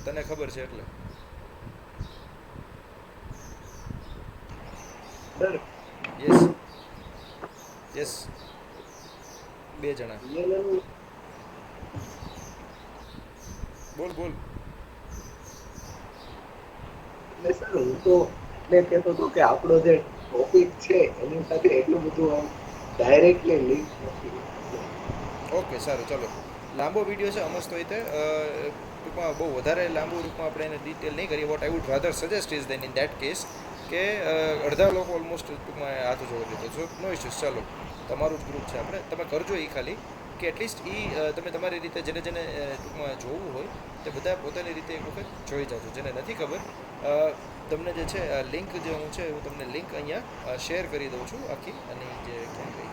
તને ખબર છે એટલે. યસ યસ, બે જણા. બોલ બોલ.
સર હું તો એટલે કહેતો હતો કે આપણો જે ટોપિક છે એની સાથે એટલું બધું આમ ડાયરેક્ટલી લિંક નથી.
ઓકે સારું, ચલો. લાંબો વિડીયો છે અમસ્ત હોય તે ટૂંકમાં બહુ વધારે લાંબુ રૂપમાં આપણે એને ડિટેલ નહીં કરીએ. What I would rather suggest is then in that case કે અડધા લોકો ઓલમોસ્ટ ટૂંકમાં હાથ જોડી લીધો. સો નો ઇશ્યુઝ, ચાલો તમારું જ ગ્રુપ છે આપણે, તમે કરજો એ ખાલી કે એટલીસ્ટ એ તમે તમારી રીતે જેને જેને ટૂંકમાં જોવું હોય તે બધા પોતાની રીતે એક વખત જોઈ જાજો. જેને નથી ખબર, તમને જે છે લિંક જે હું છે હું તમને લિંક અહીંયા શેર કરી દઉં છું આખી, અને જે ક્યાં ગઈ,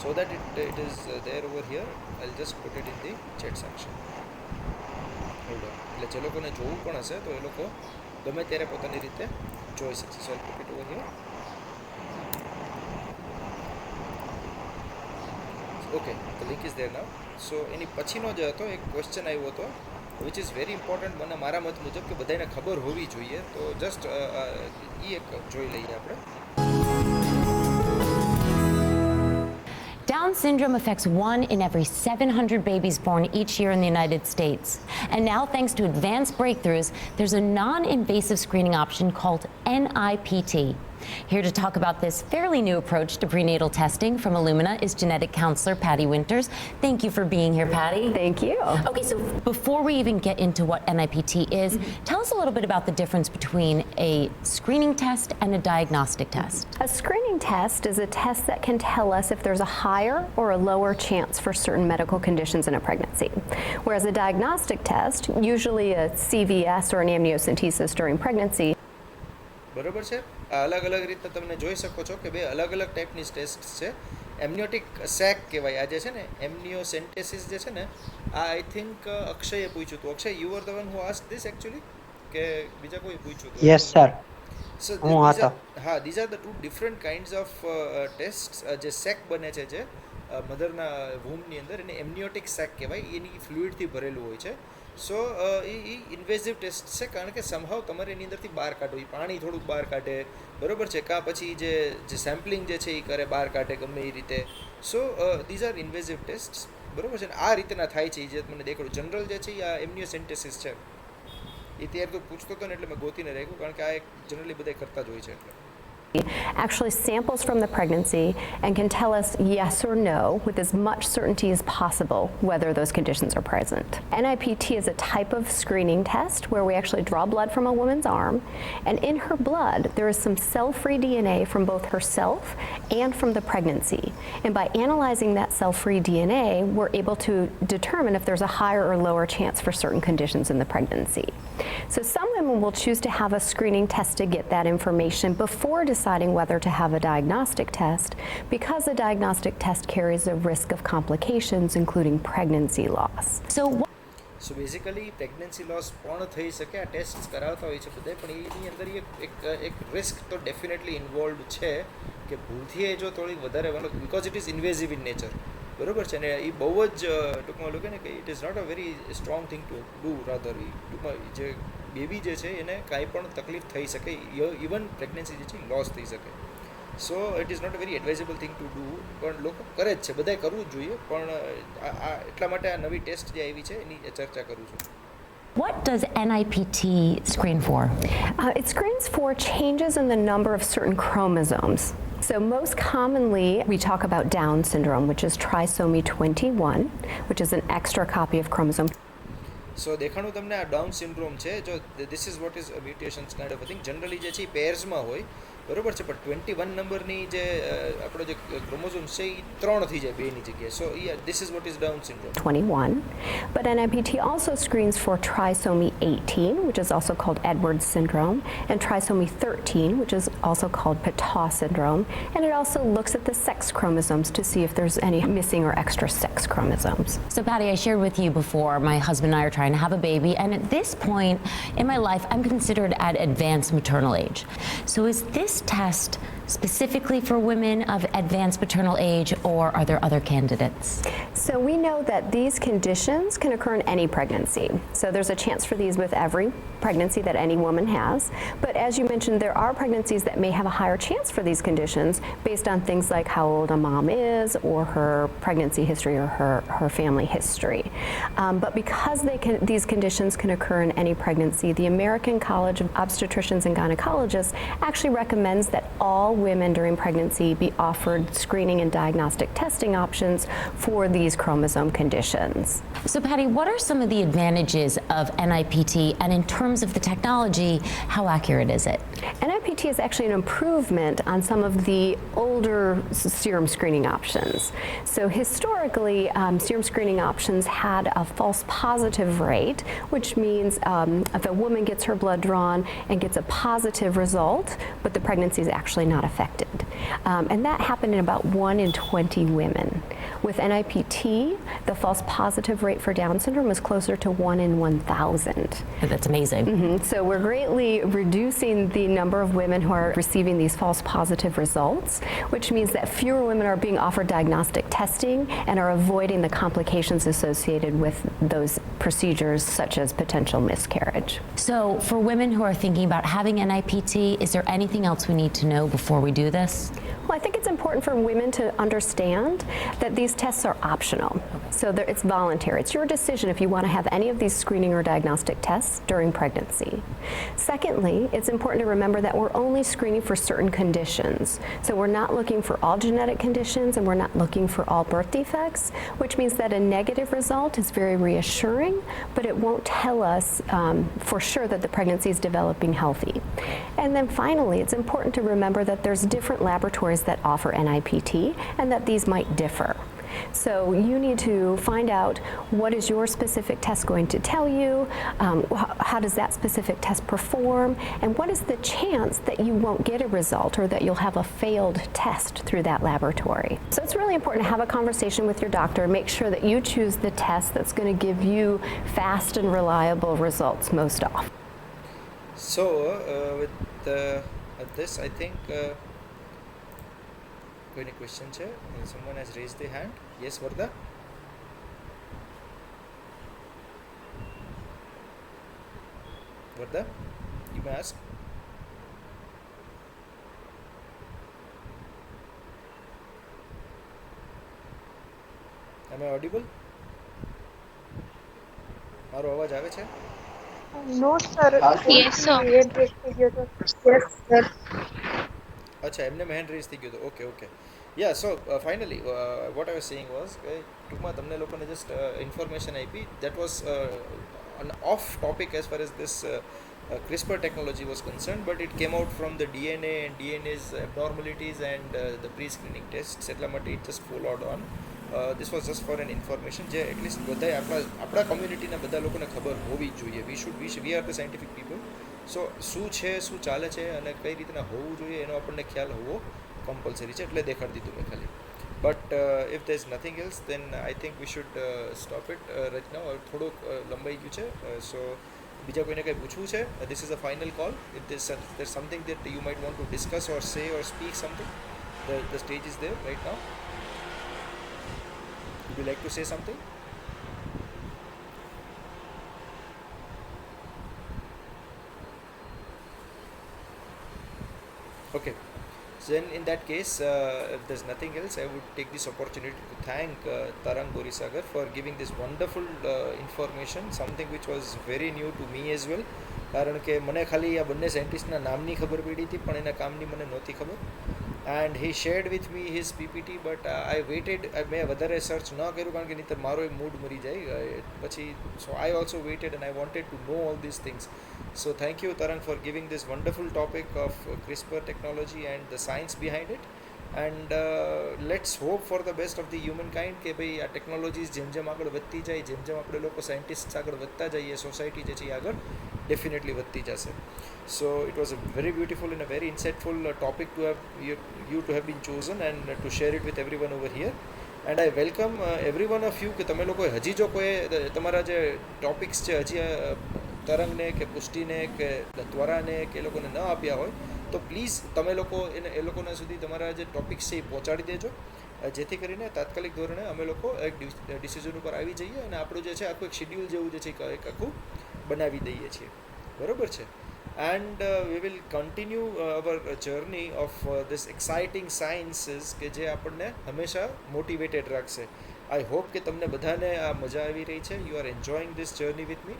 so that it is there over here. I'll just put it in the chat section. Hold on. એટલે જે લોકોને જોવું પણ હશે તો એ લોકો ગમે ત્યારે પોતાની રીતે જોઈ શકશે. So I'll put it over here. Okay, the link is there now. So એની પછીનો જે હતો એક ક્વેશ્ચન આવ્યો હતો વિચ ઇઝ વેરી ઇમ્પોર્ટન્ટ મને મારા મત મુજબ કે બધાને ખબર હોવી જોઈએ, તો જસ્ટ એ એક જોઈ લઈએ આપણે.
Down syndrome affects 1 in every 700 babies born each year in the United States. And now, thanks to advanced breakthroughs, there's a non-invasive screening option called NIPT. Here to talk about this fairly new approach to prenatal testing from Illumina is genetic counselor Patty Winters. Thank you for being here, Patty.
Thank you.
Okay, so before we even get into what NIPT is, tell us a little bit about the difference between a screening test and a diagnostic test.
A screening test is a test that can tell us if there's a higher or a lower chance for certain medical conditions in a pregnancy. Whereas a diagnostic test, usually a CVS or an amniocentesis during pregnancy,
બરોબર છે. આ અલગ અલગ રીતે તમને જોઈ શકો છો કે બે અલગ અલગ ટાઈપની ટેસ્ટ છે. એમનિયોટિક સેક કહેવાય આ જે છે ને, એમનિયોસેન્ટેસિસ જે છે ને, આ આઈ થિંક અક્ષયે પૂછ્યું હતું. Akshay, you are the one who asked this actually, કે બીજા કોઈ પૂછ્યું હતું?
યસ સર,
હું
હતો.
હા, these are the two different kinds of test. જે સેક બને છે જે મધરના વૂમની અંદર, એને એમનિયોટિક સેક કહેવાય. એની ફ્લુઇડથી ભરેલું હોય છે. સો એ ઇન્વેઝિવ ટેસ્ટ છે, કારણ કે સમહાવ તમારે એની અંદરથી બહાર કાઢો, એ પાણી થોડુંક બહાર કાઢે, બરાબર છે, કાં પછી જે સેમ્પલિંગ જે છે એ કરે, બહાર કાઢે ગમે એ રીતે. So these are invasive test, બરાબર છે. આ રીતના થાય છે. એ જે મને દેખાડું જનરલ જે છે એ આ એમનિયોસેન્ટેસિસ છે. એ ત્યારે તો પૂછતો હતો ને એટલે મેં ગોતીને રાખ્યું, કારણ કે આ એક જનરલી બધા કરતા જ હોય છે. એટલે
actually samples from the pregnancy and can tell us yes or no with as much certainty as possible whether those conditions are present. NIPT is a type of screening test where we actually draw blood from a woman's arm, and in her blood there is some cell-free DNA from both herself and from the pregnancy. And by analyzing that cell-free DNA, we're able to determine if there's a higher or lower chance for certain conditions in the pregnancy. So some women will choose to have a screening test to get that information before deciding whether to have a diagnostic test, because a diagnostic test carries a risk of complications, including pregnancy loss.
So basically pregnancy loss પણ થઈ શકે, આ test કરાવતા હોય છે બધે, પણ એની અંદર એક રિસ્ક તો ડેફિનેટલી ઇન્વોલ્વ છે કે ભૂલથી એ જો થોડી વધારે because it is invasive in nature, બરોબર છે ને, એ બહુ જ ટૂંકમાં લોકો ને કે it is not a very strong thing to do, rather ટૂંકમાં જે બેબી જે છે એને કાંઈ પણ તકલીફ થઈ શકે, ઇવન પ્રેગ્નન્સી જે છે લોસ થઈ શકે. So it is not a very advisable thing to do, પણ લોકો કરે જ છે, બધાએ કરવું જ જોઈએ, પણ એટલા માટે આ નવી ટેસ્ટ જે આવી છે એની ચર્ચા કરું છું.
What does NIPT screen for?
It screens for changes in the number of certain chromosomes. So most commonly we talk about Down syndrome, which is trisomy 21, which is an extra copy of chromosome.
સો દેખાણું તમને આ down syndrome છે, જો this is what is mutations kind of thing, generally જે છે એ પેર્સમાં હોય, બરોબર છે, પણ 21 નંબરની જે આપણો જે ક્રોમોઝોમ્સ છે એ 3 થઈ જાય બેની જગ્યાએ. સો this is what is down syndrome.
21, but NIPT also screens for trisomy 18, which is also called Edwards syndrome, and trisomy 13, which is also called Patau syndrome, and it also looks at the sex chromosomes to see if there's any missing or extra sex chromosomes.
So Patty, I shared with you before, my husband and I are trying to have a baby, and at this point in my life I'm considered at advanced maternal age. So is this test specifically for women of advanced maternal age, or are there other candidates?
So we know that these conditions can occur in any pregnancy. So there's a chance for these with every pregnancy that any woman has. But as you mentioned, there are pregnancies that may have a higher chance for these conditions based on things like how old a mom is, or her pregnancy history, or her family history. But because these conditions can occur in any pregnancy, the American College of Obstetricians and Gynecologists actually recommends that all women during pregnancy be offered screening and diagnostic testing options for these chromosome conditions.
So Patty, what are some of the advantages of NIPT, and in terms of the technology, how accurate is it?
NIPT is actually an improvement on some of the older serum screening options. So historically, serum screening options had a false positive rate, which means if a woman gets her blood drawn and gets a positive result, but the pregnancy is actually not affected. And that happened in about 1 in 20 women. With NIPT, the false positive rate for Down syndrome is closer to 1 in 1,000.
That's amazing.
So we're greatly reducing the number of women who are receiving these false positive results, which means that fewer women are being offered diagnostic testing and are avoiding the complications associated with those procedures, such as potential miscarriage.
So for women who are thinking about having NIPT, is there anything else we need to know before we do this?
Well, I think it's important for women to understand that these tests are optional. So it's voluntary. It's your decision if you want to have any of these screening or diagnostic tests during pregnancy. Secondly, it's important to remember that we're only screening for certain conditions. So we're not looking for all genetic conditions, and we're not looking for all birth defects, which means that a negative result is very reassuring, but it won't tell us for sure that the pregnancy is developing healthy. And then finally, it's important to remember that there's different laboratories that offer NIPT, and that these might differ. So you need to find out what is your specific test going to tell you, how does that specific test perform, and what is the chance that you won't get a result, or that you'll have a failed test through that laboratory. So it's really important to have a conversation with your doctor, make sure that you choose the test that's going to give you fast and reliable results most often.
So with this, I think any question છે? Someone has raised their hand. Yes, Varda. Varda, you may ask. Am I audible? મારો અવાજ આવે છે?
No sir.
Yes sir.
Yes sir.
અચ્છા એમને hand rays થઈ ગયો હતો. Okay yeah so finally what I was saying was કે ટૂંકમાં તમને લોકોને જસ્ટ ઇન્ફોર્મેશન આપી that was an off topic as far as this CRISPR technology was concerned, but it came out from the DNA and DNA's abnormalities and the pre-screening tests. એટલા માટે it just followed on. This was just for an information જે at least બધા આપણા કમ્યુનિટીના બધા લોકોને ખબર હોવી જ જોઈએ. We are the scientific people. So શું છે, શું ચાલે છે અને કઈ રીતના હોવું જોઈએ એનો આપણને ખ્યાલ હોવો કમ્પલસરી છે, એટલે દેખાડી દીધું મેં ખાલી. But if there is nothing else then I think we should stop it right now. થોડુંક લંબાઈ ગયું છે, સો બીજા કોઈને કંઈ પૂછવું છે? This is a final call. If there's something that you might want to discuss or say or speak something, the stage is there right now. Would you like to say something? Okay. So then in that case, if there's nothing else, I would take this opportunity to thank Tarang Borisagar for giving this wonderful information, something which was very new to me as well. કારણ કે મને ખાલી આ બંને સાયન્ટિસ્ટના નામની ખબર પડી હતી, પણ એના કામની મને નહોતી ખબર. And he shared with me his PPT, but I weighted, મેં વધારે સર્ચ ન કર્યું કારણ કે નહીંતર મારો મૂડ મરી જાય પછી. So I also waited and I wanted to know all this things. So thank you Tarang for giving this wonderful topic of CRISPR technology and the science behind it, and let's hope for the best of the humankind કે ભાઈ આ technologies જેમ જેમ આગળ વધતી જાય, જેમ જેમ આપણે લોકો સાયન્ટિસ્ટ આગળ વધતા જઈએ, સોસાયટી જે છે એ આગળ ડેફિનેટલી વધતી જશે. So it was a very beautiful and a very insightful topic to have you to have been chosen and to share it with everyone over here. And I welcome every one of you કે તમે લોકોએ હજી જો કોઈ તમારા જે topics છે હજી તરંગને કે પુષ્ટિને કે ત્વરાને કે એ લોકોને ન આપ્યા હોય તો પ્લીઝ તમે લોકો એ લોકોના સુધી તમારા જે ટોપિક્સ છે એ પહોંચાડી દેજો, જેથી કરીને તાત્કાલિક ધોરણે અમે લોકો એક ડિસિઝન ઉપર આવી જઈએ અને આપણું જે છે આખું એક શેડ્યુલ જેવું જે છે એક આખું બનાવી દઈએ છીએ. બરાબર છે? And we will continue our journey of this exciting sciences કે જે આપણને હંમેશા મોટિવેટેડ રાખશે. આઈ હોપ કે તમને બધાને આ મજા આવી રહી છે. You are enjoying this journey with me.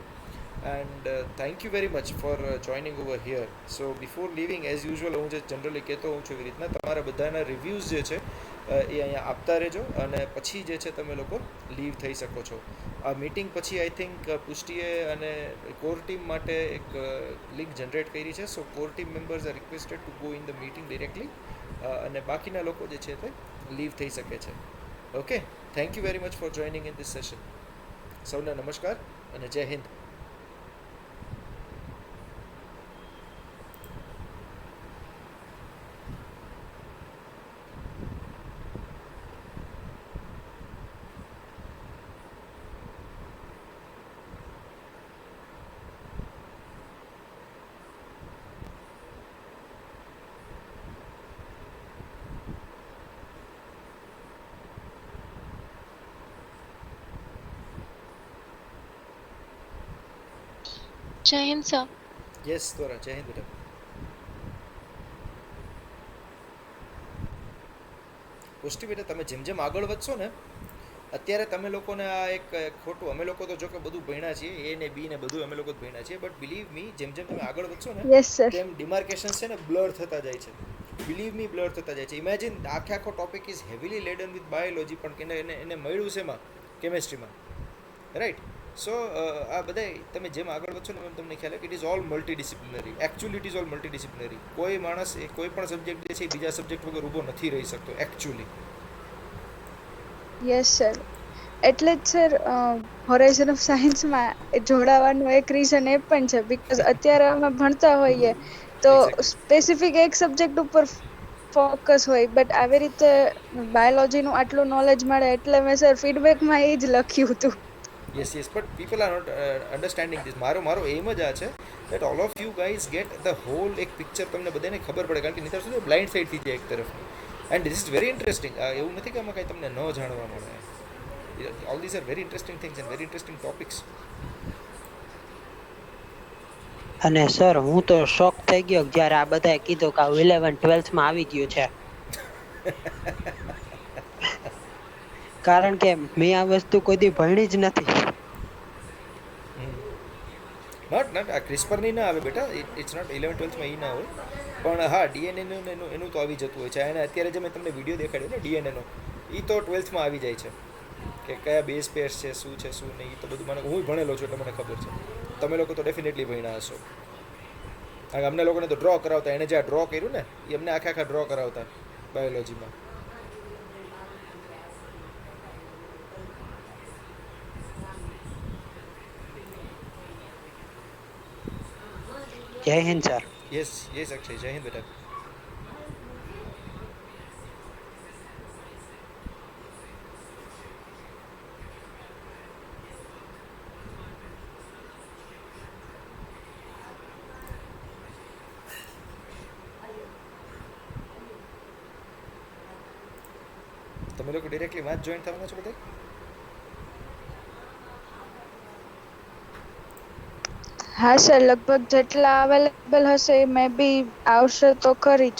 And thank you very much for joining over here. So before leaving, as usual, હું જે જનરલી કહેતો હોઉં છું એવી રીતના તમારા બધાના રિવ્યૂઝ જે છે એ અહીંયા આપતા રહેજો અને પછી જે છે તમે લોકો લીવ થઈ શકો છો. આ મીટિંગ પછી આઈ થિંક પુષ્ટિએ અને કોર ટીમ માટે એક લિંક જનરેટ કરી છે. So core team members are requested to go in the meeting directly અને બાકીના લોકો જે છે તે લીવ થઈ શકે છે. Okay, thank you very much for joining in this session. સૌને નમસ્કાર અને જય હિન્દ.
જય હિન્દ સર.
યસ તોરા, જય હિન્દ બેટા. પુષ્ટિ બેટા, તમે જેમ જેમ આગળ વધશો ને અત્યારે તમે લોકોને આ એક ખોટું, અમે લોકો તો જો કે બધું ભણ્યા છીએ, એ ને બી ને બધું અમે લોકો જ ભણ્યા છીએ, બટ બિલીવ મી જેમ જેમ તમે આગળ વધશો ને તેમ ડિમાર્કેશન છે ને બ્લર થતા જાય છે. બિલીવ મી, બ્લર થતા જાય છે. ઇમેજિન આખો topic is heavily laden with biology, પણ એને મળ્યું છે એમાં કેમેસ્ટ્રીમાં, રાઈટ? સો આ બધા તમે જેમ આગળ વધશો ને એમ તમને ખ્યાલ આવે કે it is all multidisciplinary. Actually it is all multidisciplinary. કોઈ માણસ એ કોઈ પણ સબ્જેક્ટ જે છે એ બીજા સબ્જેક્ટ વગર ઊભો નથી રહી શકતો એકચ્યુઅલી.
Yes sir. એટલે જ સર હોરાઇઝન ઓફ સાયન્સમાં જોડાવાનું એક રીઝન એ પણ છે બીકોઝ અત્યારે અમે ભણતા હોઈએ તો સ્પેસિફિક એક સબ્જેક્ટ ઉપર ફોકસ હોય, બટ આવી રીતે બાયોલોજીનું આટલું નોલેજ મળે એટલે મેં સર ફીડબેકમાં એ જ લખ્યું હતું.
Yes but people are not understanding this. મારો એમ જ આ છે that all of you guys get the whole એક પિક્ચર, તમને બધાને ખબર પડે, કારણ કે નહીં સુધી બ્લાઇન્ડ સાઇડ થઈ જાય એક તરફની. And this is very interesting. એવું નથી કે આમાં કાંઈ તમને ન જાણવા મળે. All this are very interesting things and very interesting topics.
અને સર હું તો શોક થઈ ગયો જ્યારે આ બધાએ કીધું કે 11-12 માં આવી ગયું છે. કારણ કે મેં આ વસ્તુ કોઈ દી ભણી જ નથી.
નોટ આ ક્રિસ્પરની ના આવે બેટા, ઇટ્સ નોટ 11 12માં એ ના હોય, પણ હા ડીએનએનું એનું તો આવી જતું હોય છે. અને અત્યારે જે મેં તમને વિડીયો દેખાડ્યો ને ડીએનએનો, એ તો 12માં આવી જાય છે કે કયા બેઝ પેર્સ છે, શું છે શું નહીં. એ તો બધું મને, હું ભણેલો છું એટલે મને ખબર છે. તમે લોકો તો ડેફિનેટલી ભણ્યા હશો. કારણ કે અમને લોકોને તો ડ્રો કરાવતા, એણે જે આ ડ્રો કર્યું ને એ અમને આખા ડ્રો કરાવતા બાયોલોજીમાં.
જય Hind sir.
Yes yes Akshay, જય હિન્દ બેટા. તમે લોકો ડિરેક્ટલી વાંચ જોઈન થવાના છો બધા?
હા સર, લગભગ જેટલા અવેલેબલ હશે એ મે બી આવશે તો ખરી જ.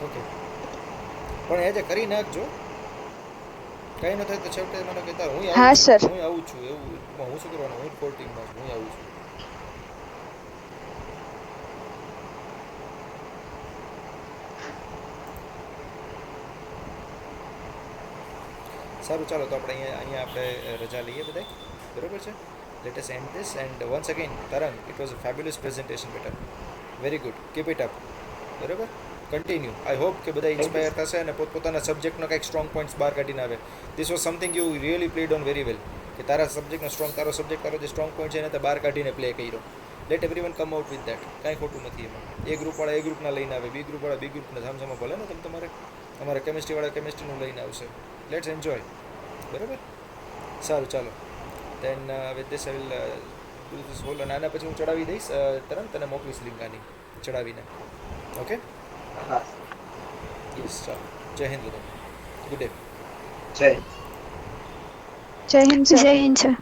ઓકે, પણ એ જે કરી નાખજો, કઈ ન થાય તો છેવટે મને કહેતા હું
હા
આવું
સર.
છું, હું આવું છું એવું. હું શું કરવાનું, હું કોર ટીમમાં છું, હું આવું છું. સારું, ચાલો તો આપણે અહીંયા આપણે રજા લઈએ બધા, બરોબર છે? Let us and this and once again Tarang, it was a fabulous presentation બેટા, very good, keep it up, બરોબર, કન્ટિન્યુ. આઈ હોપ કે બધા ઇન્સ્પાયર થશે અને પોતપોતાના સબ્જેક્ટનો કંઈક સ્ટ્રોંગ પોઈન્ટ્સ બહાર કાઢીને આવે. This was something you really played on very well, કે તારા સબ્જેક્ટનો તારો જે સ્ટ્રોંગ પોઈન્ટ છે એને તે બહાર કાઢીને પ્લે કર્યો. Let everyone come out with that, કાંઈ ખોટું નથી એમાં. એ ગ્રુપવાળા એ ગ્રુપના લઈને આવે, બી ગ્રુપવાળા બી ગ્રુપના, સામસામા ભલે ને તમારે અમારે કેમિસ્ટ્રીવાળા કેમિસ્ટ્રીનું લઈને આવશે. લેટ્સ એન્જોય, બરાબર? સારું, ચાલો then with this I will do this whole. અને આના પછી હું ચડાવી દઈશ તરંગ, તને મોકલીશ લિંક આની ચડાવીને. ઓકે?
હા
યસ, ચાલો. જય હિન્દ બધા, ગુડ ડે.
જય
જય હિન્દ સર.
જય હિન્દ સર.